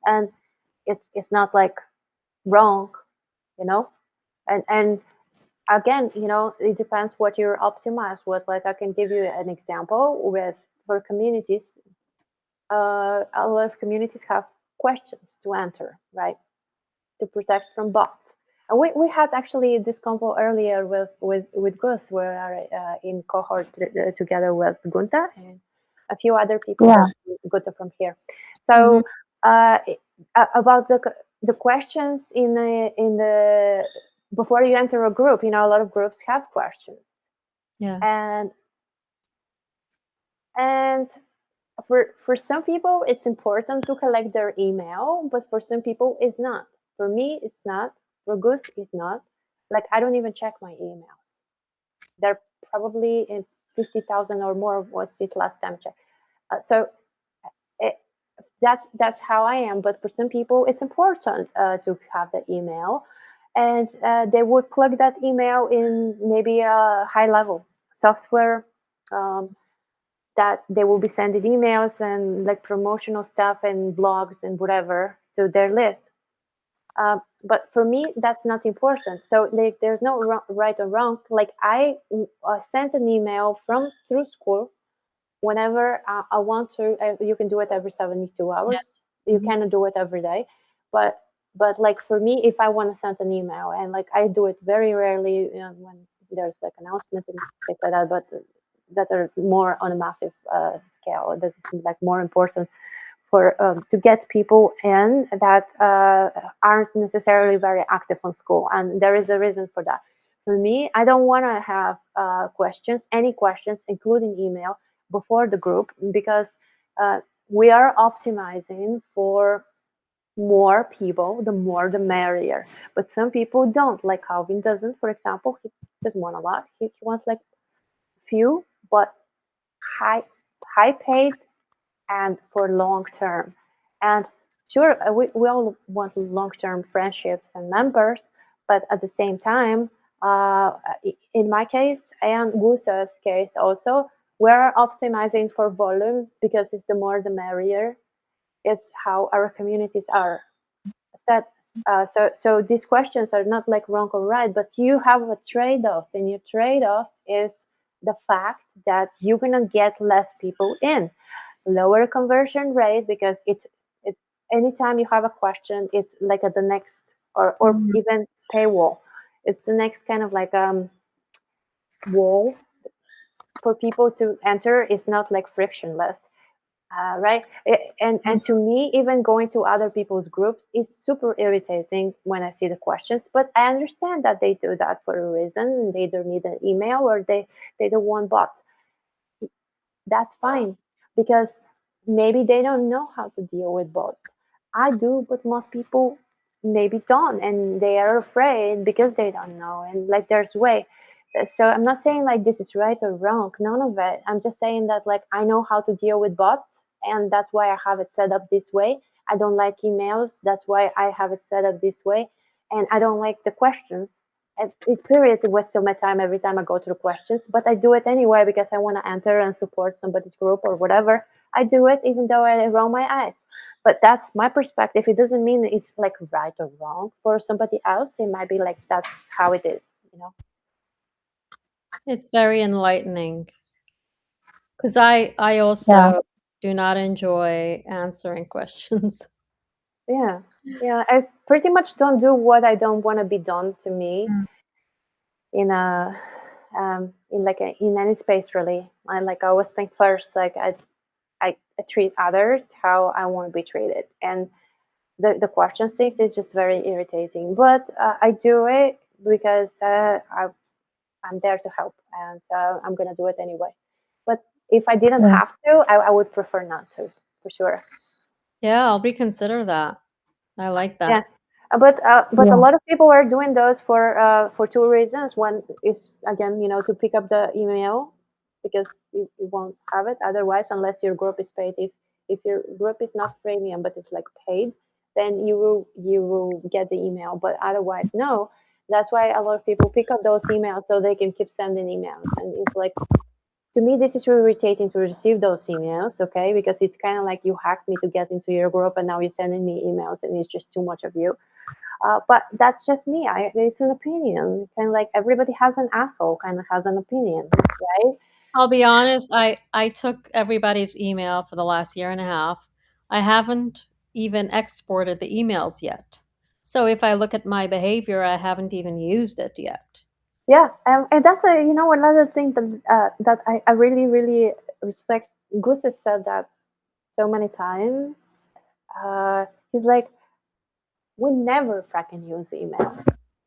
and it's not like wrong, you know. And again, it depends what you're optimized with. Like I can give you an example with for communities. A lot of communities have questions to answer, right? To protect from bots. And we had actually this convo earlier with Gus. We are in cohort together with Gunta and a few other people Yeah. that Gunta from here. So about the questions in the before you enter a group, a lot of groups have questions, Yeah. and for some people it's important to collect their email, but for some people it's not. For me it's not. For Gus it's not. Like I don't even check my emails. They're probably in 50,000 or more was his last time check. So it, that's how I am. But for some people it's important to have the email, and they would plug that email in maybe a high level software, that they will be sending emails and like promotional stuff and blogs and whatever to their list. but for me that's not important. So like there's no right or wrong. Like I sent an email from through school whenever I want to. You can do it every 72 Yeah. hours. You Mhm. cannot do it every day, but like for me, if I want to send an email, and like I do it very rarely, when there's like announcements and things like that, but that are more on a massive scale. That is like more important for to get people in that aren't necessarily very active on school, and there is a reason for that. For me, I don't want to have questions, any questions, including email, before the group, because uh, we are optimizing for more people. The more the merrier, but some people don't, like Calvin doesn't, for example. He doesn't want a lot. He wants like few but high high paid and for long term. And sure, we all want long term friendships and members, but at the same time, in my case and Gusa's case also, we're optimizing for volume because it's the more the merrier. It's how our communities are set. So these questions are not like wrong or right, but you have a trade off, and your trade off is the fact that you're gonna get less people in, lower conversion rate, because it anytime you have a question, it's like at the next, or Mhm. even paywall, it's the next kind of like wall for people to enter. It's not like frictionless, right? And to me, even going to other people's groups, it's super irritating when I see the questions. But I understand that they do that for a reason. They don't need an email, or they don't want bots. That's fine, because maybe they don't know how to deal with bots. I do, but most people maybe don't, and they are afraid because they don't know. And like there's way. So I'm not saying like this is right or wrong, none of it. I'm just saying that like I know how to deal with bots, and that's why I have it set up this way. I don't like emails, that's why I have it set up this way. And I don't like the questions. It's period to waste my time every time I go through questions, but I do it anyway because I want to enter and support somebody's group or whatever. I do it even though I roll my eyes. But that's my perspective. It doesn't mean it's like right or wrong for somebody else. It might be like that's how it is. It's very enlightening because I Yeah. also do not enjoy answering questions. Yeah. Yeah. I pretty much don't do what I don't want to be done to me Mm. in a in any space really. I always think first, like I treat others how I want to be treated. And the question things is just very irritating. But I do it because I'm there to help, and I'm gonna do it anyway. But if I didn't Yeah. have to, I would prefer not to, for sure. Yeah, I'll reconsider that. I like Yeah, that. but a Yeah. lot of people are doing those for two reasons. One is again, to pick up the email, because you won't have it otherwise unless your group is paid. If your group is not premium but it's like paid, then you will get the email. But otherwise, no. That's why a lot of people pick up those emails so they can keep sending emails. And it's like, to me, this is really irritating to receive those emails, okay? Because it's kind of like you hacked me to get into your group, and now you're sending me emails, and it's just too much of you. But that's just me. It's an opinion. Kind of like everybody has an asshole, kind of has an opinion, right? I'll be honest, I took everybody's email for the last year and a half. I haven't even exported the emails yet. So if I look at my behavior, I haven't even used it yet. Yeah, and that's another thing that I really really respect. Gus has said that so many times. He's like, we never fucking use email.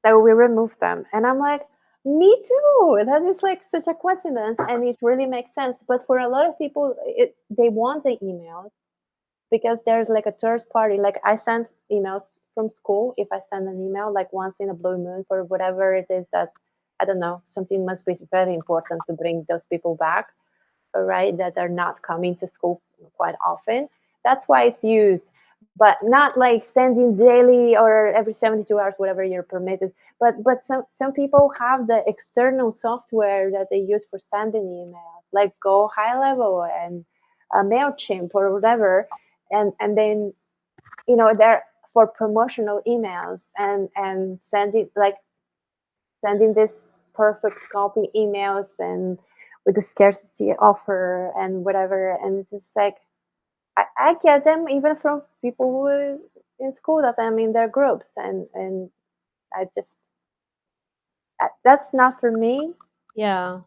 So we remove them. And I'm like, me too. That is like such a coincidence, and it really makes sense. But for a lot of people, they want the emails because there's like a third party. Like I send emails from school. If I send an email like once in a blue moon for whatever it is that, I don't know, something must be very important to bring those people back, right? That are not coming to school quite often. That's why it's used, but not like sending daily or every 72 hours, whatever you're permitted. But some people have the external software that they use for sending emails, like Go High Level and Mailchimp or whatever, and then there are for promotional emails and sending this perfect copy emails and with the scarcity offer and whatever. And it's just like I get them even from people who in school that I'm in their groups, and I just that's not for me. Yeah.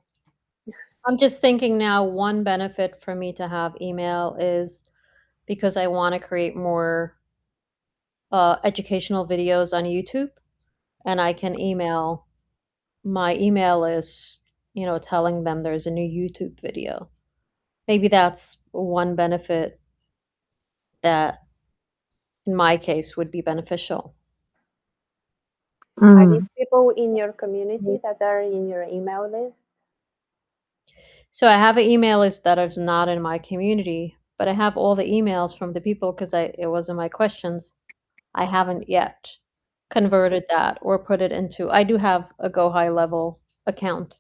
I'm just thinking now, one benefit for me to have email is because I want to create more educational videos on YouTube, and I can email my email list, telling them there's a new YouTube video. Maybe that's one benefit that, in my case, would be beneficial. Are these Mm. people in your community that are in your email list? So I have an email list that is not in my community, but I have all the emails from the people because it was in my questions. I haven't yet converted that or put it into. I do have a Go High Level account,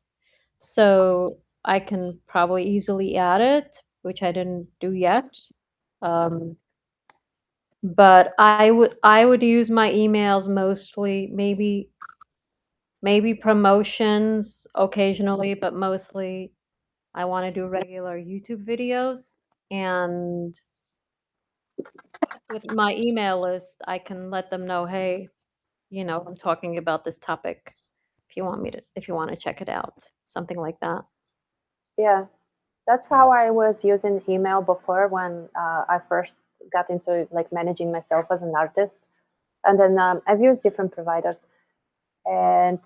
so I can probably easily add it, which I didn't do yet. But I would use my emails mostly, maybe promotions occasionally, but mostly I want to do regular YouTube videos. And with my email list, I can let them know, hey, I'm talking about this topic. If you want to check it out, something like that. Yeah, that's how I was using email before when I first got into like managing myself as an artist. And then I've used different providers, and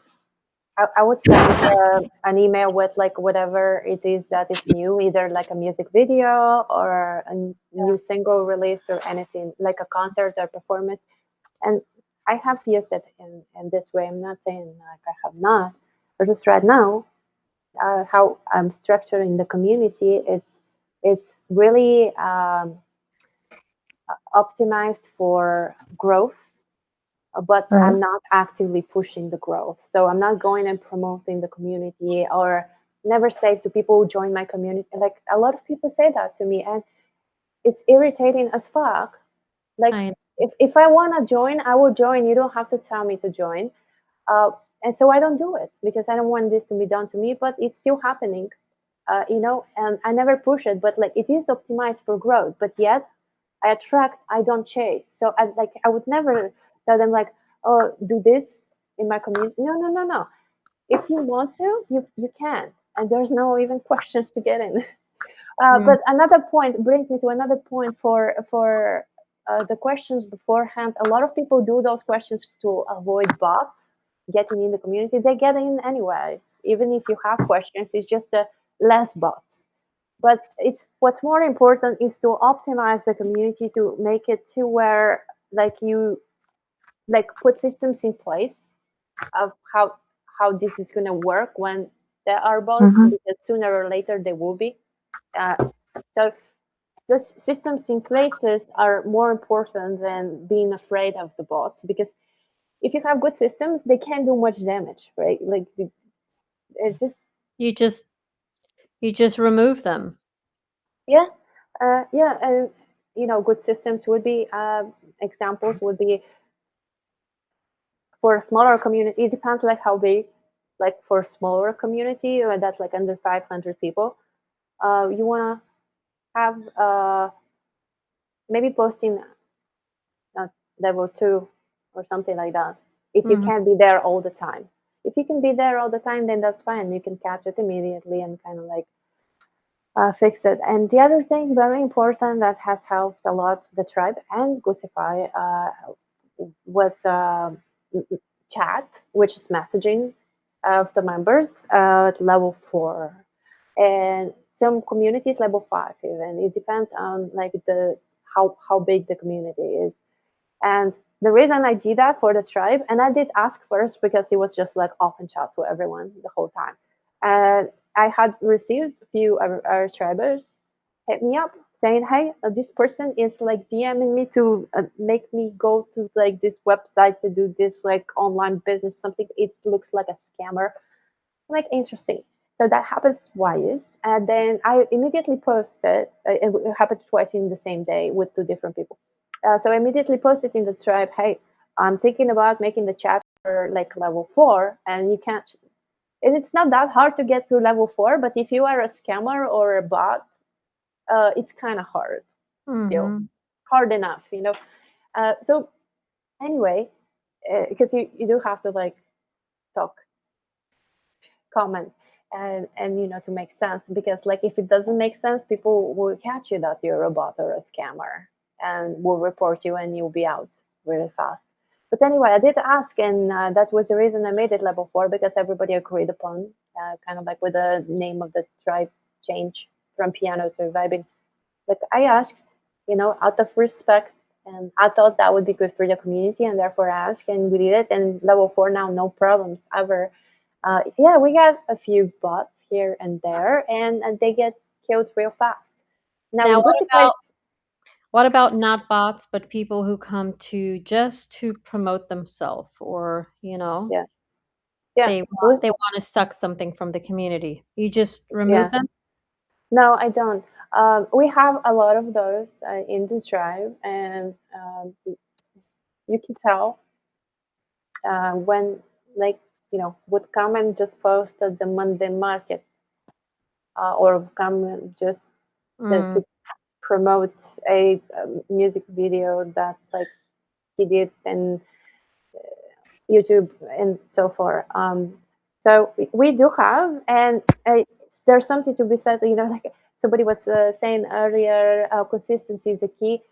I would send an email with like whatever it is that is new, either like a music video or a new single released or anything like a concert or performance. And I have used it in this way. I'm not saying like I have not, but just right now, how I'm structuring the community is it's really optimized for growth, but Right. I'm not actively pushing the growth. So I'm not going and promoting the community or never say to people who join my community. Like a lot of people say that to me, and it's irritating as fuck. Like I if I want to join, I will join. You don't have to tell me to join. And so I don't do it because I don't want this to be done to me, but it's still happening. And I never push it, but like it is optimized for growth, but yet I attract, I don't chase. So I would never tell them like, oh, do this in my community. No, no, no, no. If you want to, you can, and there's no even questions to get in. Mm. But another point brings me to another point for the questions beforehand. A lot of people do those questions to avoid bots getting in the community. They get in anyways, even if you have questions. It's just less bots. But it's what's more important is to optimize the community to make it to where like you like put systems in place of how this is going to work when there are bots, Mm-hmm. because sooner or later they will be. Uh, so those systems in places are more important than being afraid of the bots, because if you have good systems, they can't do much damage, right? Like it's just You just remove them. yeah, yeah, and good systems would be examples would be for a smaller community. It depends like how big. Like for a smaller community that's like under 500 people, you want to have maybe posting level 2 or something like that. If you Mhm. can't be there all the time, if you can be there all the time, then that's fine. You can catch it immediately and kind of like fix it. And the other thing, very important, that has helped a lot the tribe and Goosify was chat, which is messaging of the members at level 4, and some communities level 5 even. It depends on like the how big the community is. And the reason I did that for the tribe, and I did ask first because it was just like open chat to everyone the whole time. And I had received a few our tribers hit me up saying, "Hey, this person is like DMing me to make me go to like this website to do this like online business something. It looks like a scammer." I'm like, interesting. So that happens twice, and then I immediately posted. It happened twice in the same day with 2 different people. So I immediately posted in the tribe, hey, I'm thinking about making the chapter like level 4, and you can't. And it's not that hard to get to level 4, but if you are a scammer or a bot, it's kind of hard. Still, hard enough, So anyway, because you do have to like talk, comment, and to make sense, because like if it doesn't make sense, people will catch you that you're a bot or a scammer and will report you, and you'll be out really fast. But anyway, I did ask, and that was the reason I made it level 4, because everybody agreed upon, kind of like with the name of the tribe change from piano to vibing. Like I asked, out of respect, and I thought that would be good for the community, and therefore I asked, and we did it. And level 4 now, no problems ever. Yeah, we got a few bots here and there, and they get killed real fast. Now, Now, Goodify, what about not bots, but people who come to just to promote themselves, or yeah, yeah, they want to suck something from the community? You just remove yeah. them? No, I don't. We have a lot of those in the tribe, and you can tell when, like, would come and just post at the Monday market, or come and just to promote a music video that like he did in YouTube and so forth. So we do have, and there's something to be said. Like somebody was saying earlier, consistency is the key.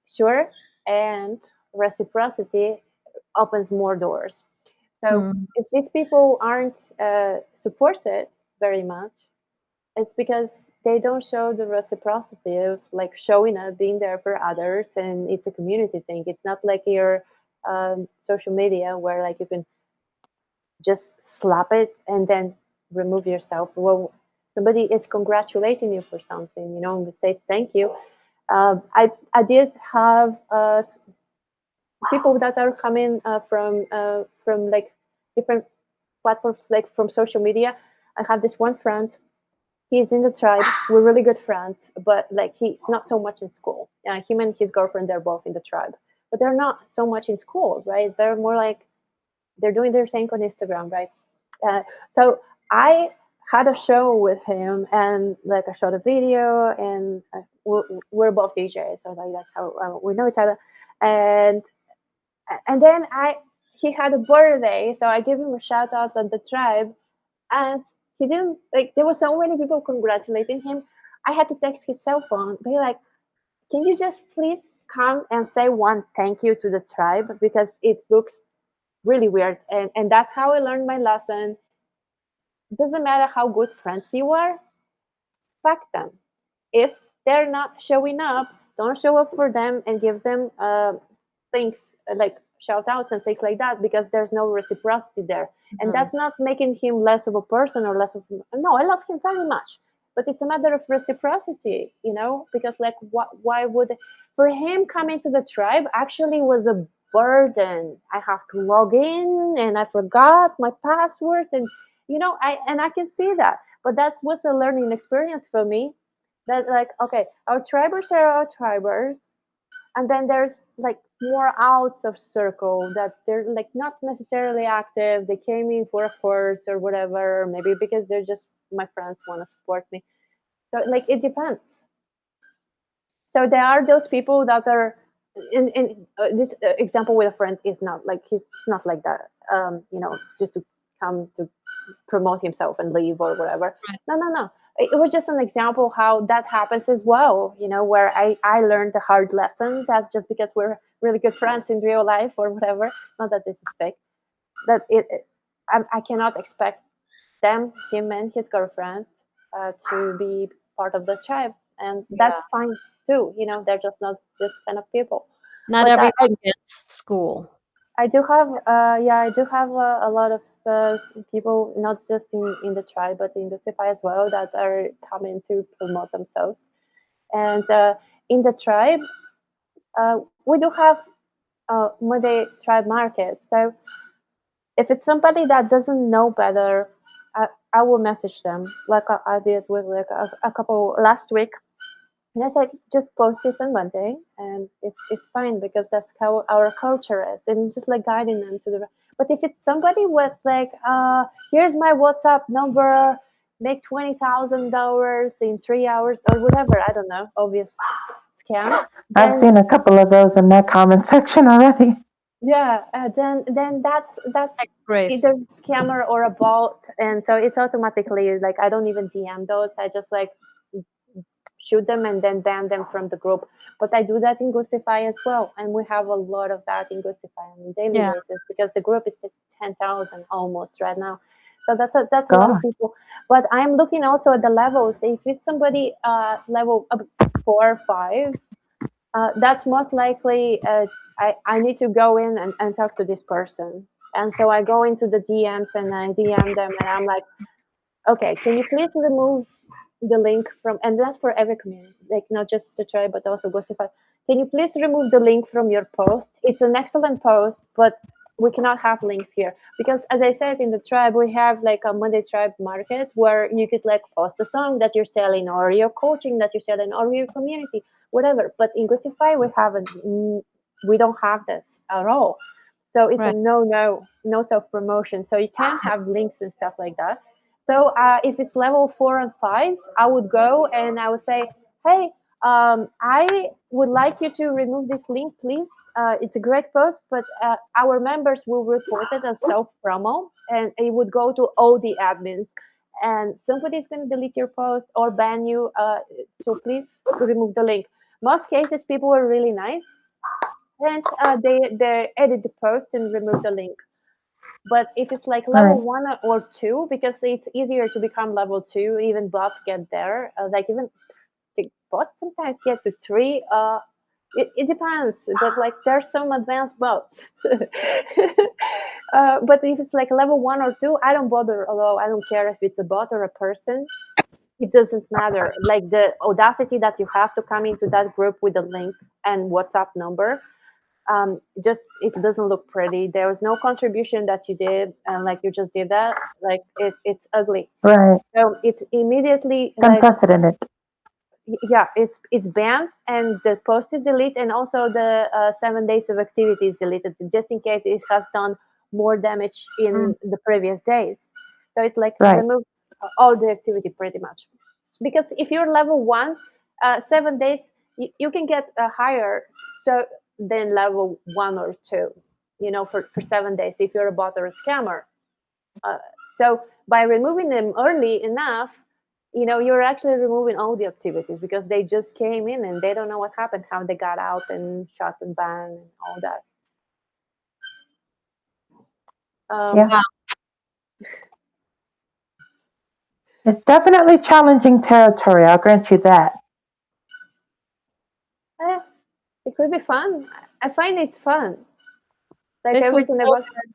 Sure, and reciprocity opens more doors. So if these people aren't supported very much, it's because they don't show the reciprocity of like showing up, being there for others, and it's a community thing. It's not like your social media where like you can just slap it and then remove yourself. Well, somebody is congratulating you for something, and say thank you. I did have people that are coming from like different platforms, like from social media. I have this one friend. He's in the tribe. We're really good friends, but like he's not so much in school. Him and his girlfriend, they're both in the tribe, but they're not so much in school, right? They're more like they're doing their thing on Instagram, right? So I had a show with him, and like I shot a video, and we're both DJs, so like that's how we know each other. And then he had a birthday, so I gave him a shout out on the tribe, and he didn't like. There were so many people congratulating him. I had to text his cell phone, be like, "Can you just please come and say one thank you to the tribe, because it looks really weird." And that's how I learned my lesson. It doesn't matter how good friends you are, fuck them. If they're not showing up, don't show up for them and give them things like shout outs and things like that, because there's no reciprocity there. And that's not making him less of a person or less of, no, I love him very much, but it's a matter of reciprocity, because like why would, for him coming to the tribe actually was a burden. I have to log in, and I forgot my password, and I can see that, but that was a learning experience for me. That like, okay, our tribers are our tribers, and then there's like more out of circle that they're like not necessarily active. They came in for a course or whatever, maybe because they're just my friends want to support me. So like it depends. So there are those people that are in this example with a friend is not like he's not like that. It's just to come to promote himself and leave or whatever. Right. No. It was just an example how that happens as well, where I learned a hard lesson that just because we're really good friends in real life or whatever, not that this is fake, that I cannot expect him and his girlfriend to be part of the tribe. And that's fine too. They're just not this kind of people. Not But everyone gets school. I do have, I do have a lot of people, not just in the tribe, but in the CFI as well, that are coming to promote themselves. And in the tribe, we do have Monday tribe market. So if it's somebody that doesn't know better, I will message them, like I did with like a couple last week. And I said, just post this on Monday, and it's fine because that's how our culture is, and just like guiding them to the. But if it's somebody with like, here's my WhatsApp number, make $20,000 in 3 hours or whatever, I don't know, obvious scam. I've Then seen a couple of those in that comment section already. yeah, then that's Thanks, either Grace. scammer or a bot, and so it's automatically like I don't even DM those. I just like shoot them and then ban them from the group. But I do that in Gustify as well, and we have a lot of that in Gustify on a daily Yeah. basis because the group is 10,000 almost right now. So that's a lot of God. people. But I'm looking also at the levels. If it's somebody level 4 or 5, that's most likely I need to go in and talk to this person. And so I go into the DMs and I DM them and I'm like, okay, can you please remove the link from, and that's for every community, like not just the tribe, but also Ghostify. Can you please remove the link from your post? It's an excellent post, but we cannot have links here because, as I said, in the tribe we have like a Monday tribe market where you could like post a song that you're selling or your coaching that you're selling or your community, whatever. But in Ghostify we don't have this at all. So it's a Right. no self promotion. So you can't have links and stuff like that. So if it's level 4 and 5, I would go and I would say, hey, I would like you to remove this link, please. It's a great post, but our members will report it as self promo and it would go to all the admins. And somebody's going to delete your post or ban you. So please remove the link. Most cases, people are really nice and they edit the post and remove the link. But if it's like level Right. 1 or 2, because it's easier to become level 2, even bots get there. Like even the bots sometimes get to 3. It depends, but like there's some advanced bots. But if it's like level 1 or 2, I don't bother. Although I don't care if it's a bot or a person. It doesn't matter. Like the audacity that you have to come into that group with a link and WhatsApp number, just it doesn't look pretty. There was no contribution that you did, and like you just did that, like it's ugly. Right. So it's immediately It's like unprecedented. yeah, it's banned and the post is deleted, and also the 7 days of activity is deleted, just in case it has done more damage Mm. in the previous days. So it like Right. removes all the activity pretty much. Because if you're level 1, 7 days you can get higher so than level 1 or 2, for 7 days if you're a bot or a scammer. uh, so by removing them early enough, you're actually removing all the activities because they just came in and they don't know what happened, how they got out and shot and banned and all that. Yeah. Wow. It's definitely challenging territory. I'll grant you that. eh, it could be fun. I find it's fun. Like This was everything so about good.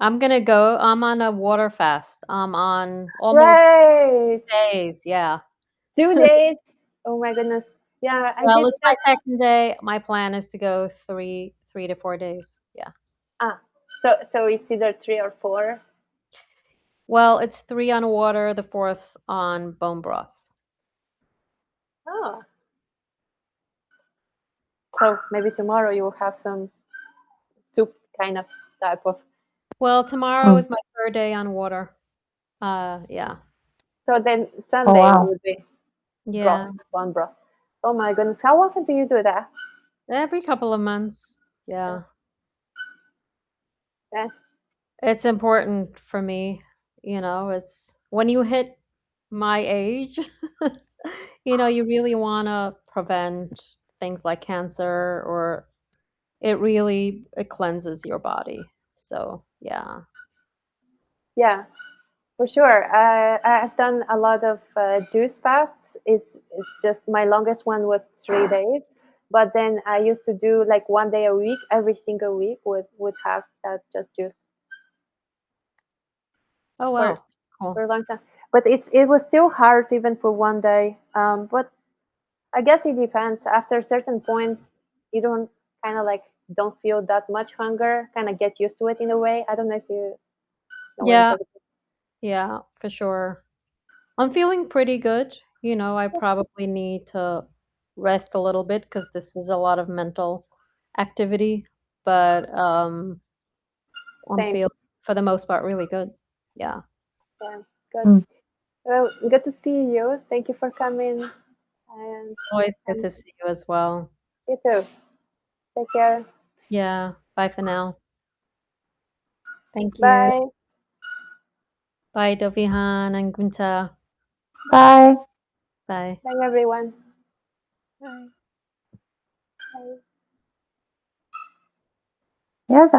I'm gonna go. I'm on a water fast. I'm on almost right days. Yeah. 2 days. Oh my goodness. Yeah, I Well, did it's my that. second day. My plan is to go three to 4 days. Yeah. Ah, so it's either 3 or 4. Well, it's 3 on water, the fourth on bone broth. Oh, so maybe tomorrow you will have some soup kind of type of. Well, tomorrow is my third day on water. Yeah. So then Oh Sunday wow. would be broth, Yeah. bone broth. Oh my goodness, how often do you do that? Every couple of months. Yeah. Yeah, It's important for me. It's when you hit my age, you really want to prevent things like cancer, or it cleanses your body. So, yeah. yeah, for sure. I've done a lot of juice fasts. It's just my longest one was 3 days, but then I used to do like 1 day a week, every single week would have that just juice Oh, for wow. Cool. a long time. But it was still hard even for 1 day. But I guess it depends. After a certain point, you don't kind of like don't feel that much hunger. Kind of get used to it in a way. I don't know if you know what I'm Yeah. talking Yeah, for sure. I'm feeling pretty good. I probably need to rest a little bit because this is a lot of mental activity. But I'm Same. feeling, for the most part, really good. Yeah. Yeah, good. Mm. Well, good to see you. Thank you for coming. And Always good to see you as well. you too. Take care. Yeah. Bye for now. Thank you. Bye. Bye, Dovihan and Gunta. Bye. Bye. Bye, everyone. Bye. Bye. Yes,